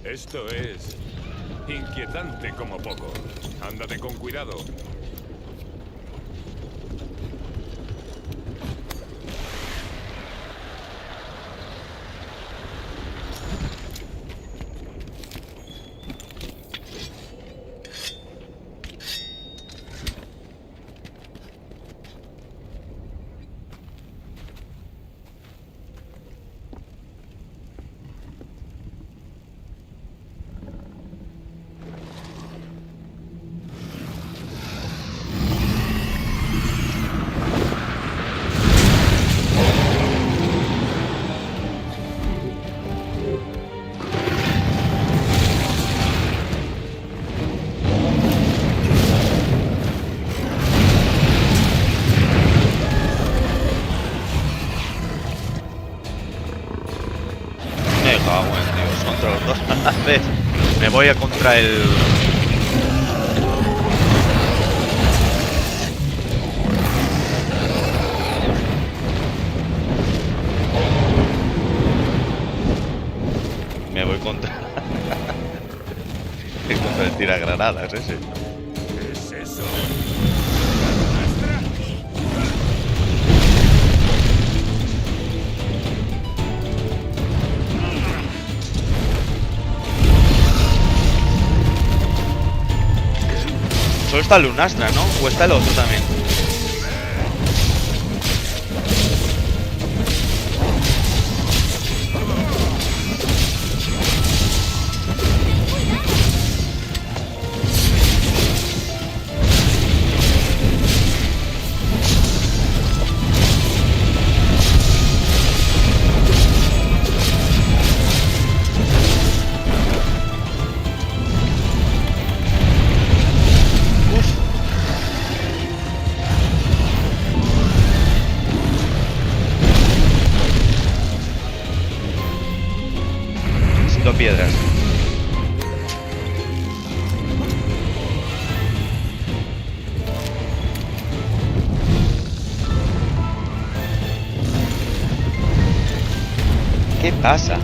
[SPEAKER 11] Esto es inquietante como poco. Ándate con cuidado.
[SPEAKER 4] Me cago en Dios, contra los dos a la vez. Me voy a contra el... Me voy contra... contra el tiragranadas ese.
[SPEAKER 11] ¿Qué es eso?
[SPEAKER 4] Solo está el Lunastra, ¿no? ¿O está el otro también? Necesito piedras. ¿Qué pasa?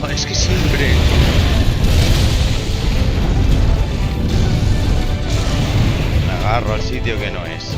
[SPEAKER 4] Oh, es que siempre... Me agarro al sitio que no es.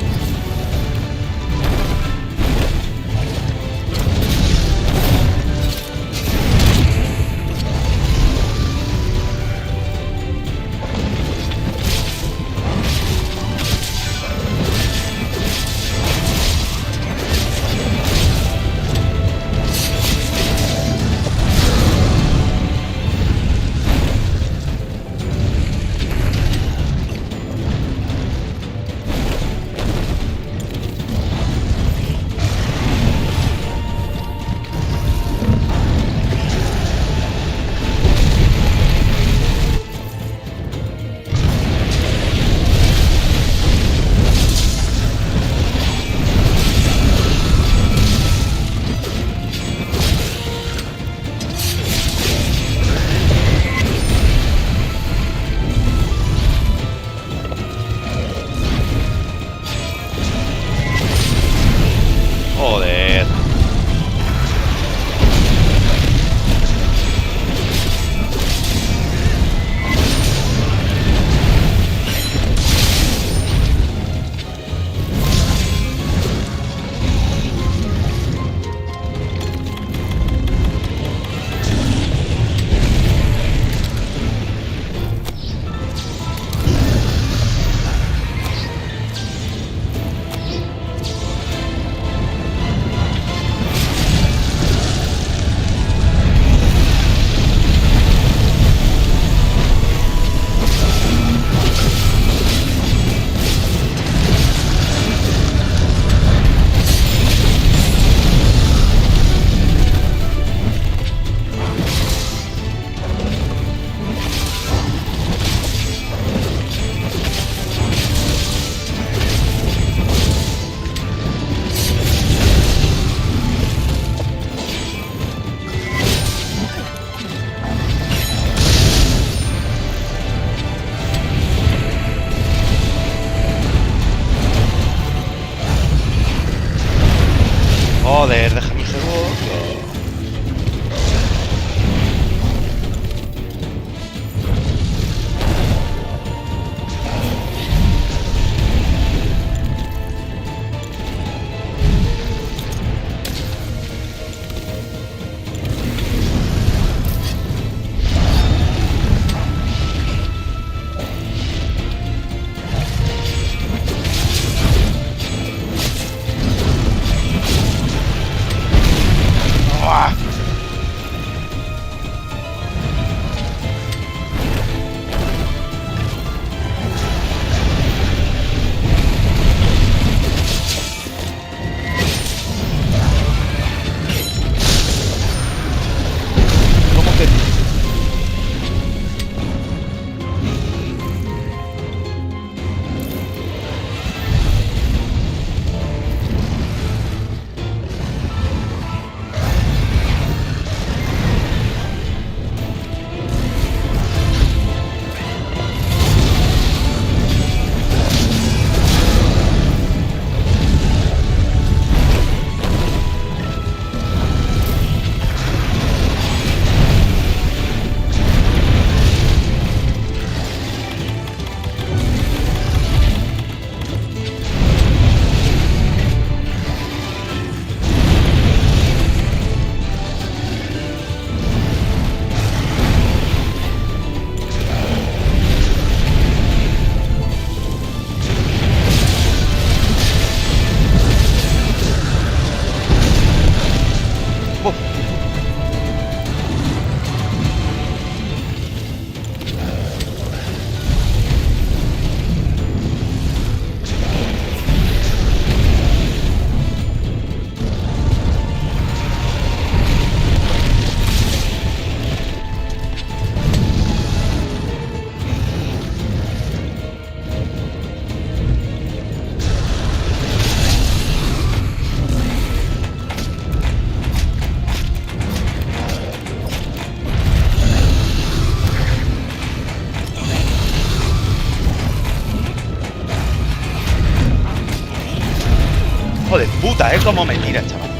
[SPEAKER 4] ver cómo me tira, chaval.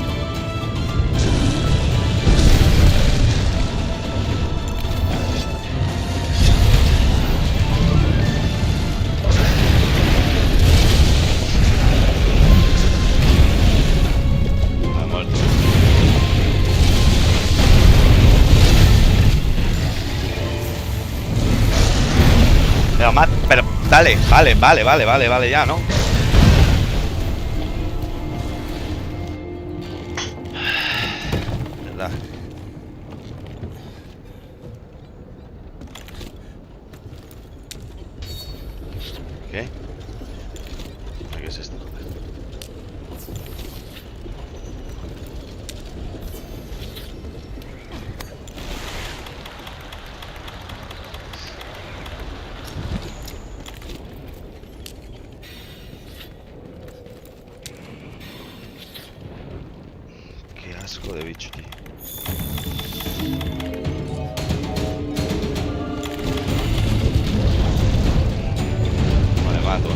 [SPEAKER 4] Me ha muerto. Pero dale, vale, ya, ¿no? ¿Verdad? ¿Qué? ¿Qué es esto? Qué asco de bicho, tío. No le mato,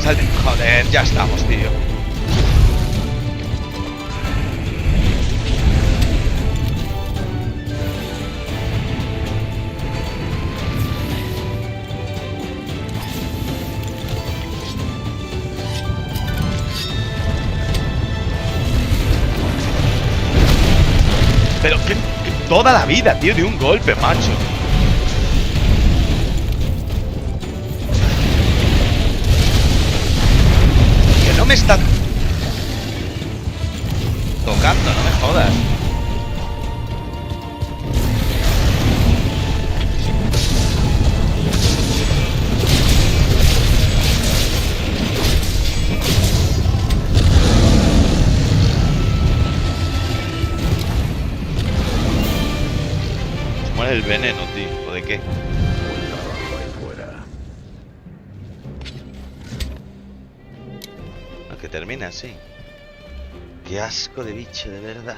[SPEAKER 4] Salte. Joder, ya estamos, tío. Pero que toda la vida, tío, de un golpe, macho. Que no me está tocando, no me jodas. Se muere el veneno, tío. ¿O de qué?
[SPEAKER 13] Buen trabajo ahí fuera.
[SPEAKER 4] Ah, que termina así. Qué asco de bicho, de verdad.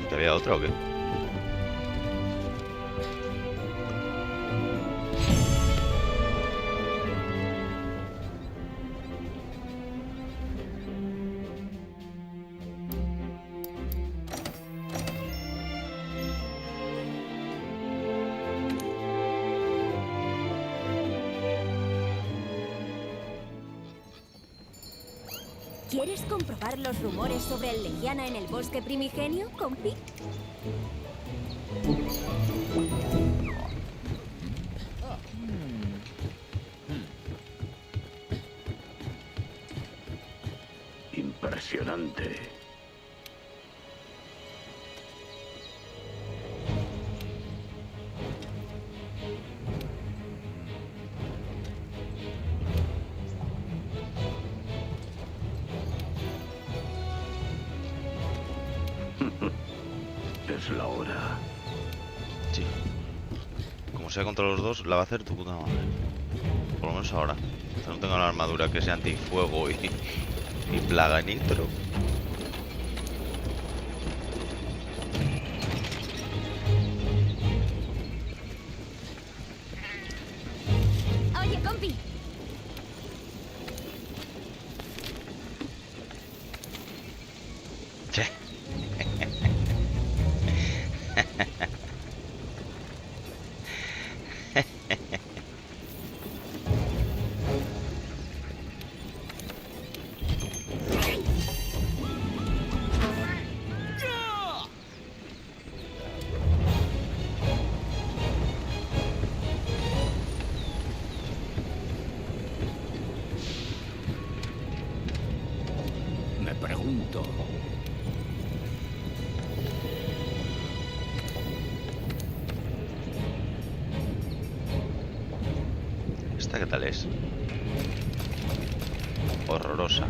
[SPEAKER 4] ¿Que había otra o qué?
[SPEAKER 12] ¿Quieres comprobar los rumores sobre el Legiana en el bosque primigenio, compi?
[SPEAKER 13] Adelante. Es la hora.
[SPEAKER 4] Sí. Como sea contra los dos, la va a hacer tu puta madre. Por lo menos ahora. Hasta no tengo la armadura que sea antifuego y plaga nitro.
[SPEAKER 12] Oye, compi.
[SPEAKER 4] Che.
[SPEAKER 13] Me pregunto.
[SPEAKER 4] ¿Esta qué tal es? Horrorosa.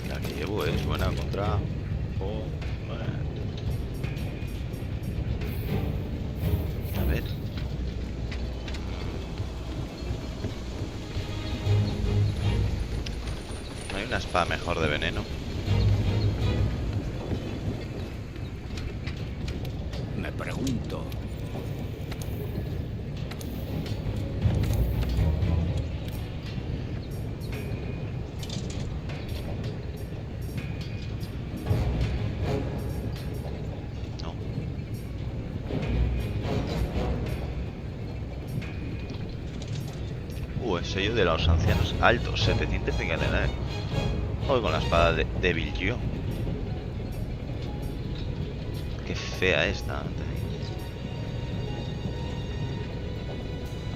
[SPEAKER 4] La que llevo es buena contra... Joder. A ver. ¿No hay una espada mejor de veneno?
[SPEAKER 13] Me pregunto.
[SPEAKER 4] No. El sello de los ancianos altos, 700 de cadena, Joder, con la espada de Bill Yo. Qué fea esta.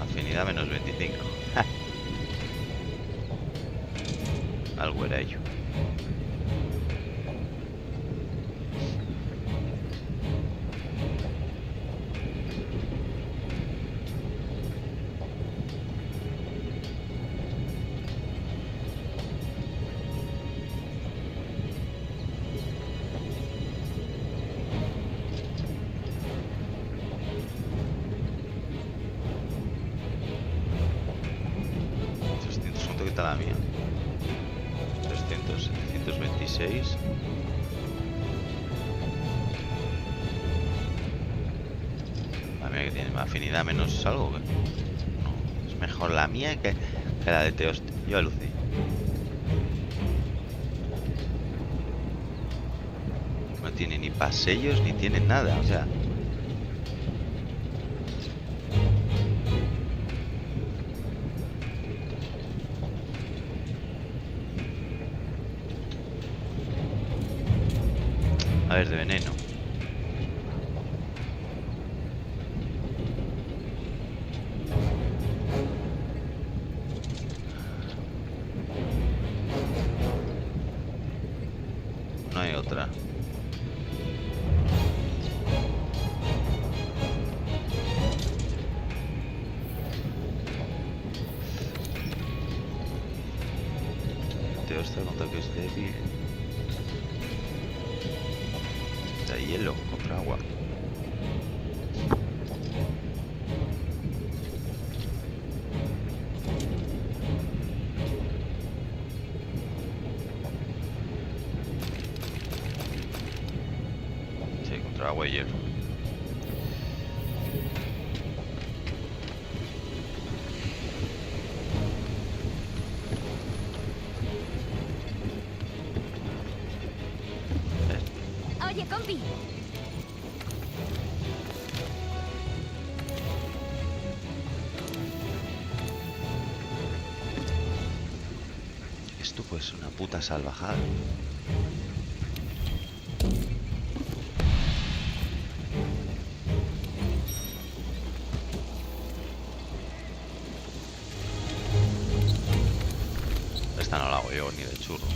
[SPEAKER 4] Afinidad menos 25. Ja. Algo era ello. ¿Cuánto quita la mía? 300, 726. La mía que tiene afinidad menos algo. No, es mejor la mía que la de Teos. Yo aluciné. No tiene ni pasellos ni tiene nada, o sea. A ver, de veneno. No hay otra. Te ostras contra que es débil. De hielo contra agua. Sí, contra agua y hielo.
[SPEAKER 12] Oye, compi.
[SPEAKER 4] Esto pues una puta salvajada. Esta no la hago yo ni de churro.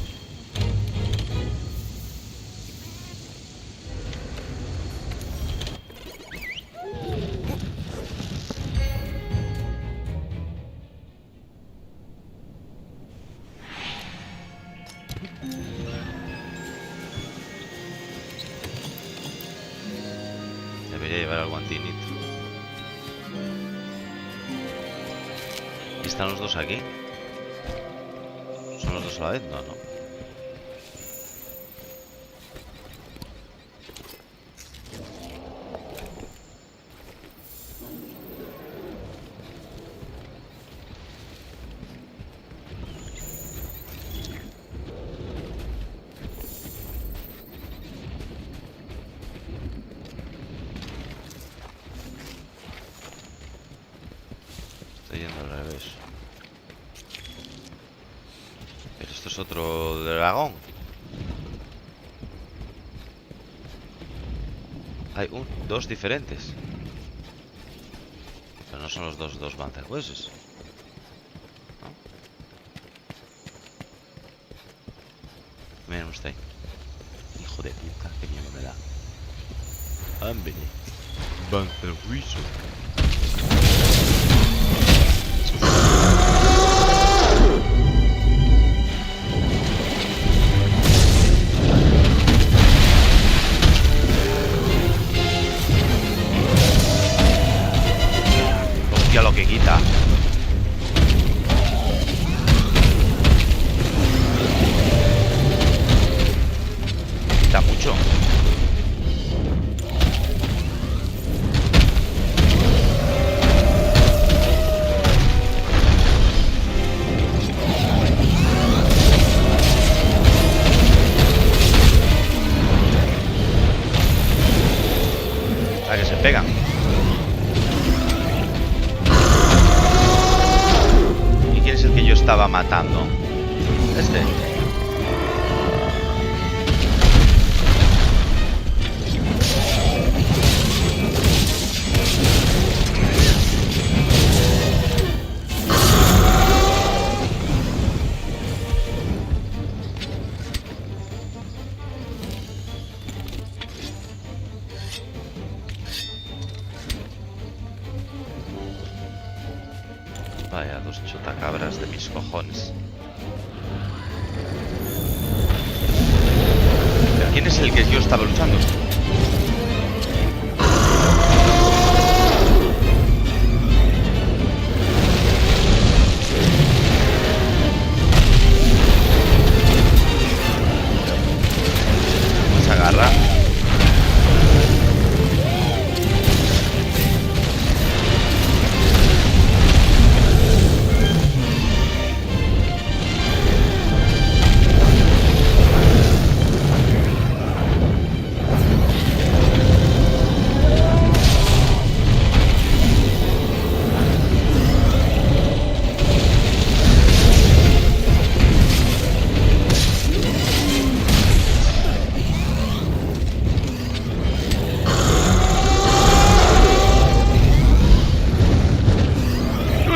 [SPEAKER 4] Debería llevar algo antinitro. ¿Y están los dos aquí? ¿Son los dos a la vez? No, no. Estoy yendo al revés. Pero esto es otro dragón. Hay dos diferentes. Pero no son los dos bancerjueces. ¿No? Mira, no está ahí. Hijo de puta, qué miedo me da. Hombre. Bancerjuizo. Hostia, lo que quita. Quita mucho. A que se pegan. ¿Y quién es el que yo estaba matando? Este. Vaya, dos chotacabras de mis cojones. ¿Pero quién es el que yo estaba luchando? Se agarra.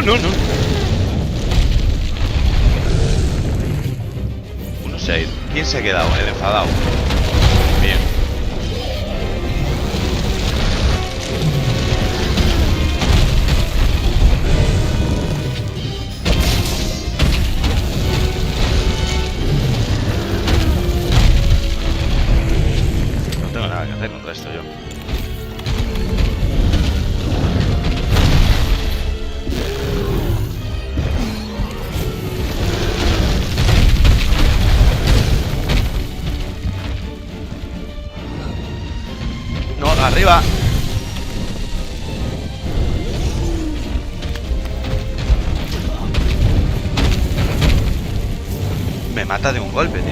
[SPEAKER 4] No. Uno se ha ido. ¿Quién se ha quedado? El enfadado. Bien. No tengo nada que hacer contra esto yo. Arriba. Me mata de un golpe, tío.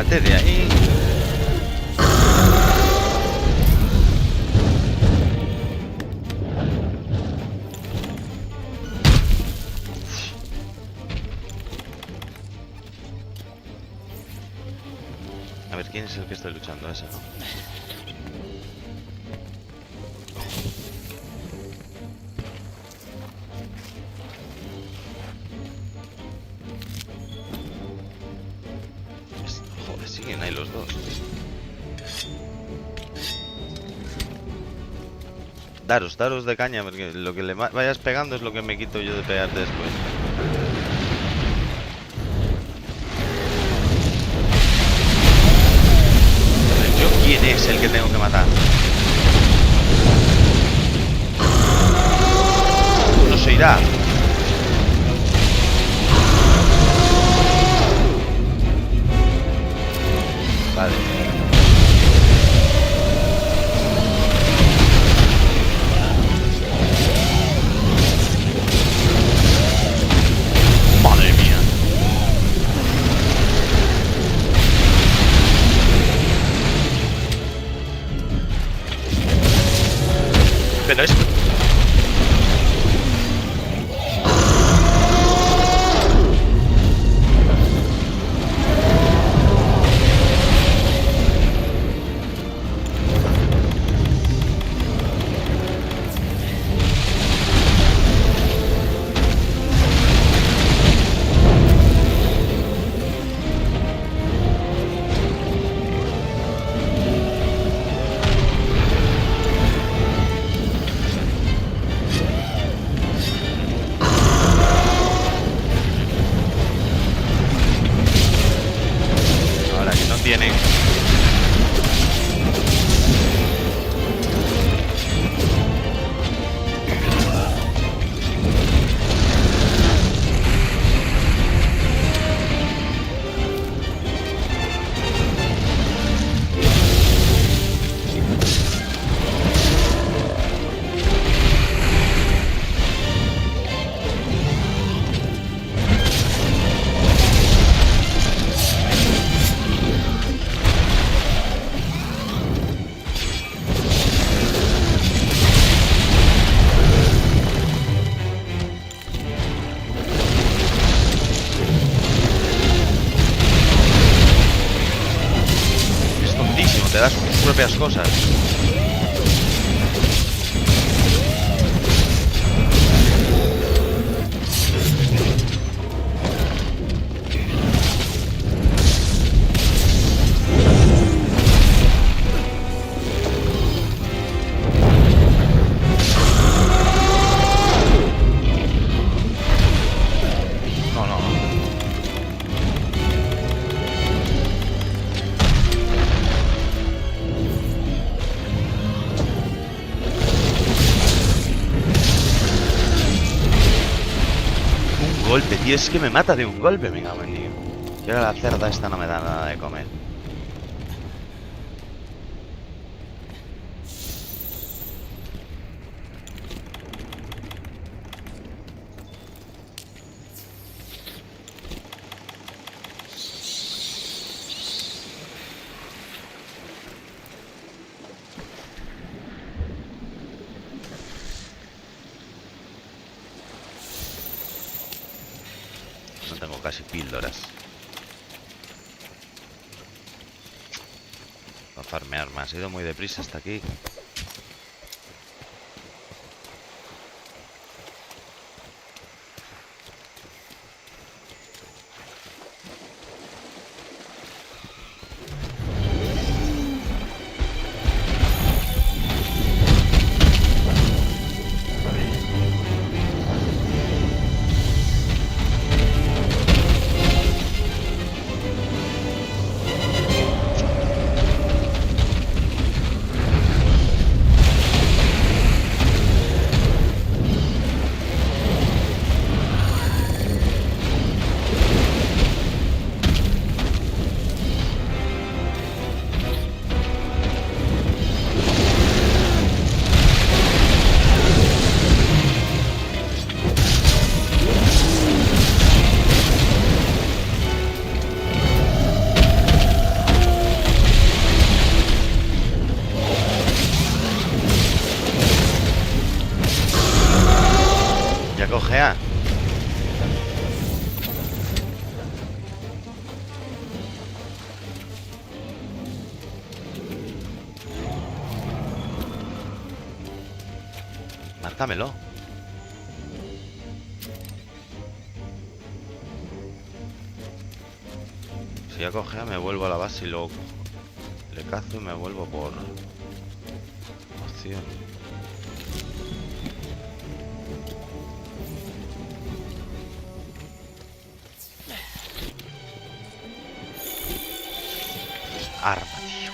[SPEAKER 4] Quítate de ahí. A ver, ¿quién es el que está luchando? Ese, ¿no? Joder, siguen ahí los dos. Daros de caña, porque lo que le vayas pegando es lo que me quito yo de pegarte después. ¿Yo quién es el que tengo que matar? No se irá. Vale. Madre mía. Pero es... Ahora que no tiene... Es tontísimo, te das tus propias cosas. No, no, no. Un golpe, tío, es que me mata de un golpe, me cago en Dios. Y ahora la cerda esta no me da nada de comer. No tengo casi píldoras. Voy a farmear más. He ido muy deprisa hasta aquí. cojea. Márcamelo. Si ya cogea, me vuelvo a la base y luego le cazo y me vuelvo por opción. Arma, tío.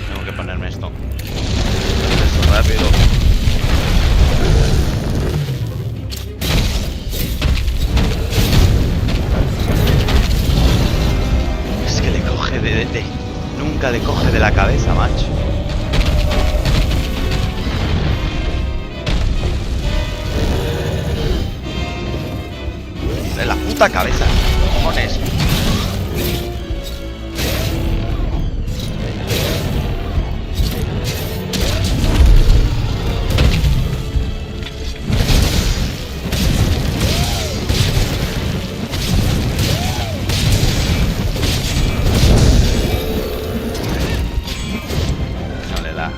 [SPEAKER 4] Tengo que ponerme esto. Esto rápido. Es que le coge nunca le coge de la cabeza, macho. De la puta cabeza, cojones. No le da.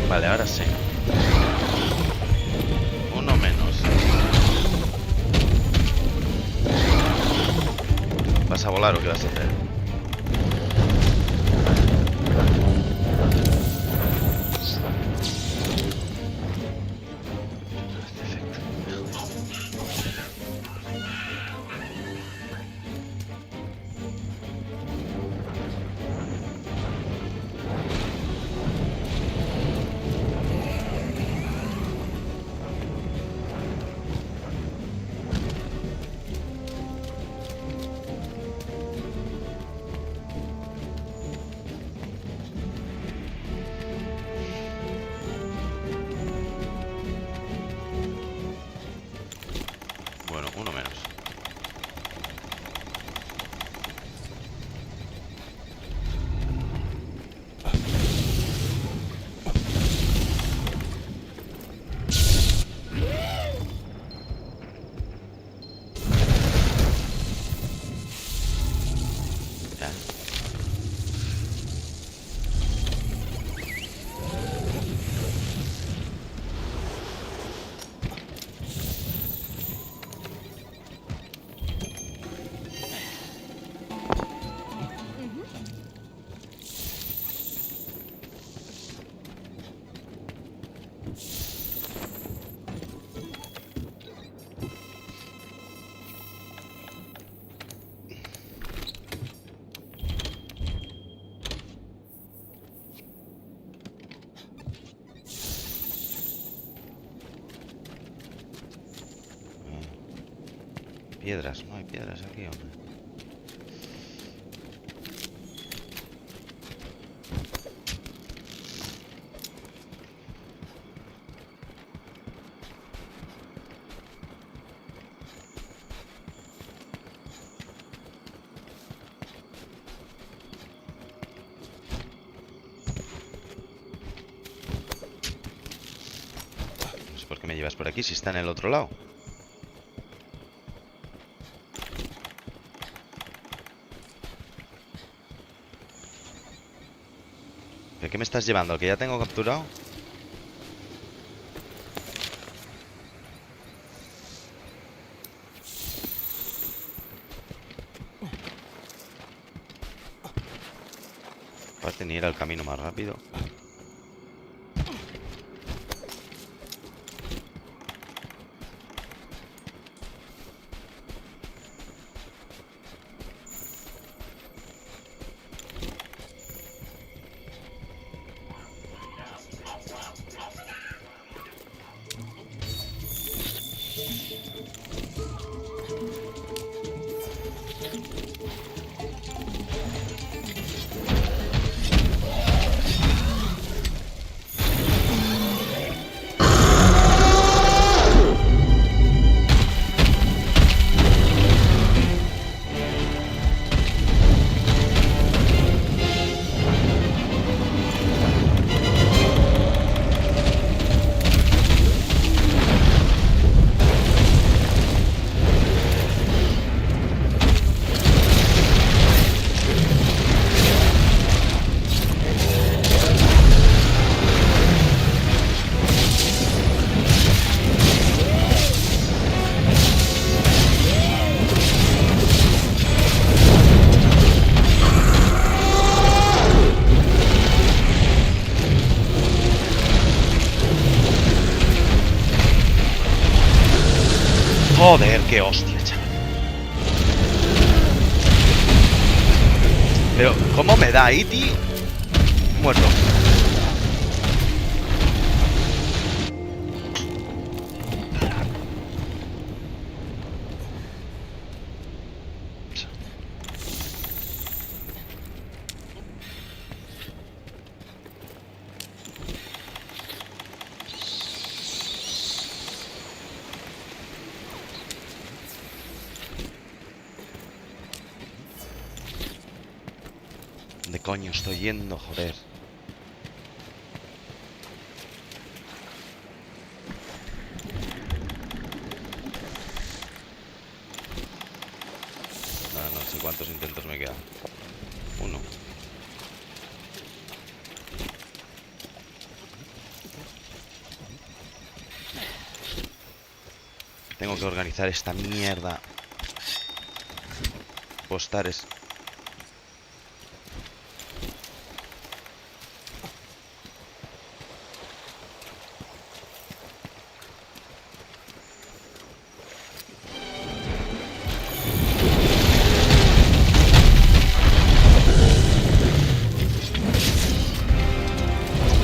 [SPEAKER 4] Vale, ahora sí. Uno menos. ¿Vas a volar o qué vas a hacer? Bueno, uno menos. Ya. Piedras, no hay piedras aquí, hombre. No sé por qué me llevas por aquí si está en el otro lado. ¿De qué me estás llevando? ¿Al que ya tengo capturado? Aparte ni era el camino más rápido. Joder, qué hostia, chaval. Pero, ¿cómo me da Iti? Muerto. ¿Dónde coño estoy yendo, joder? No sé cuántos intentos me quedan. Uno. Tengo que organizar esta mierda. Postares.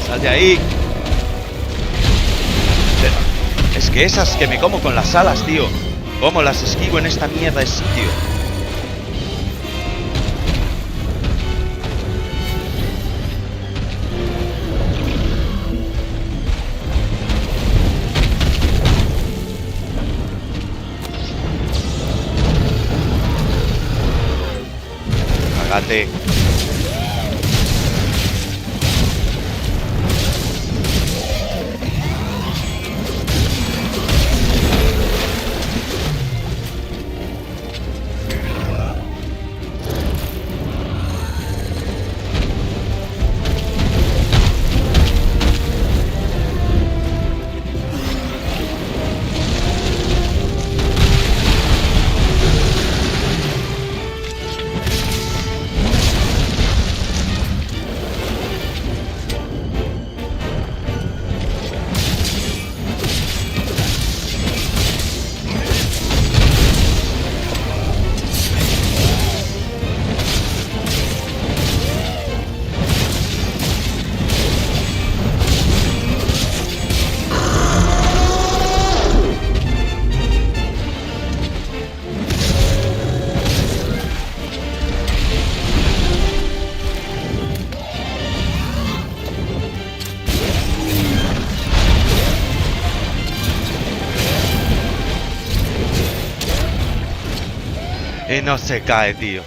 [SPEAKER 4] ¡Sal de ahí! Es que esas que me como con las alas, tío. ¿Cómo las esquivo en esta mierda de sitio? Cágate. Y no se cae, tío.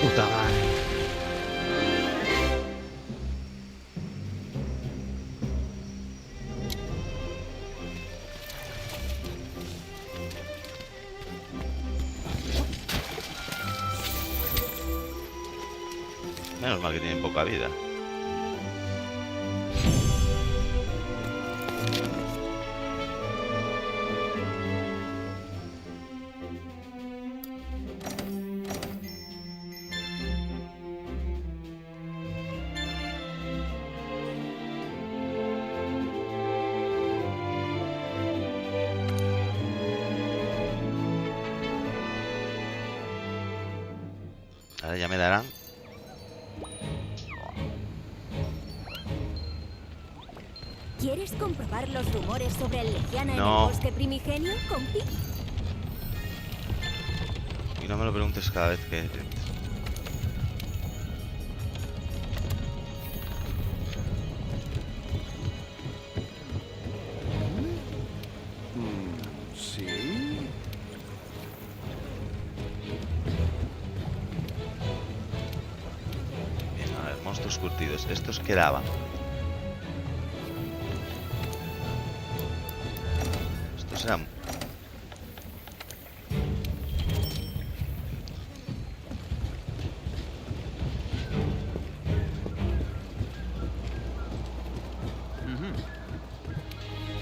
[SPEAKER 7] Puta madre.
[SPEAKER 4] Menos mal que tienen poca vida. Ahora ya me darán.
[SPEAKER 12] ¿Quieres comprobar los rumores sobre el Legiana en el
[SPEAKER 4] No.
[SPEAKER 12] bosque primigenio, compi?
[SPEAKER 4] Y no me lo preguntes cada vez que...
[SPEAKER 13] ¿Sí?
[SPEAKER 4] Bien, a ver, monstruos curtidos. Estos quedaban. sea...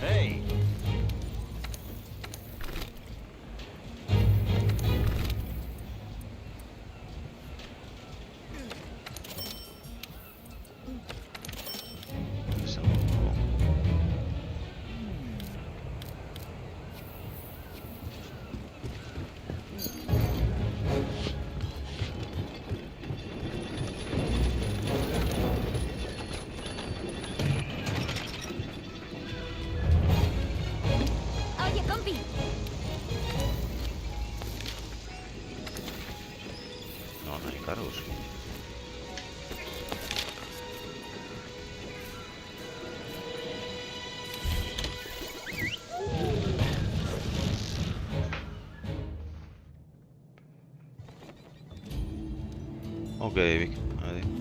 [SPEAKER 2] Hey.
[SPEAKER 4] es algo nuevo.
[SPEAKER 12] Oye, compi.
[SPEAKER 4] No, no hay cargos. Ok, Vic. Adiós.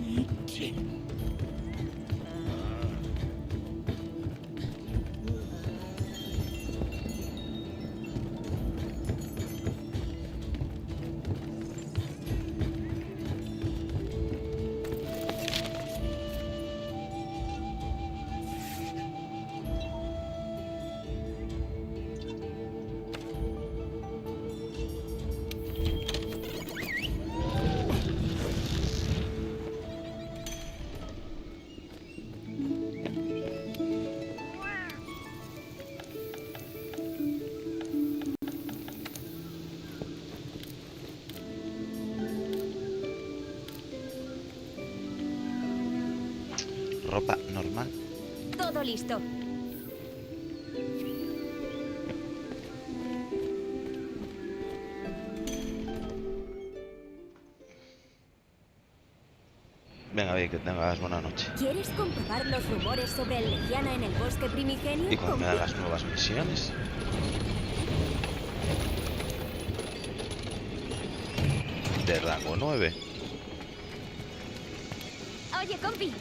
[SPEAKER 4] Ropa normal.
[SPEAKER 12] Todo listo.
[SPEAKER 4] Venga, Vic, que tengas buena noche.
[SPEAKER 12] ¿Quieres comprobar los rumores sobre el Legiana en el bosque primigenio?
[SPEAKER 4] ¿Y cuando me dan las nuevas misiones? De rango 9.
[SPEAKER 12] Oye, compi.